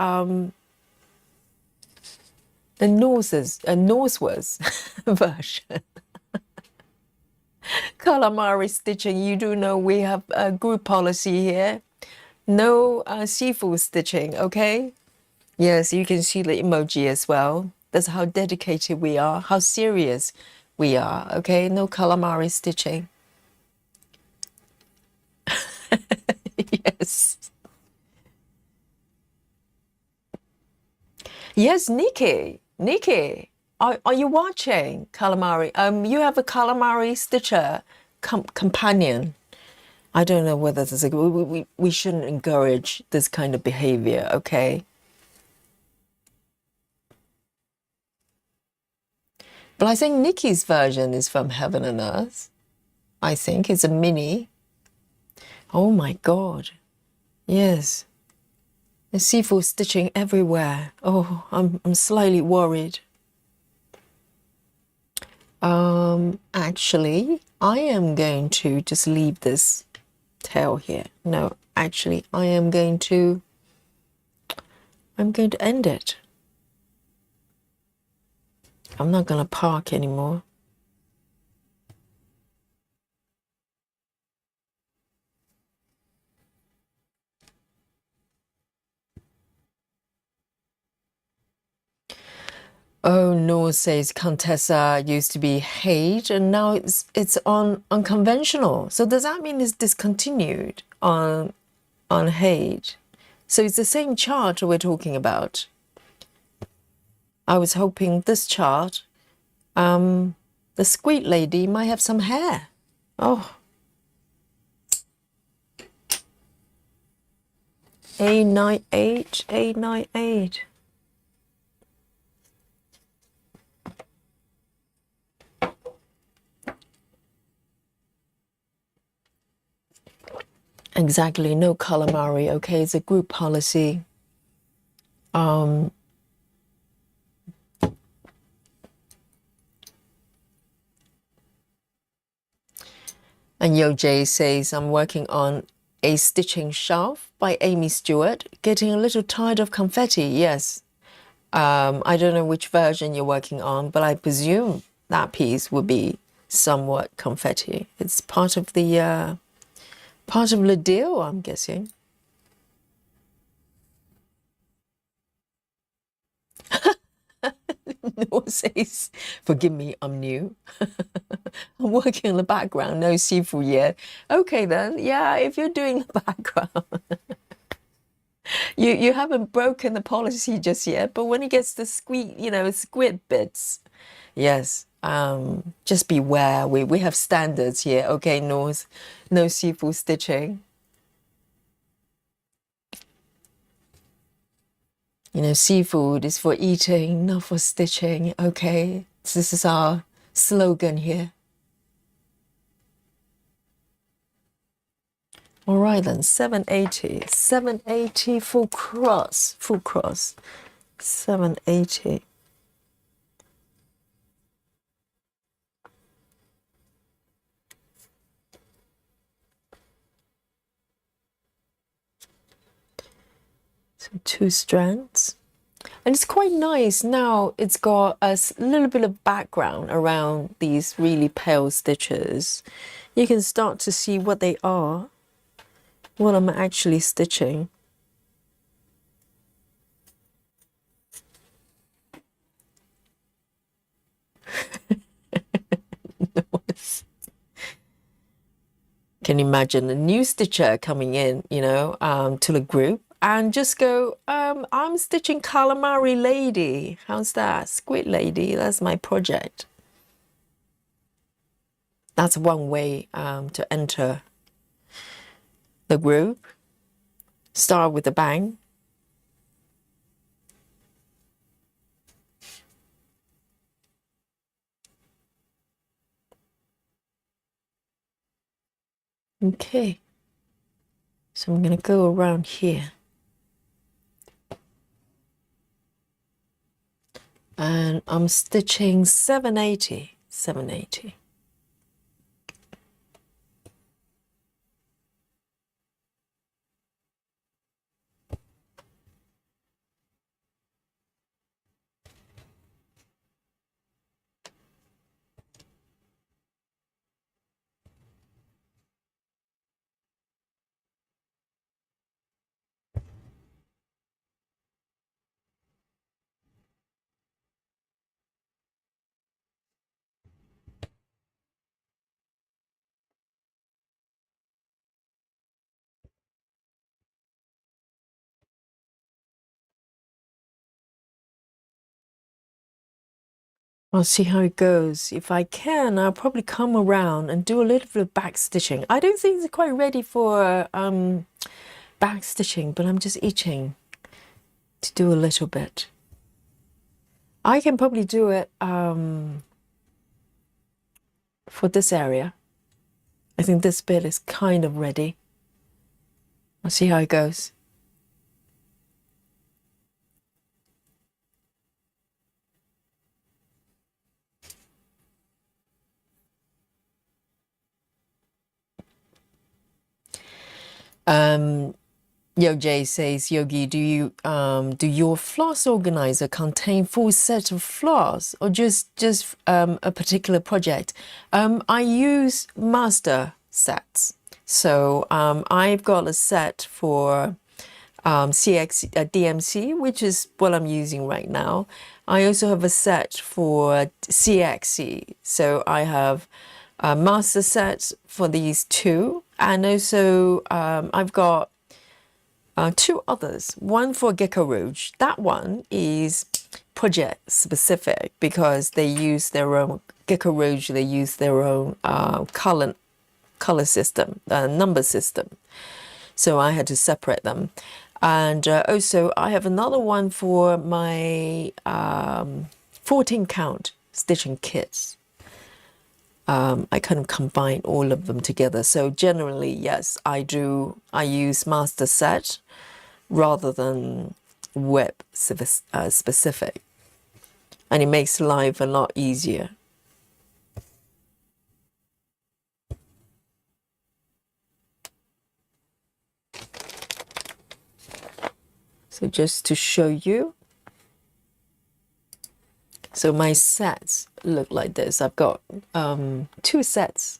Northwards version. Calamari stitching, you do know we have a group policy here. No seafood stitching, okay? Yes, you can see the emoji as well. That's how dedicated we are, how serious we are, okay? No calamari stitching. Yes. Yes, Nikki, are you watching calamari? You have a calamari stitcher companion. I don't know whether this is we shouldn't encourage this kind of behavior, okay? But I think Nikki's version is from Heaven and Earth. I think it's a mini. Oh my God. Yes. There's seafood stitching everywhere. Oh, I'm slightly worried. Actually, I am going to just leave this tail here. No, actually, I'm going to end it. I'm not going to park anymore. Oh, Noor says Contessa used to be Hage and now it's on unconventional. So does that mean it's discontinued on Hage? So it's the same chart we're talking about. I was hoping this chart, the squeak lady might have some hair. Oh. A98, A98. Exactly, no calamari. Okay, it's a group policy. And Yo J says, I'm working on a stitching shelf by Amy Stewart. Getting a little tired of confetti. Yes. I don't know which version you're working on, but I presume that piece would be somewhat confetti. It's part of the deal, I'm guessing. Noor says, forgive me, I'm new. I'm working in the background, no seafood yet. Okay then, yeah, if you're doing the background. You haven't broken the policy just yet, but when it gets the squid bits, yes, just beware. We have standards here. Okay, no seafood stitching. You know, seafood is for eating, not for stitching. Okay, this is our slogan here. All right then, 780 full cross, 780. So 2 strands. And it's quite nice now. It's got a little bit of background around these really pale stitches. You can start to see what they are, what I'm actually stitching. Can you imagine a new stitcher coming in, to the group and just go, I'm stitching calamari lady. How's that? Squid lady, that's my project. That's one way to enter the group. Start with a bang. Okay, so I'm going to go around here. And I'm stitching 780. I'll see how it goes. If I can, I'll probably come around and do a little bit of back stitching. I don't think it's quite ready for back stitching, but I'm just itching to do a little bit. I can probably do it for this area. I think this bit is kind of ready. I'll see how it goes. Yo Jay says, Yogi, do your floss organizer contain full set of floss or just a particular project? I use master sets. So I've got a set for DMC, which is what I'm using right now. I also have a set for CXC. So I have a master set for these two. And also I've got two others. One for Gecko Rouge. That one is project specific because they use their own Gecko Rouge. They use their own color system, number system. So I had to separate them. And also I have another one for my 14 count stitching kits. I kind of combine all of them together. So generally, yes, I use master set rather than web specific. And it makes life a lot easier. So just to show you. So my sets look like this. I've got two sets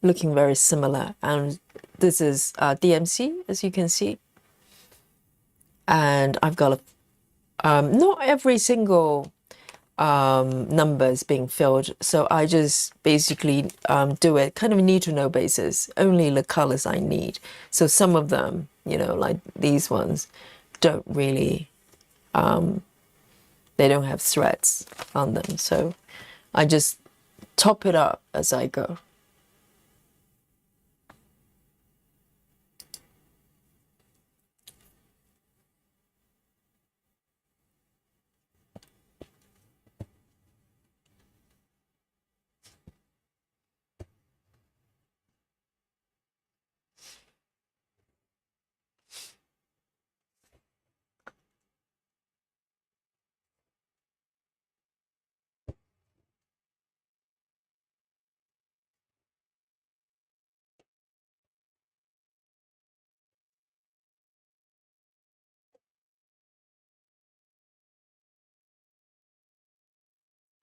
looking very similar. And this is DMC, as you can see. And I've got not every single number is being filled. So I just basically do it kind of need-to-know basis. Only the colors I need. So some of them, you know, like these ones, don't really, they don't have threads on them. So I just top it up as I go.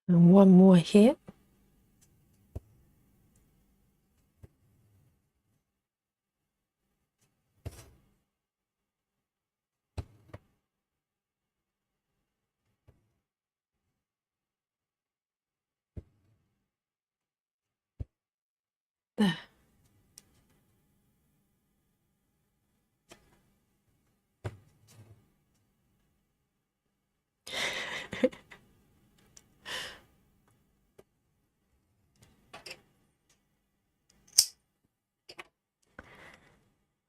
And one more here. There.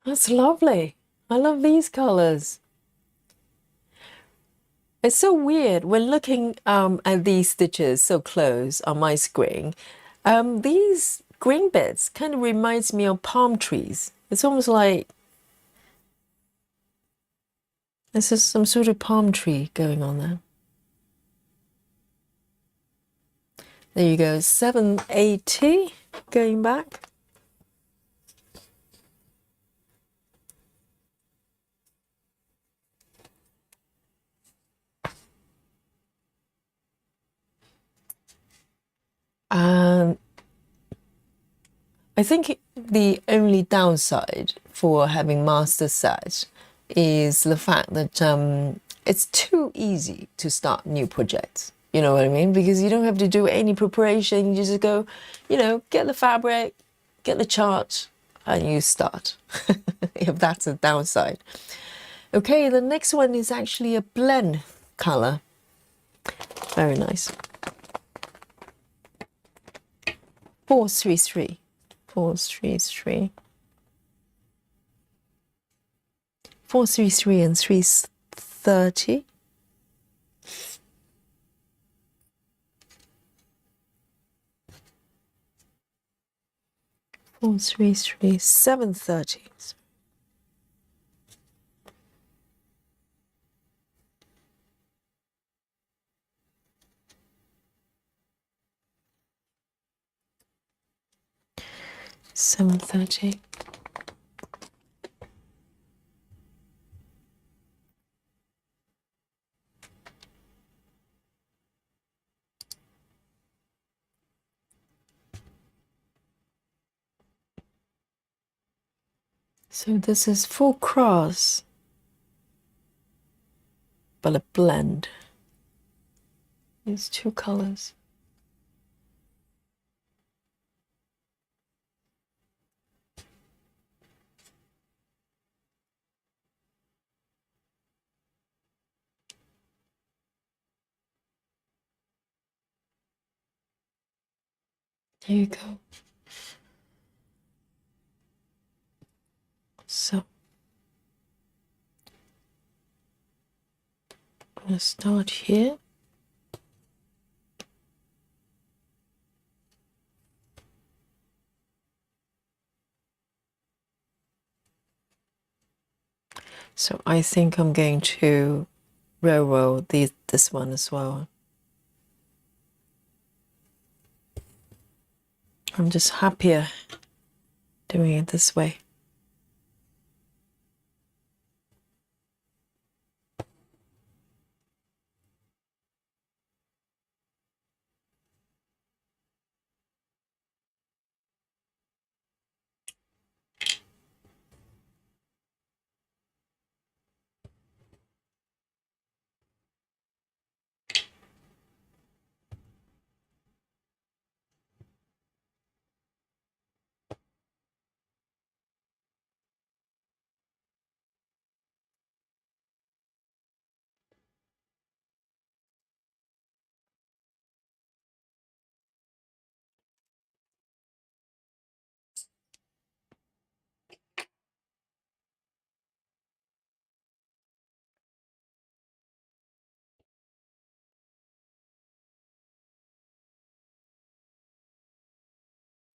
That's lovely. I love these colors. It's so weird when looking at these stitches so close on my screen. These green bits kind of reminds me of palm trees. It's almost like this is some sort of palm tree going on there. There you go, 780 going back. I think the only downside for having master set is the fact that it's too easy to start new projects. You know what I mean? Because you don't have to do any preparation. You just go, you know, get the fabric, get the chart, and you start. If that's a downside. Okay, the next one is actually a blend color. Very nice. 433. 433. 433 and 330. 433, 730. $730. So this is full cross. but a blend. These two colors. There you go. So I'm going to start here. So I think I'm going to railroad this one as well. I'm just happier doing it this way.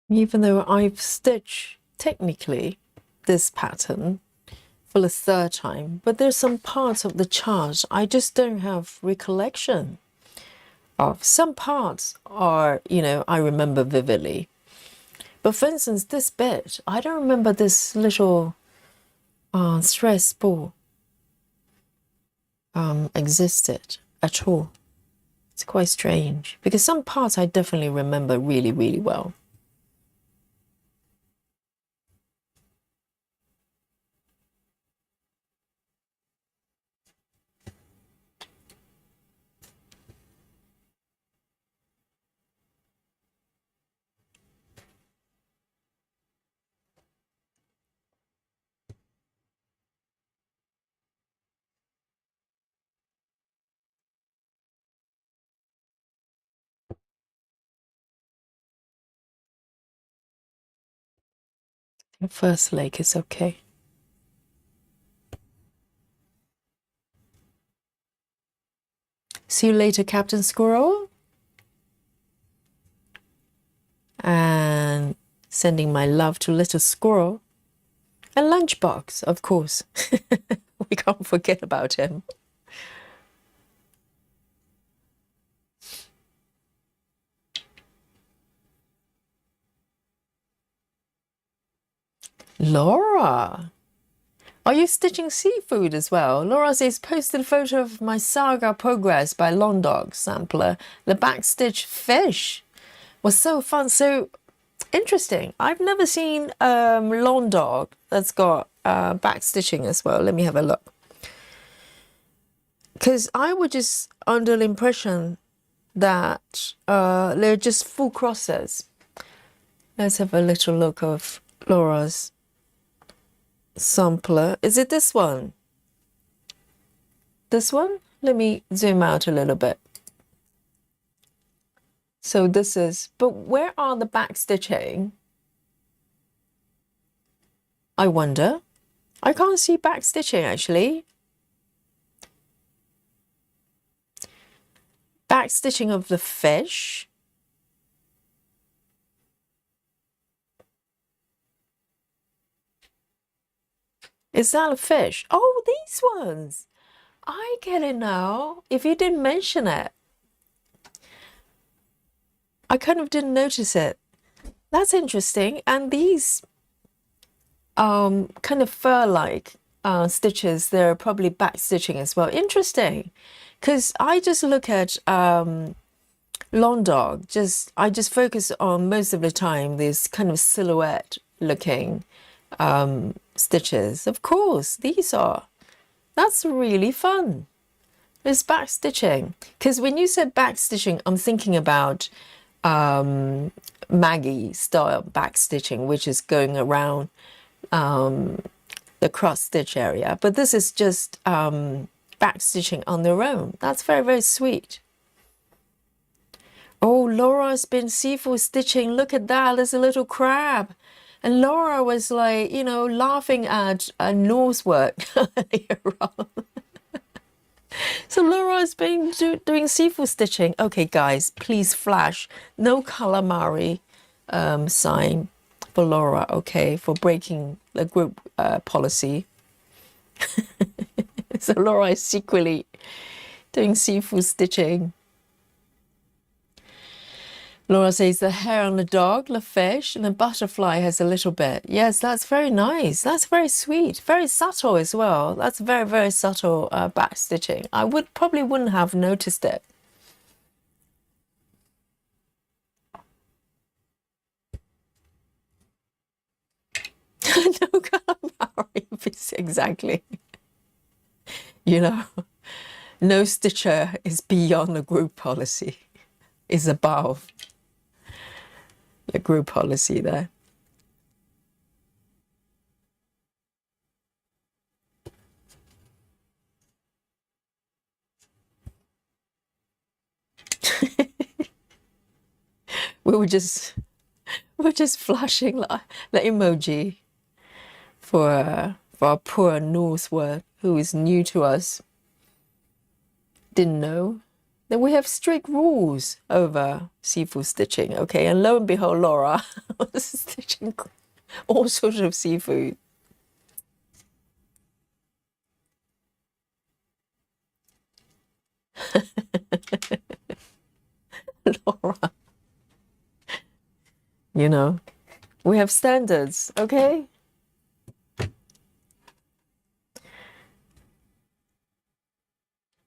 Even though I've stitched technically this pattern for the third time, but there's some parts of the chart I just don't have recollection of. Some parts are, you know, I remember vividly. But for instance, this bit, I don't remember this little stress ball existed at all. It's quite strange because some parts I definitely remember really, really well. The first leg is okay. See you later, Captain Squirrel. And sending my love to little squirrel. And Lunchbox, of course. We can't forget about him. Laura, are you stitching seafood as well? Laura says, posted a photo of my saga progress by Long Dog Sampler. The backstitch fish was so fun. So interesting. I've never seen Long Dog that's got backstitching as well. Let me have a look. Because I was just under the impression that they're just full crosses. Let's have a little look of Laura's sampler. Is it this one? This one? Let me zoom out a little bit. So this is, but where are the back stitching? I wonder. I can't see back stitching actually. Back stitching of the fish. Is that a fish? Oh, these ones. I get it now. If you didn't mention it, I kind of didn't notice it. That's interesting. And these kind of fur-like stitches, they're probably back stitching as well. Interesting. Because I just look at Long Dog. I just focus on most of the time this kind of silhouette looking stitches. Of course, these are. That's really fun. It's back stitching. Because when you said back stitching, I'm thinking about Maggie style back stitching, which is going around the cross stitch area. But this is just back stitching on their own. That's very, very sweet. Oh, Laura's been seafood stitching. Look at that. There's a little crab. And Laura was like, you know, laughing at Northward. So Laura's been doing seafood stitching. Okay, guys, please flash. No calamari sign for Laura, okay, for breaking the group policy. So Laura is secretly doing seafood stitching. Laura says the hair on the dog, the fish, and the butterfly has a little bit. Yes, that's very nice. That's very sweet. Very subtle as well. That's very, very subtle back stitching. I probably wouldn't have noticed it. No calamari, exactly. You know, no stitcher is beyond the group policy. Is above the group policy there. We're just flashing the emoji for our poor Northward who is new to us. Didn't know that we have strict rules over seafood stitching. Okay, and lo and behold, Laura was stitching all sorts of seafood. Laura, you know, we have standards, okay?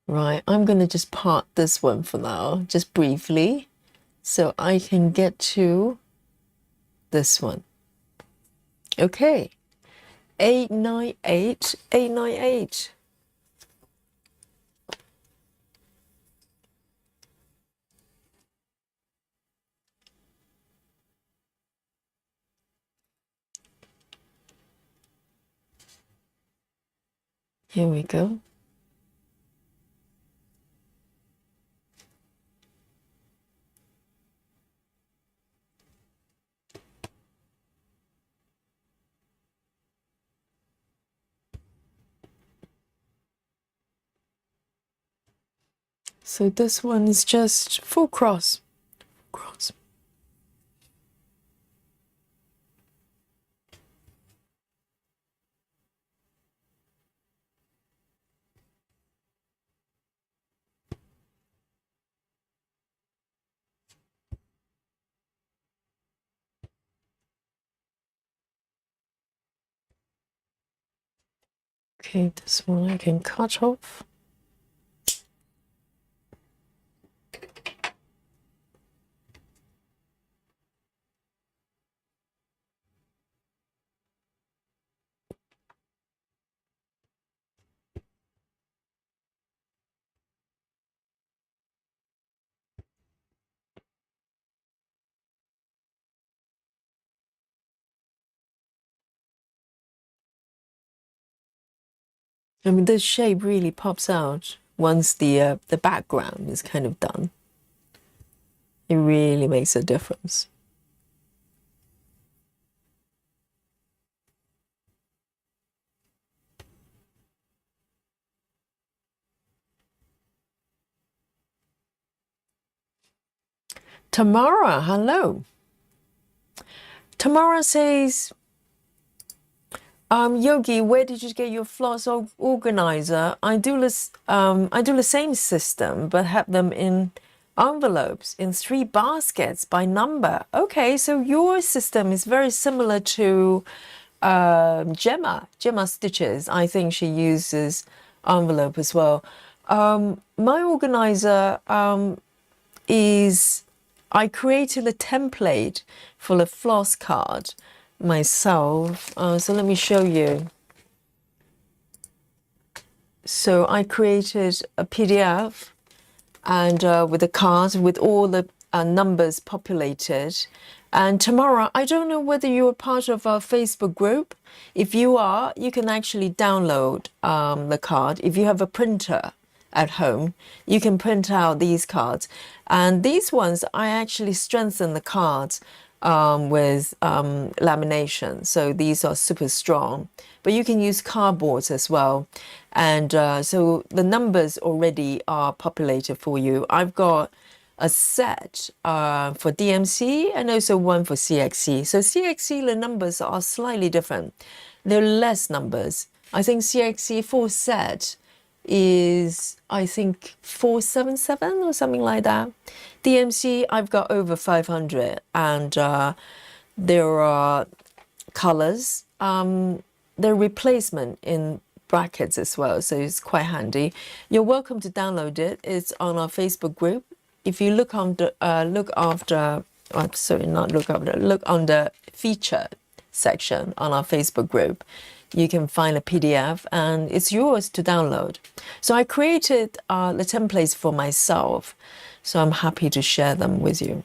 Right, I'm going to just part this one for now, just briefly, so I can get to this one. Okay, 898, 898. Here we go. So this one is just full cross. Cross. Okay, this one I can cut off. I mean, this shape really pops out once the background is kind of done. It really makes a difference. Tamara, hello. Tamara says, Yogi, where did you get your floss organizer? I do the same system, but have them in envelopes in 3 baskets by number. Okay, so your system is very similar to Gemma Stitches. I think she uses envelope as well. My organizer is, I created a template for the floss card myself. So let me show you. So I created a PDF and with the cards with all the numbers populated. And tomorrow, I don't know whether you're part of our Facebook group. If you are, you can actually download the card. If you have a printer at home, you can print out these cards. And these ones, I actually strengthen the cards with lamination. So these are super strong. But you can use cardboards as well. And so the numbers already are populated for you. I've got a set for DMC and also one for CXC. So CXC, the numbers are slightly different. They're less numbers. I think CXC full set is, I think, 477 or something like that. DMC, I've got over 500, and there are colors. They're replacement in brackets as well, so it's quite handy. You're welcome to download it. It's on our Facebook group. If you look under, look under feature section on our Facebook group, you can find a PDF and it's yours to download. So I created the templates for myself, so I'm happy to share them with you.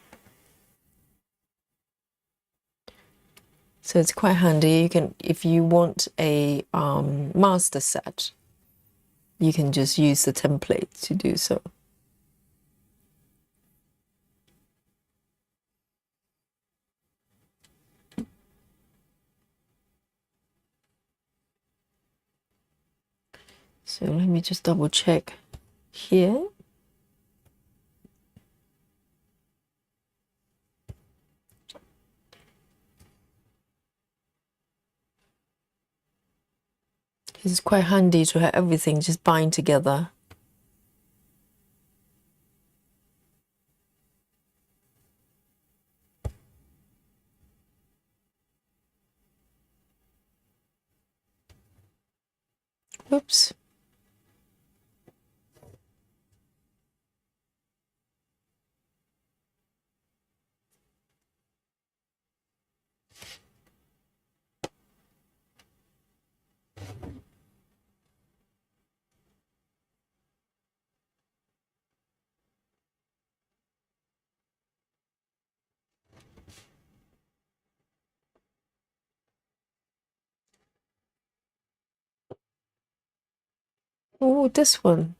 So it's quite handy. You can, if you want a master set, you can just use the template to do so. So let me just double check here. It's quite handy to have everything just bind together. Oops. Oh, this one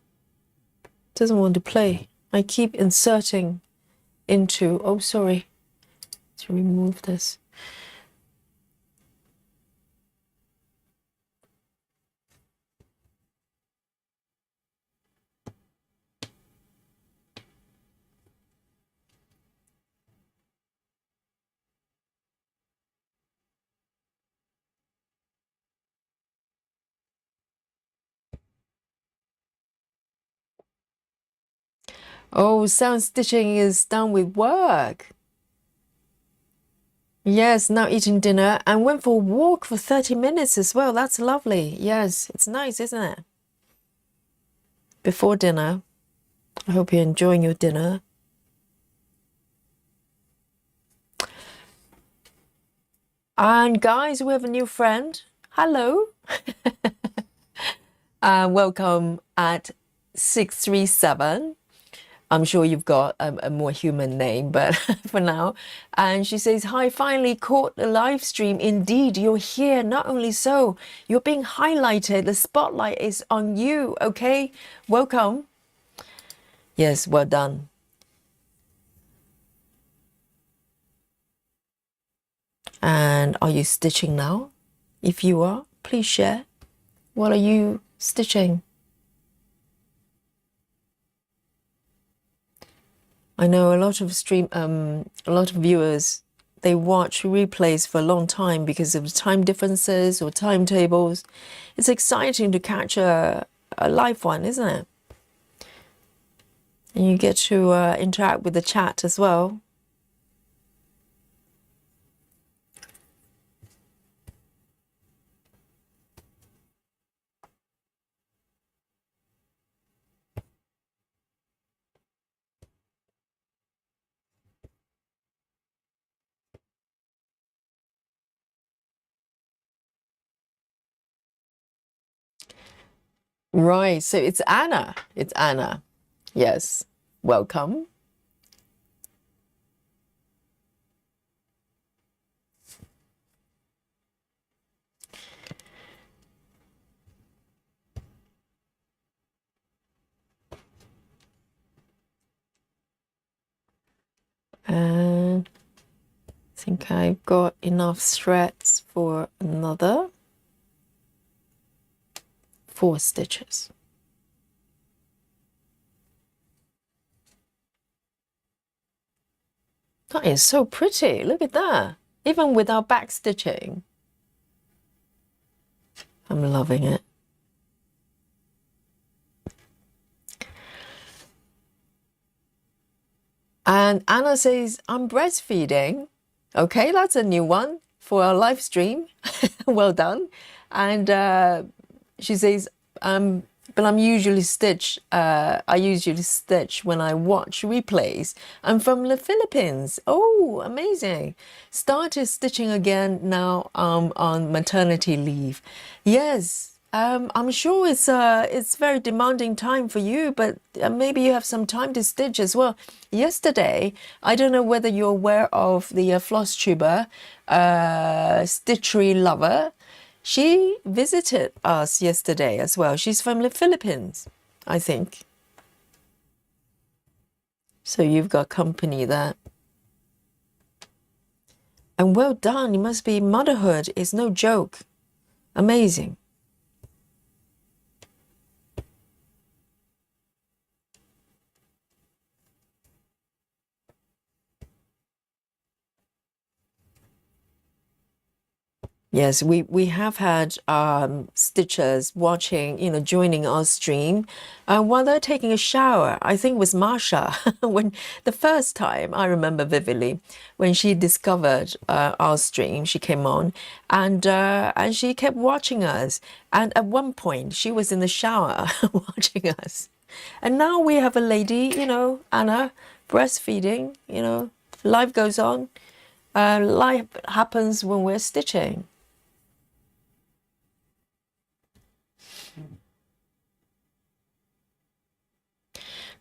doesn't want to play. I keep inserting into, oh, sorry, to remove this. Oh, sound stitching is done with work. Yes, now eating dinner and went for a walk for 30 minutes as well. That's lovely. Yes, it's nice, isn't it? Before dinner. I hope you're enjoying your dinner. And guys, we have a new friend. Hello. Welcome at 637. I'm sure you've got a more human name, but for now. And she says, hi, finally caught the live stream. Indeed, you're here. Not only so, you're being highlighted. The spotlight is on you, okay? Welcome. Yes, well done. And are you stitching now? If you are, please share. What are you stitching? I know a lot of viewers, they watch replays for a long time because of time differences or timetables. It's exciting to catch a live one, isn't it? And you get to interact with the chat as well. Right, so it's Anna. It's Anna. Yes, welcome. And I think I've got enough threads for another 4 stitches. That is so pretty. Look at that. Even without back stitching. I'm loving it. And Anna says, I'm breastfeeding. Okay, that's a new one for our live stream. Well done. And she says, but I'm usually I usually stitch when I watch replays. I'm from the Philippines. Oh, amazing. Started stitching again now on maternity leave. Yes. I'm sure it's very demanding time for you, but maybe you have some time to stitch as well. Yesterday, I don't know whether you're aware of the floss tuber, Stitchery Lover. She visited us yesterday as well. She's from the Philippines, I think. So you've got company there. And well done. It must be motherhood is no joke. Amazing. Yes, we have had stitchers watching, joining our stream while they're taking a shower. I think it was Marsha when the first time I remember vividly when she discovered our stream, she came on and she kept watching us. And at one point she was in the shower watching us. And now we have a lady, Anna, breastfeeding, life goes on. Life happens when we're stitching.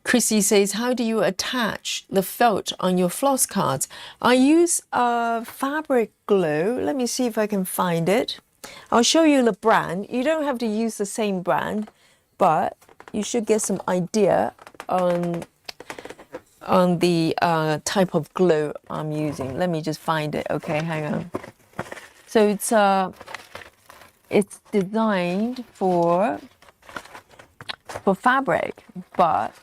Chrissy says, how do you attach the felt on your floss cards? I use fabric glue. Let me see if I can find it. I'll show you the brand. You don't have to use the same brand, but you should get some idea on the type of glue I'm using. Let me just find it. Okay, hang on. So it's designed for fabric, but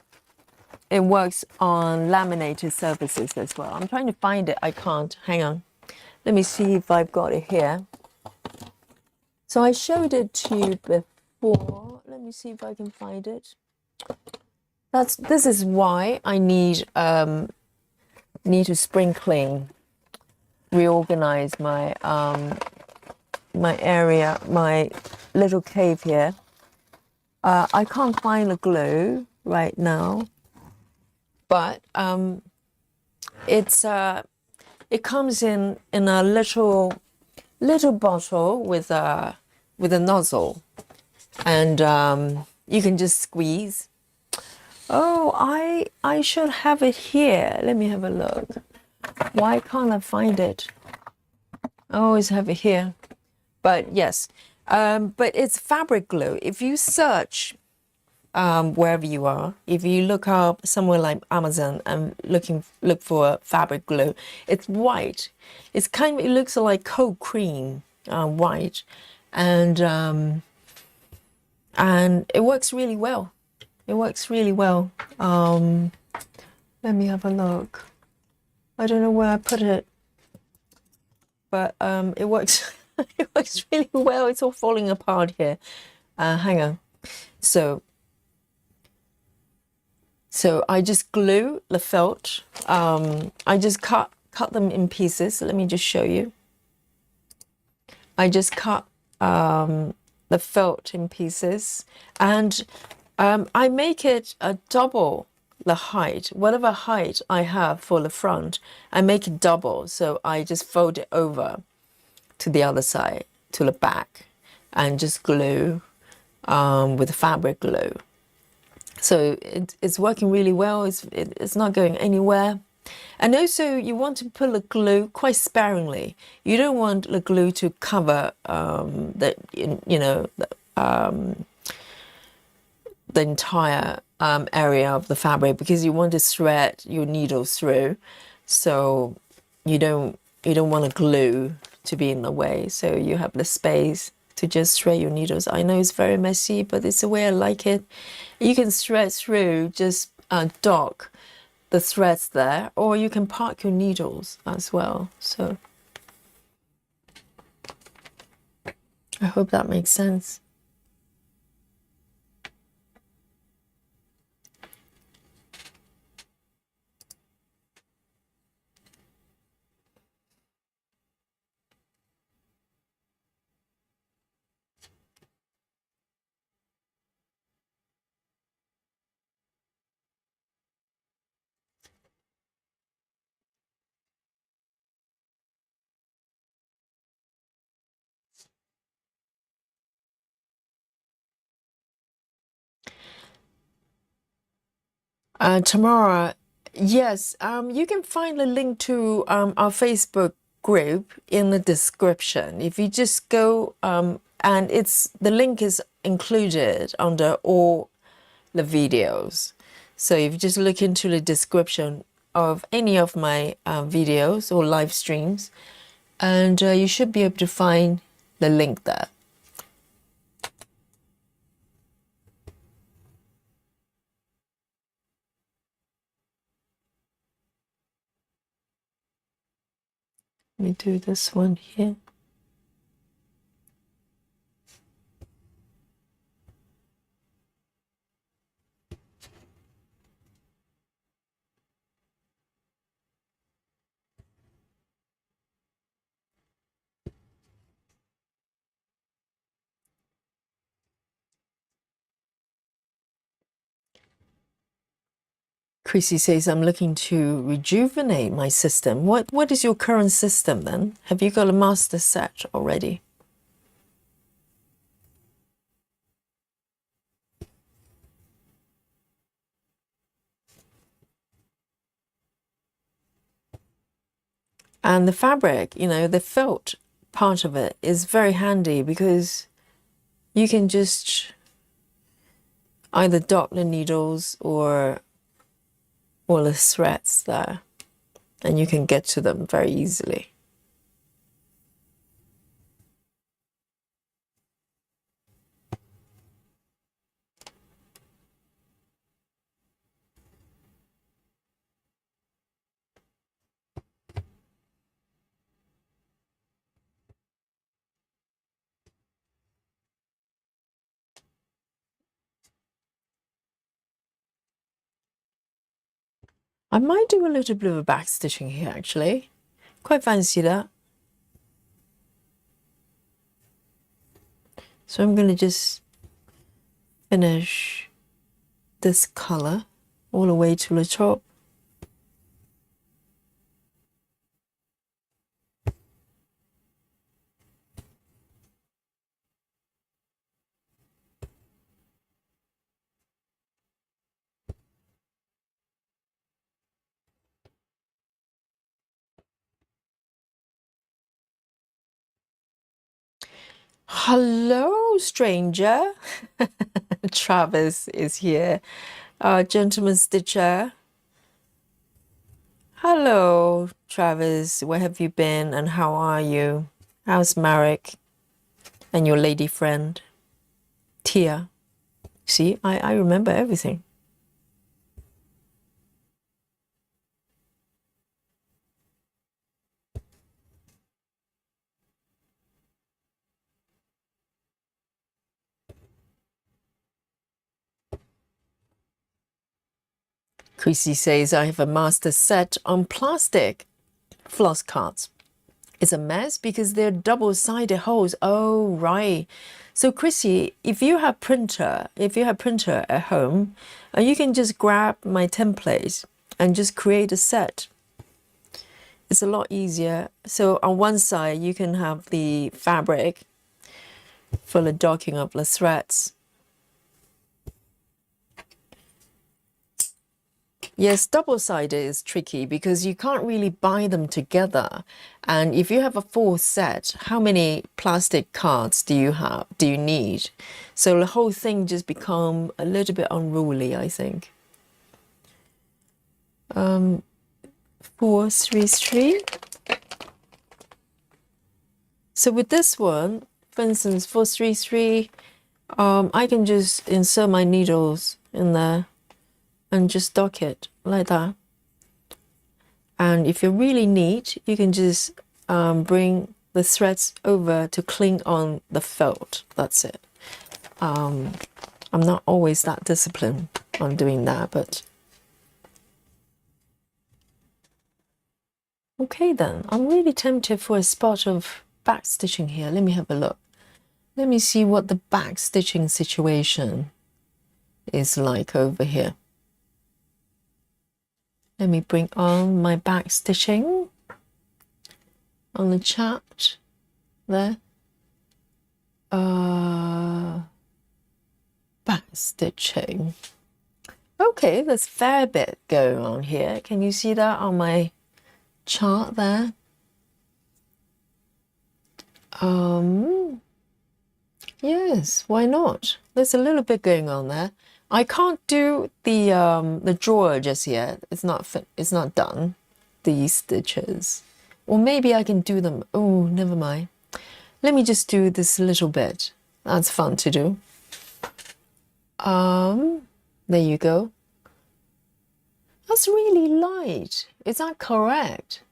it works on laminated surfaces as well. I'm trying to find it. I can't. Hang on. Let me see if I've got it here. So I showed it to you before. Let me see if I can find it. This is why I need to spring clean, reorganize my my area, my little cave here. I can't find the glue right now. But it comes in a little bottle with a nozzle, and you can just squeeze. Oh, I should have it here. Let me have a look. Why can't I find it? I always have it here. But yes, but it's fabric glue. If you search wherever you are, if you look up somewhere like Amazon and look for fabric glue, it's white. It looks like cold cream, white, and it works really well. It works really well. Let me have a look. I don't know where I put it, but it works. It works really well. It's all falling apart here. Hang on. So I just glue the felt. I just cut them in pieces. Let me just show you. I just cut the felt in pieces, and I make it a double the height. Whatever height I have for the front, I make it double. So I just fold it over to the other side, to the back, and just glue with fabric glue. So it's working really well. It's not going anywhere. And also you want to put the glue quite sparingly. You don't want the glue to cover the entire area of the fabric, because you want to thread your needles through. So you don't want the glue to be in the way. So you have the space to just thread your needles. I know it's very messy, but it's the way I like it. You can thread through, just dock the threads there, or you can park your needles as well. So I hope that makes sense. Tomorrow, yes, you can find the link to our Facebook group in the description. If you just go, and the link is included under all the videos. So if you just look into the description of any of my videos or live streams, and you should be able to find the link there. Let me do this one here. Chrissy says, I'm looking to rejuvenate my system. What is your current system then? Have you got a master set already? And the fabric, the felt part of it is very handy, because you can just either dot the needles or the threads there, and you can get to them very easily. I might do a little bit of a back stitching here, actually. Quite fancy that. So I'm going to just finish this color all the way to the top. Hello, stranger. Travis is here. Gentleman Stitcher. Hello, Travis. Where have you been and how are you? How's Marek and your lady friend? Tia. See, I remember everything. Chrissy says, I have a master set on plastic floss cards. It's a mess because they're double-sided holes. Oh, right. So Chrissy, if you have printer at home, you can just grab my template and just create a set. It's a lot easier. So on one side, you can have the fabric for the docking of the threads. Yes, double-sided is tricky because you can't really bind them together. And if you have a full set, how many plastic cards do you have? Do you need? So the whole thing just become a little bit unruly, I think. 4, 3, 3. So with this one, for instance, 4, 3, 3, I can just insert my needles in there and just dock it like that. And if you're really neat, you can just bring the threads over to cling on the felt. That's it. I'm not always that disciplined on doing that, but okay then. I'm really tempted for a spot of back stitching here. Let me have a look. Let me see what the back stitching situation is like over here. Let me bring on my back stitching on the chart there. Back stitching. Okay, there's a fair bit going on here. Can you see that on my chart there? Yes, why not? There's a little bit going on there. I can't do the drawer just yet. It's not done. These stitches. Or maybe I can do them. Oh, never mind. Let me just do this little bit. That's fun to do. There you go. That's really light. Is that correct?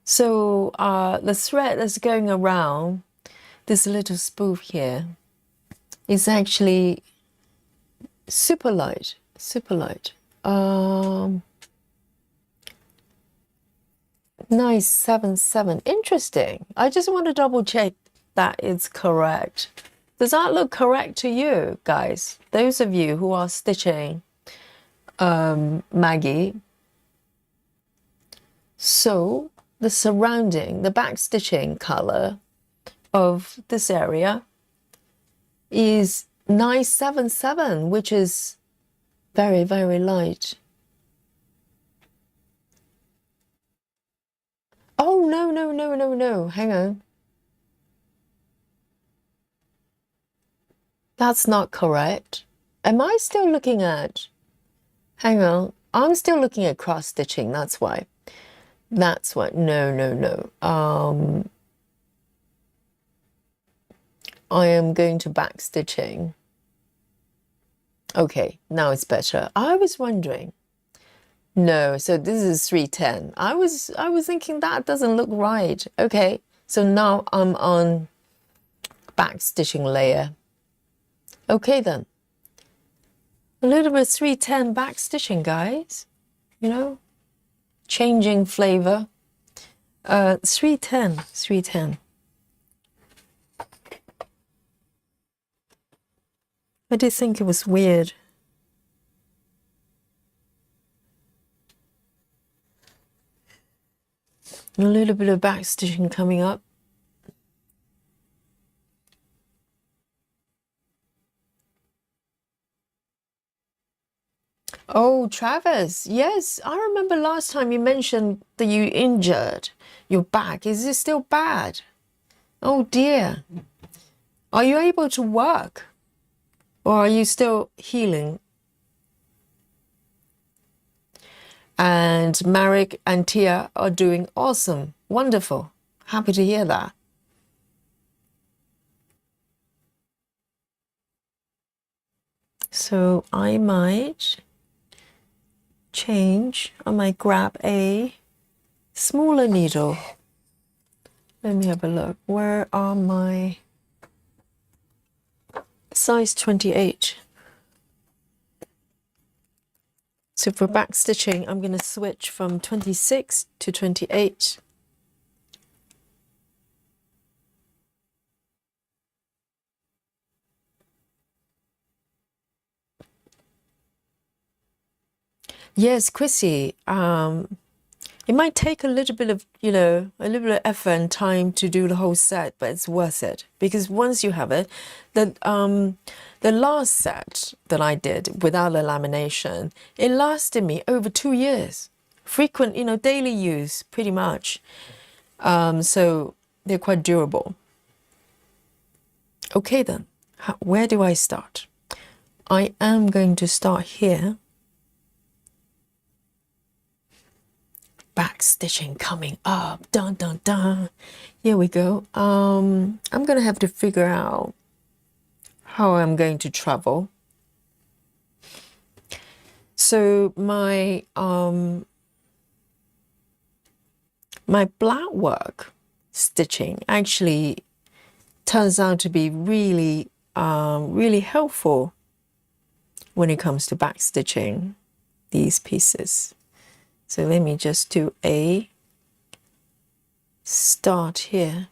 So the thread that's going around this little spoof here is actually super light, super light. Nice 7/7. Interesting. I just want to double check that it's correct. Does that look correct to you guys? Those of you who are stitching Maggie. So the surrounding, the back stitching color of this area is 977, which is very, very light. Oh, no. Hang on. That's not correct. Am I still looking at... Hang on. I'm still looking at cross stitching. That's why. That's what. No. I am going to back stitching. Okay, now it's better. I was wondering. No, so this is 310. I was thinking that doesn't look right. Okay, so now I'm on back stitching layer. Okay then. A little bit 310 back stitching, guys. You know, changing flavor. 310. I did think it was weird. A little bit of back stitching coming up. Oh, Travis, yes, I remember last time you mentioned that you injured your back. Is it still bad? Oh dear. Are you able to work? Or are you still healing? And Marek and Tia are doing awesome. Wonderful. Happy to hear that. So I might change. I might grab a smaller needle. Let me have a look. Where are my size 28? So for back stitching, I'm going to switch from 26 to 28. Yes, Chrissy, it It might take a little bit of, a little bit of effort and time to do the whole set, but it's worth it because once you have it, the last set that I did without the lamination, it lasted me over 2 years. Frequent, daily use, pretty much. So they're quite durable. Okay then, where do I start? I am going to start here. Back stitching coming up. Dun dun dun. Here we go. I'm gonna have to figure out how I'm going to travel. So my my black work stitching actually turns out to be really really helpful when it comes to back stitching these pieces. So let me just do a start here.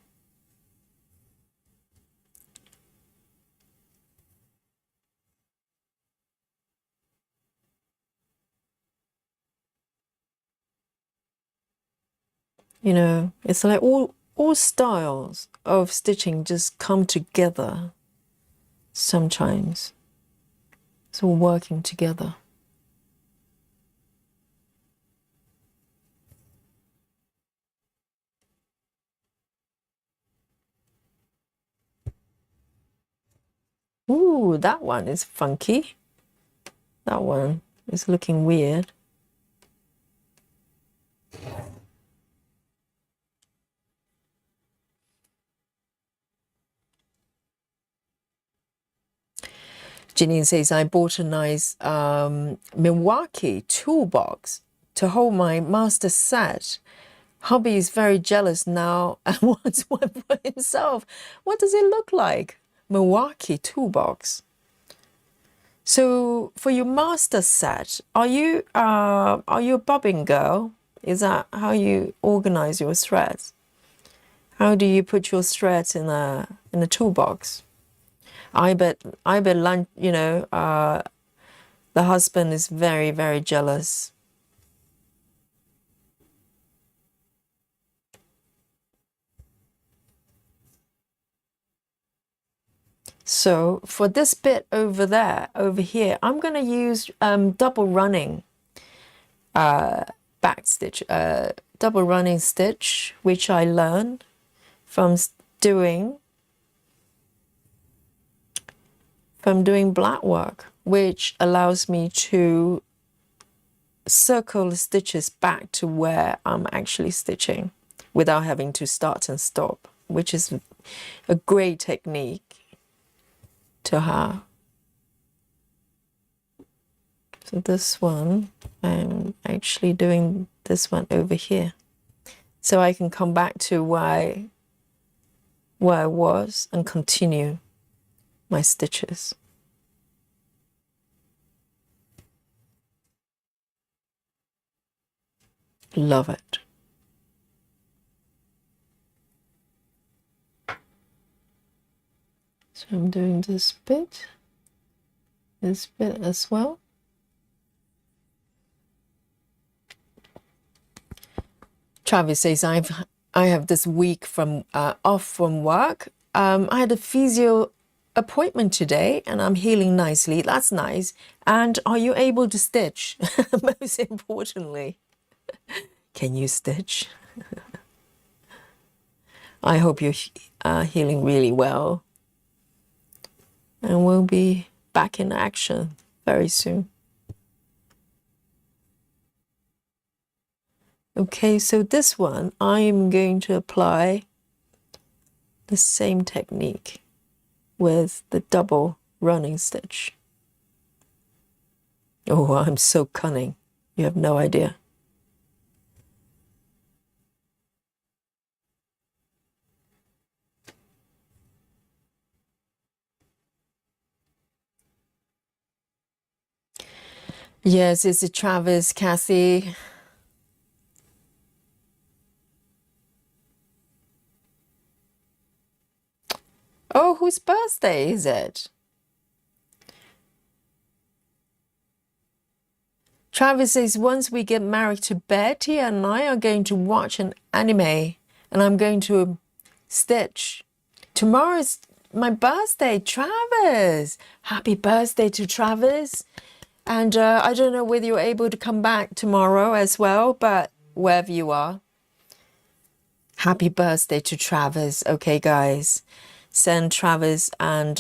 It's like all styles of stitching just come together sometimes. It's all working together. Ooh, that one is funky. That one is looking weird. Janine says, I bought a nice Milwaukee toolbox to hold my master set. Hubby is very jealous now and wants one for himself. What does it look like? Milwaukee toolbox. So for your master set, are you a bobbin girl? Is that how you organize your threads? How do you put your threads in a toolbox? I bet the husband is very, very jealous. So for this bit over here, I'm going to use double running back stitch, double running stitch, which I learned from doing black work, which allows me to circle the stitches back to where I'm actually stitching without having to start and stop, which is a great technique to have. So this one, I'm actually doing this one over here. So I can come back to where I was and continue my stitches. Love it. So I'm doing this bit as well. Travis says, I have this week from off from work. I had a physio appointment today and I'm healing nicely. That's nice. And are you able to stitch? Most importantly, can you stitch? I hope you're healing really well. And we'll be back in action very soon. Okay, so this one, I'm going to apply the same technique with the double running stitch. Oh, I'm so cunning. You have no idea. Yes, it's a Travis, Cassie. Oh, whose birthday is it? Travis says, once we get married to Betty and I are going to watch an anime and I'm going to stitch. Tomorrow's my birthday, Travis. Happy birthday to Travis. And I don't know whether you're able to come back tomorrow as well, but wherever you are, happy birthday to Travis. Okay, guys, send Travis and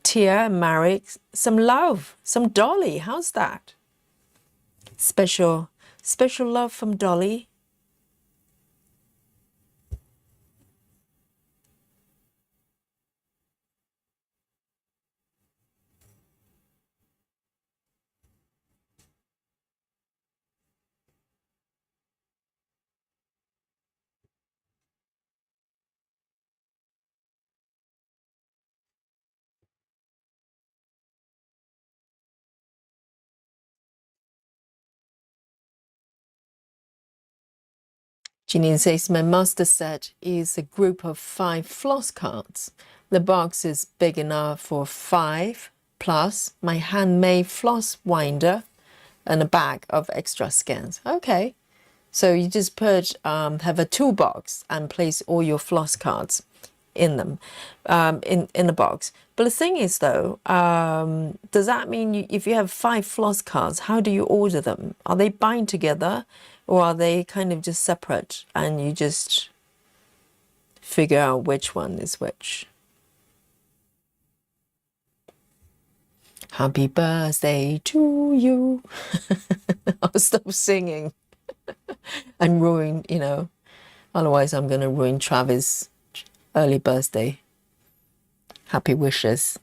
Tia and Marek some love, some Dolly. How's that? Special love from Dolly. Janine says, my master set is a group of 5 floss cards. The box is big enough for 5, plus my handmade floss winder and a bag of extra scans. Okay, so you just have a toolbox and place all your floss cards in them, in the box. But the thing is though, does that mean if you have 5 floss cards, how do you order them? Are they bind together? Or are they kind of just separate and you just figure out which one is which? Happy birthday to you. I'll stop singing and ruin, otherwise I'm going to ruin Travis' early birthday. Happy wishes.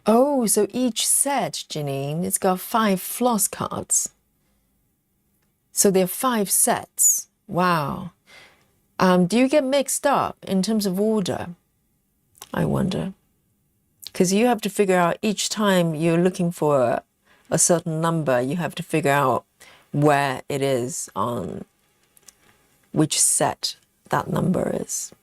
Oh, so each set, Janine, it's got 5 floss cards. So there are 5 sets. Wow. Do you get mixed up in terms of order? I wonder. Because you have to figure out each time you're looking for a certain number, you have to figure out where it is on which set that number is.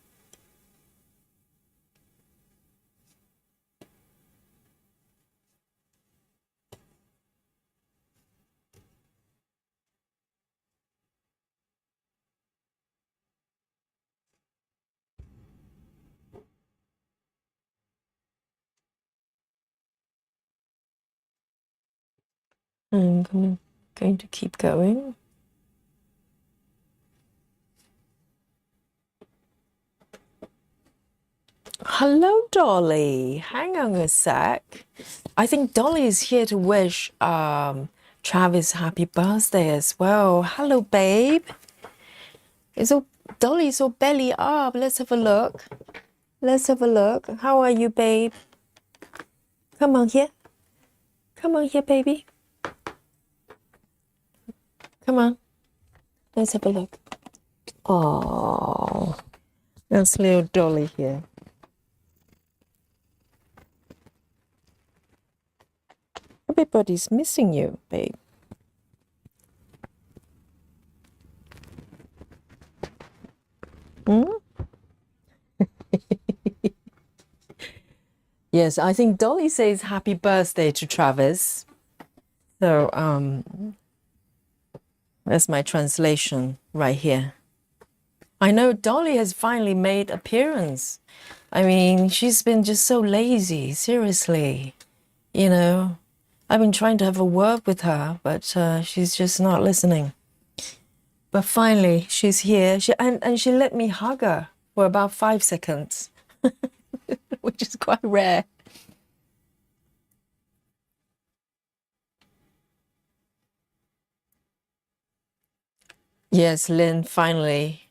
I'm going to keep going. Hello, Dolly. Hang on a sec. I think Dolly is here to wish Travis happy birthday as well. Hello, babe. Dolly's all belly up. Let's have a look. Let's have a look. How are you, babe? Come on here. Come on here, baby. Come on. Let's have a look. Oh, that's little Dolly here. Everybody's missing you, babe. Hmm? Yes, I think Dolly says happy birthday to Travis. So, that's my translation right here. I know Dolly has finally made appearance. I mean, she's been just so lazy, seriously. I've been trying to have a word with her, but she's just not listening. But finally, she's here. And she let me hug her for about 5 seconds, which is quite rare. Yes, Lynn, finally,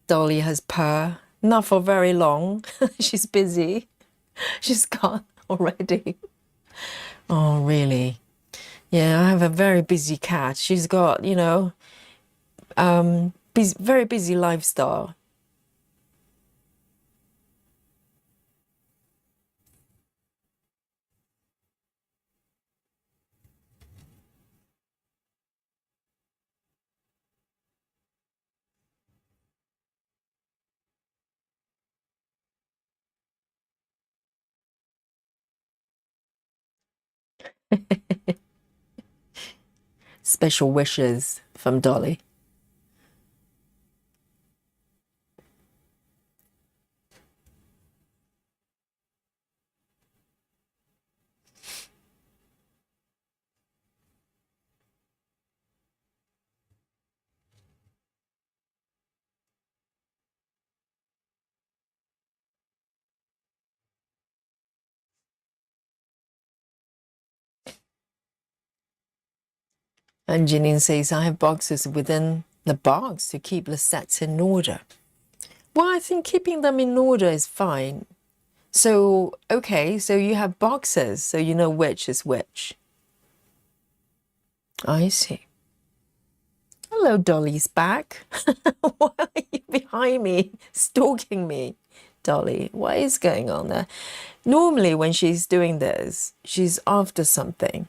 Dolly has purr. Not for very long. She's busy. She's gone already. Oh, really? Yeah, I have a very busy cat. She's got, very busy lifestyle. Special wishes from Dolly. And Janine says, I have boxes within the box to keep the sets in order. Well, I think keeping them in order is fine. So, okay, so you have boxes, so you know which is which. I see. Hello, Dolly's back. Why are you behind me, stalking me? Dolly, what is going on there? Normally, when she's doing this, she's after something.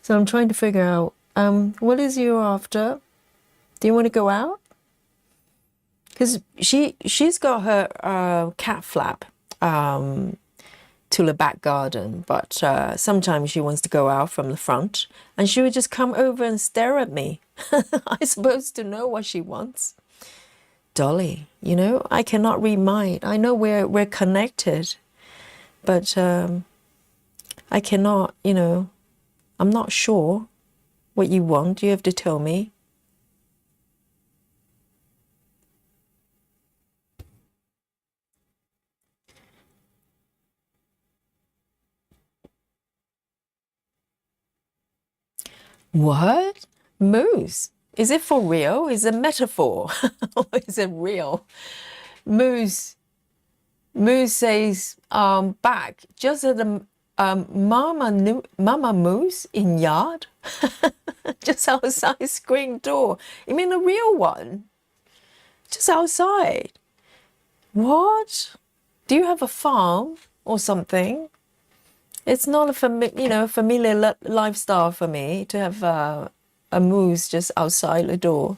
So I'm trying to figure out, what is you after? Do you want to go out? Because she's got her cat flap to the back garden, but sometimes she wants to go out from the front, and she would just come over and stare at me. I'm supposed to know what she wants. Dolly, you know, I cannot read mind. I know we're connected, but I cannot, you know, I'm not sure what you want. You have to tell me. What? Moose? Is it for real? Is it a metaphor? Or is it real? Moose says, back, just at the mama moose in yard, just outside screen door. You mean a real one? Just outside. What? Do you have a farm or something? It's not a familiar lifestyle for me to have a moose just outside the door.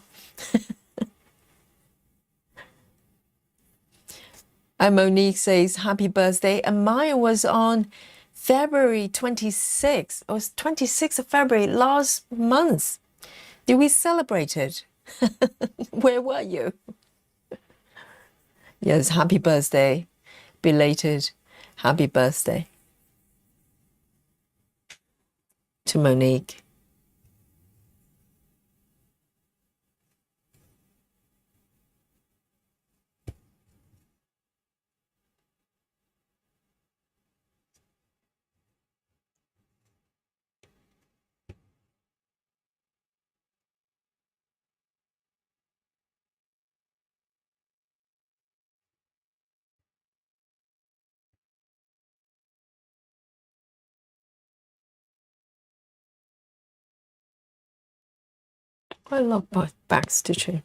And Monique says, happy birthday. And mine was on February 26th. It was 26th of February last month. Did we celebrate it? Where were you? Yes, happy birthday. Belated happy birthday to Monique. I love back stitching.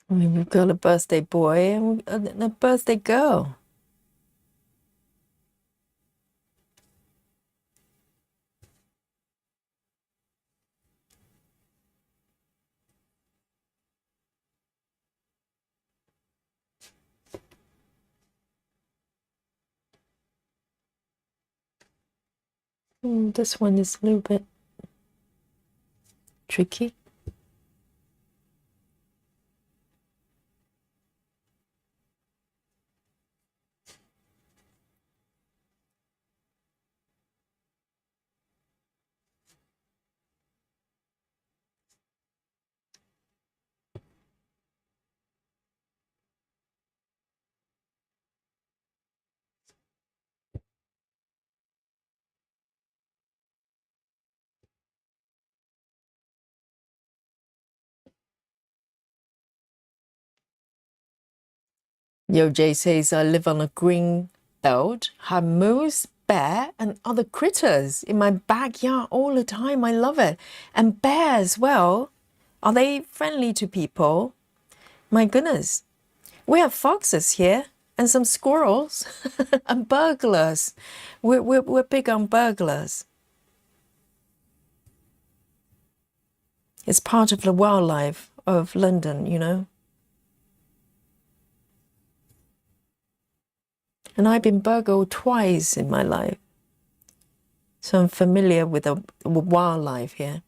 I mean, we've got a birthday boy and a birthday girl. This one is a little bit tricky. Yo Jay says, I live on a green belt, have moose, bear, and other critters in my backyard all the time. I love it. And bears, well, are they friendly to people? My goodness, We have foxes here and some squirrels and burglars. We're big on burglars. It's part of the wildlife of London, you know. And I've been burgled twice in my life. So I'm familiar with the wildlife here.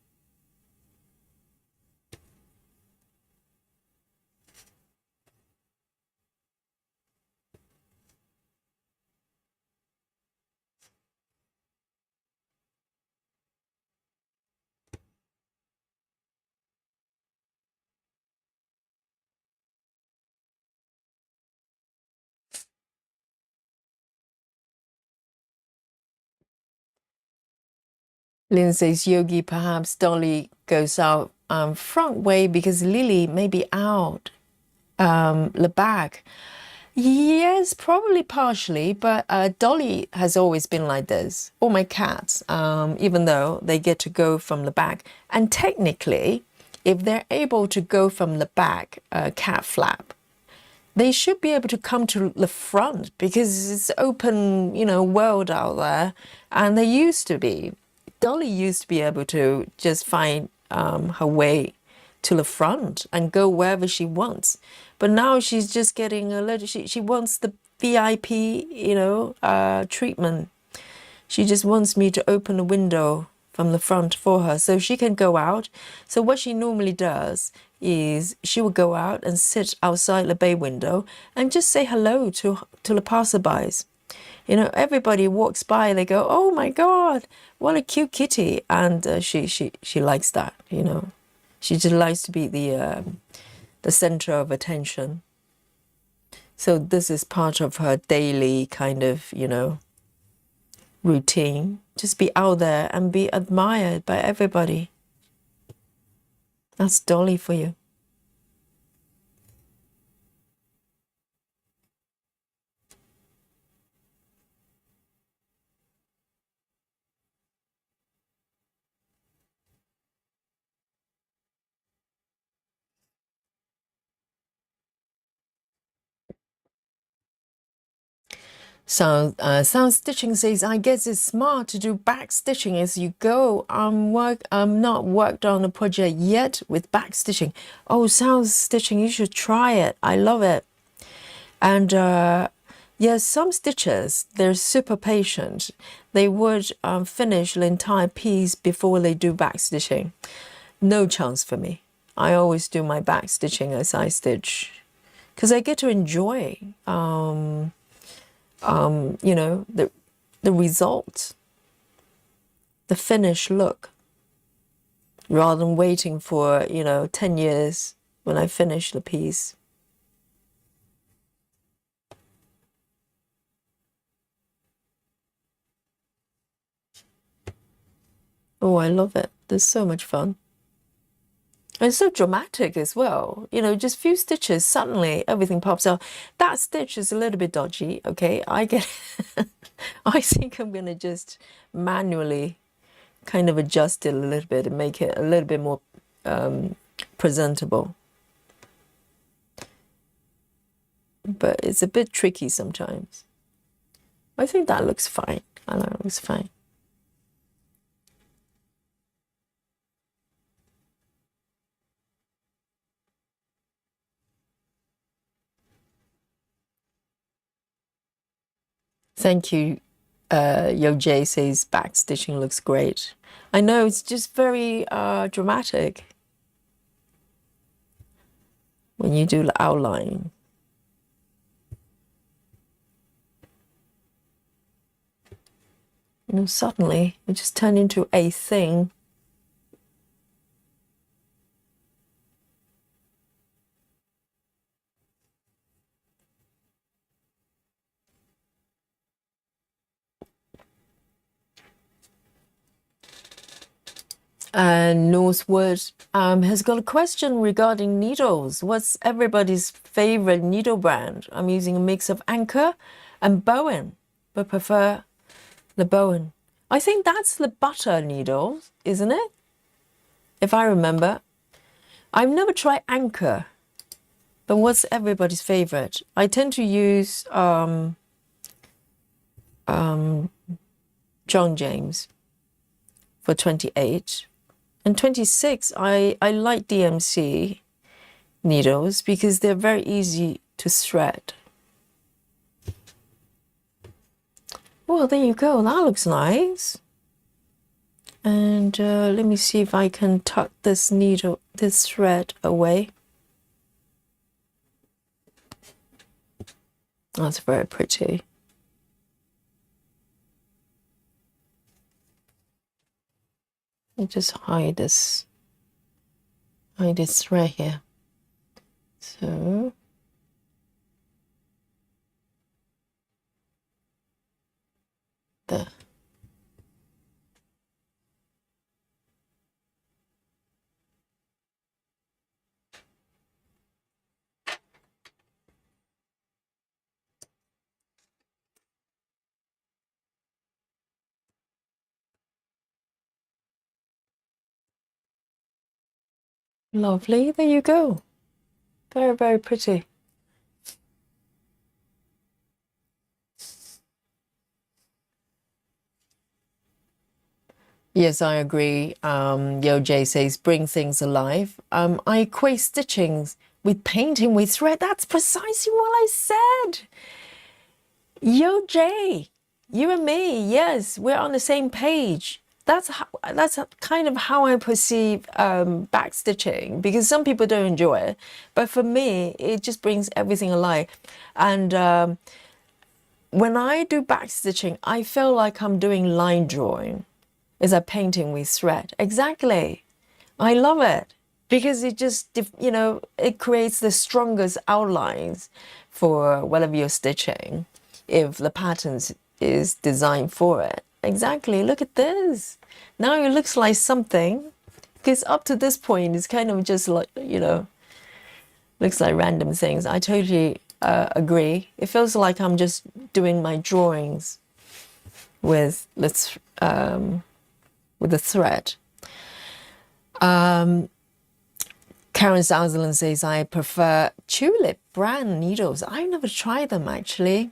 Lynn says, Yogi, perhaps Dolly goes out front way because Lily may be out the back. Yes, probably partially, but Dolly has always been like this. All my cats, even though they get to go from the back. And technically, if they're able to go from the back cat flap, they should be able to come to the front because it's open, you know, world out there. And they used to be. Dolly used to be able to just find her way to the front and go wherever she wants. But now she's just getting a little, she wants the VIP, you know, treatment. She just wants me to open the window from the front for her so she can go out. So what she normally does is she will go out and sit outside the bay window and just say hello to the passerbys. You know, everybody walks by, they go, oh my God, what a cute kitty. And she likes that, you know. She just likes to be the center of attention. So this is part of her daily kind of, you know, routine. Just be out there and be admired by everybody. That's Dolly for you. So Sound Stitching says, I guess it's smart to do back stitching as you go. I'm not worked on a project yet with back stitching. Oh, Sound Stitching, you should try it. I love it. And yes, some stitchers, they're super patient. They would finish the entire piece before they do back stitching. No chance for me. I always do my back stitching as I stitch because I get to enjoy you know, the result, the finished look, rather than waiting for, you know, 10 years when I finish the piece. Oh, I love it. There's so much fun. And it's so dramatic as well. You know, just few stitches, suddenly everything pops out. That stitch is a little bit dodgy, okay? I get I think I'm going to just manually kind of adjust it a little bit and make it a little bit more presentable. But it's a bit tricky sometimes. I think that looks fine. I know it looks fine. Thank you. Yo J says back stitching looks great. I know, it's just very dramatic when you do the outline. You know, suddenly it just turned into a thing. And Northwood has got a question regarding needles. What's everybody's favorite needle brand? I'm using a mix of Anchor and Bowen, but prefer the Bowen. I think that's the butter needles, isn't it? If I remember. I've never tried Anchor. But what's everybody's favorite? I tend to use John James for 28. And 26, I like DMC needles because they're very easy to thread. Well, there you go. That looks nice. And let me see if I can tuck this thread away. That's very pretty. Let me just hide this thread here. So there. Lovely, there you go. Very, very pretty. Yes, I agree. Yo J says, bring things alive. I equate stitching with painting with thread. That's precisely what I said. Yo J, you and me, yes, we're on the same page. That's kind of how I perceive back stitching, because some people don't enjoy it, but for me it just brings everything alive. And when I do back stitching, I feel like I'm doing line drawing. Is a painting with thread. Exactly. I love it because it just, you know, it creates the strongest outlines for whatever you're stitching if the pattern is designed for it. Exactly. Look at this. Now it looks like something, because up to this point it's kind of just like, you know, looks like random things. I totally agree. It feels like I'm just doing my drawings with the thread. Karen Sutherland says, I prefer Tulip brand needles. I've never tried them actually.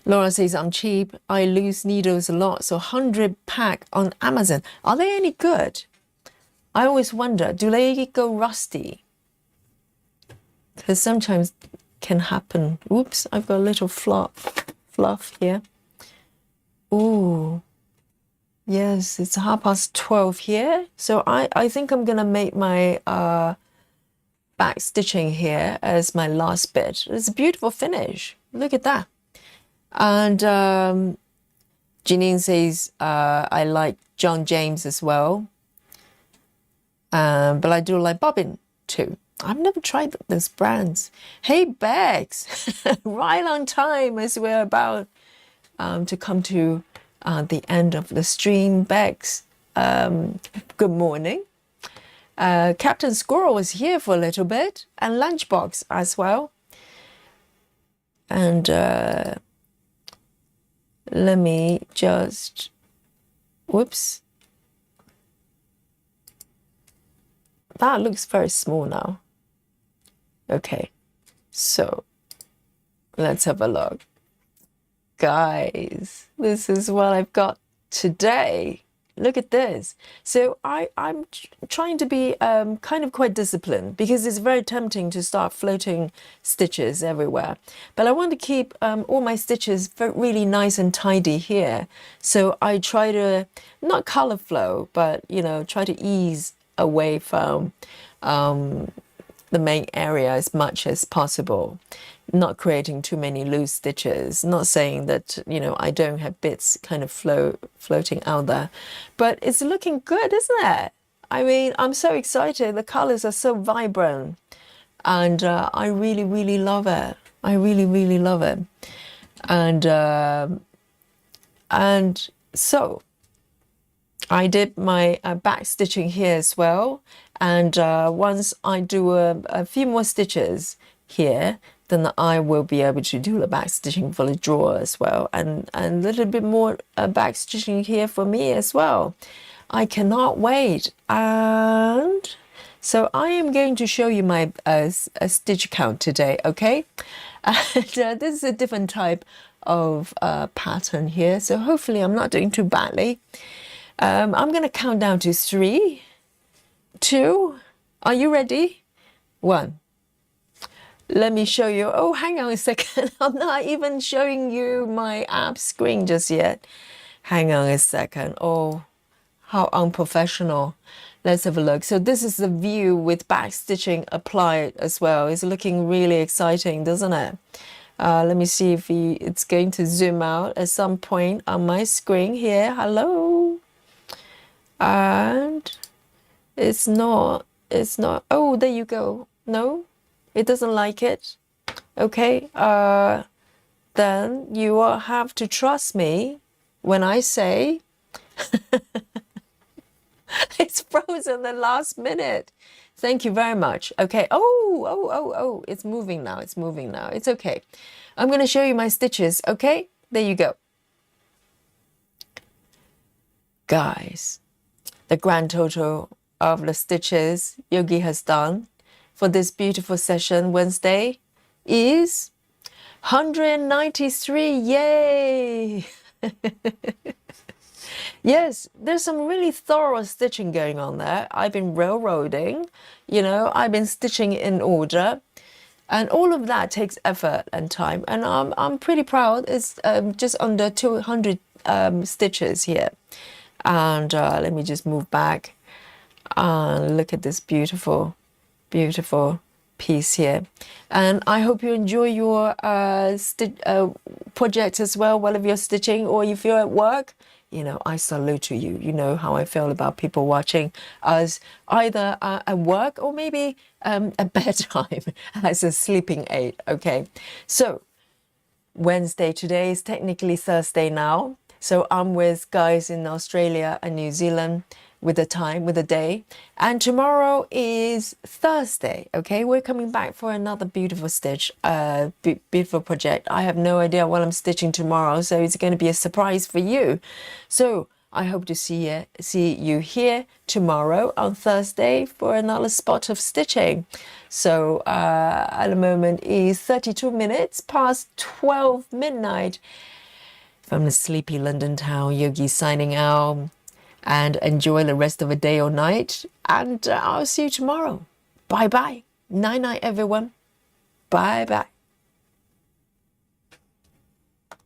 Laura says, I'm cheap. I lose needles a lot. So 100 pack on Amazon. Are they any good? I always wonder, do they go rusty? Because sometimes can happen. Oops, I've got a little fluff here. Ooh. Yes, it's 12:30 here. So I think I'm going to make my back stitching here as my last bit. It's a beautiful finish. Look at that. And Janine says, I like John James as well. But I do like Bobbin too. I've never tried those brands. Hey, Bex, right on time as we're about to come to the end of the stream. Bex, good morning. Captain Squirrel was here for a little bit, and Lunchbox as well. And let me just, whoops. That looks very small now. Okay, so let's have a look. Guys, this is what I've got today. Look at this. So I'm trying to be kind of quite disciplined, because it's very tempting to start floating stitches everywhere. But I want to keep all my stitches really nice and tidy here. So I try to, not color flow, but, you know, try to ease away from the main area as much as possible. Not creating too many loose stitches. Not saying that, you know, I don't have bits kind of floating out there, but it's looking good, isn't it? I mean, I'm so excited. The colors are so vibrant, and I really, really love it. I really, really love it. And so I did my back stitching here as well. And once I do a few more stitches here, then I will be able to do the back stitching for the drawer as well, and a little bit more back stitching here for me as well. I cannot wait. And So I am going to show you my stitch count today, okay? And this is a different type of pattern here, so hopefully I'm not doing too badly. I'm going to count down to 3, 2, are you ready? 1. Let me show you. Oh, hang on a second. I'm not even showing you my app screen just yet. Hang on a second. Oh, how unprofessional. Let's have a look. So this is the view with back stitching applied as well. It's looking really exciting, doesn't it? Let me see if it's going to zoom out at some point on my screen here. Hello. And it's not. Oh, there you go. No, it doesn't like it. Okay. Then you will have to trust me when I say it's frozen the last minute. Thank you very much. Okay. Oh, it's moving now. It's moving now. It's okay. I'm going to show you my stitches. Okay. There you go. Guys, the grand total of the stitches Yogi has done for this beautiful session Wednesday is 193. Yay! Yes, there's some really thorough stitching going on there. I've been railroading, I've been stitching in order, and all of that takes effort and time. And I'm pretty proud. It's just under 200 stitches here. And let me just move back and look at this beautiful, beautiful piece here. And I hope you enjoy your project as well, whatever you're stitching, or if you're at work. I salute to you. You know how I feel about people watching us either at work or maybe at bedtime as a sleeping aid. Okay, so Wednesday today is technically Thursday now. So I'm with guys in Australia and New Zealand with the day. And tomorrow is Thursday, okay? We're coming back for another beautiful stitch, beautiful project. I have no idea what I'm stitching tomorrow, so it's going to be a surprise for you. So I hope to see you here tomorrow on Thursday for another spot of stitching. So at the moment is 32 minutes past 12 midnight. From the sleepy London town, Yogi signing out. And enjoy the rest of the day or night. And I'll see you tomorrow. Bye-bye. Night-night, everyone. Bye-bye.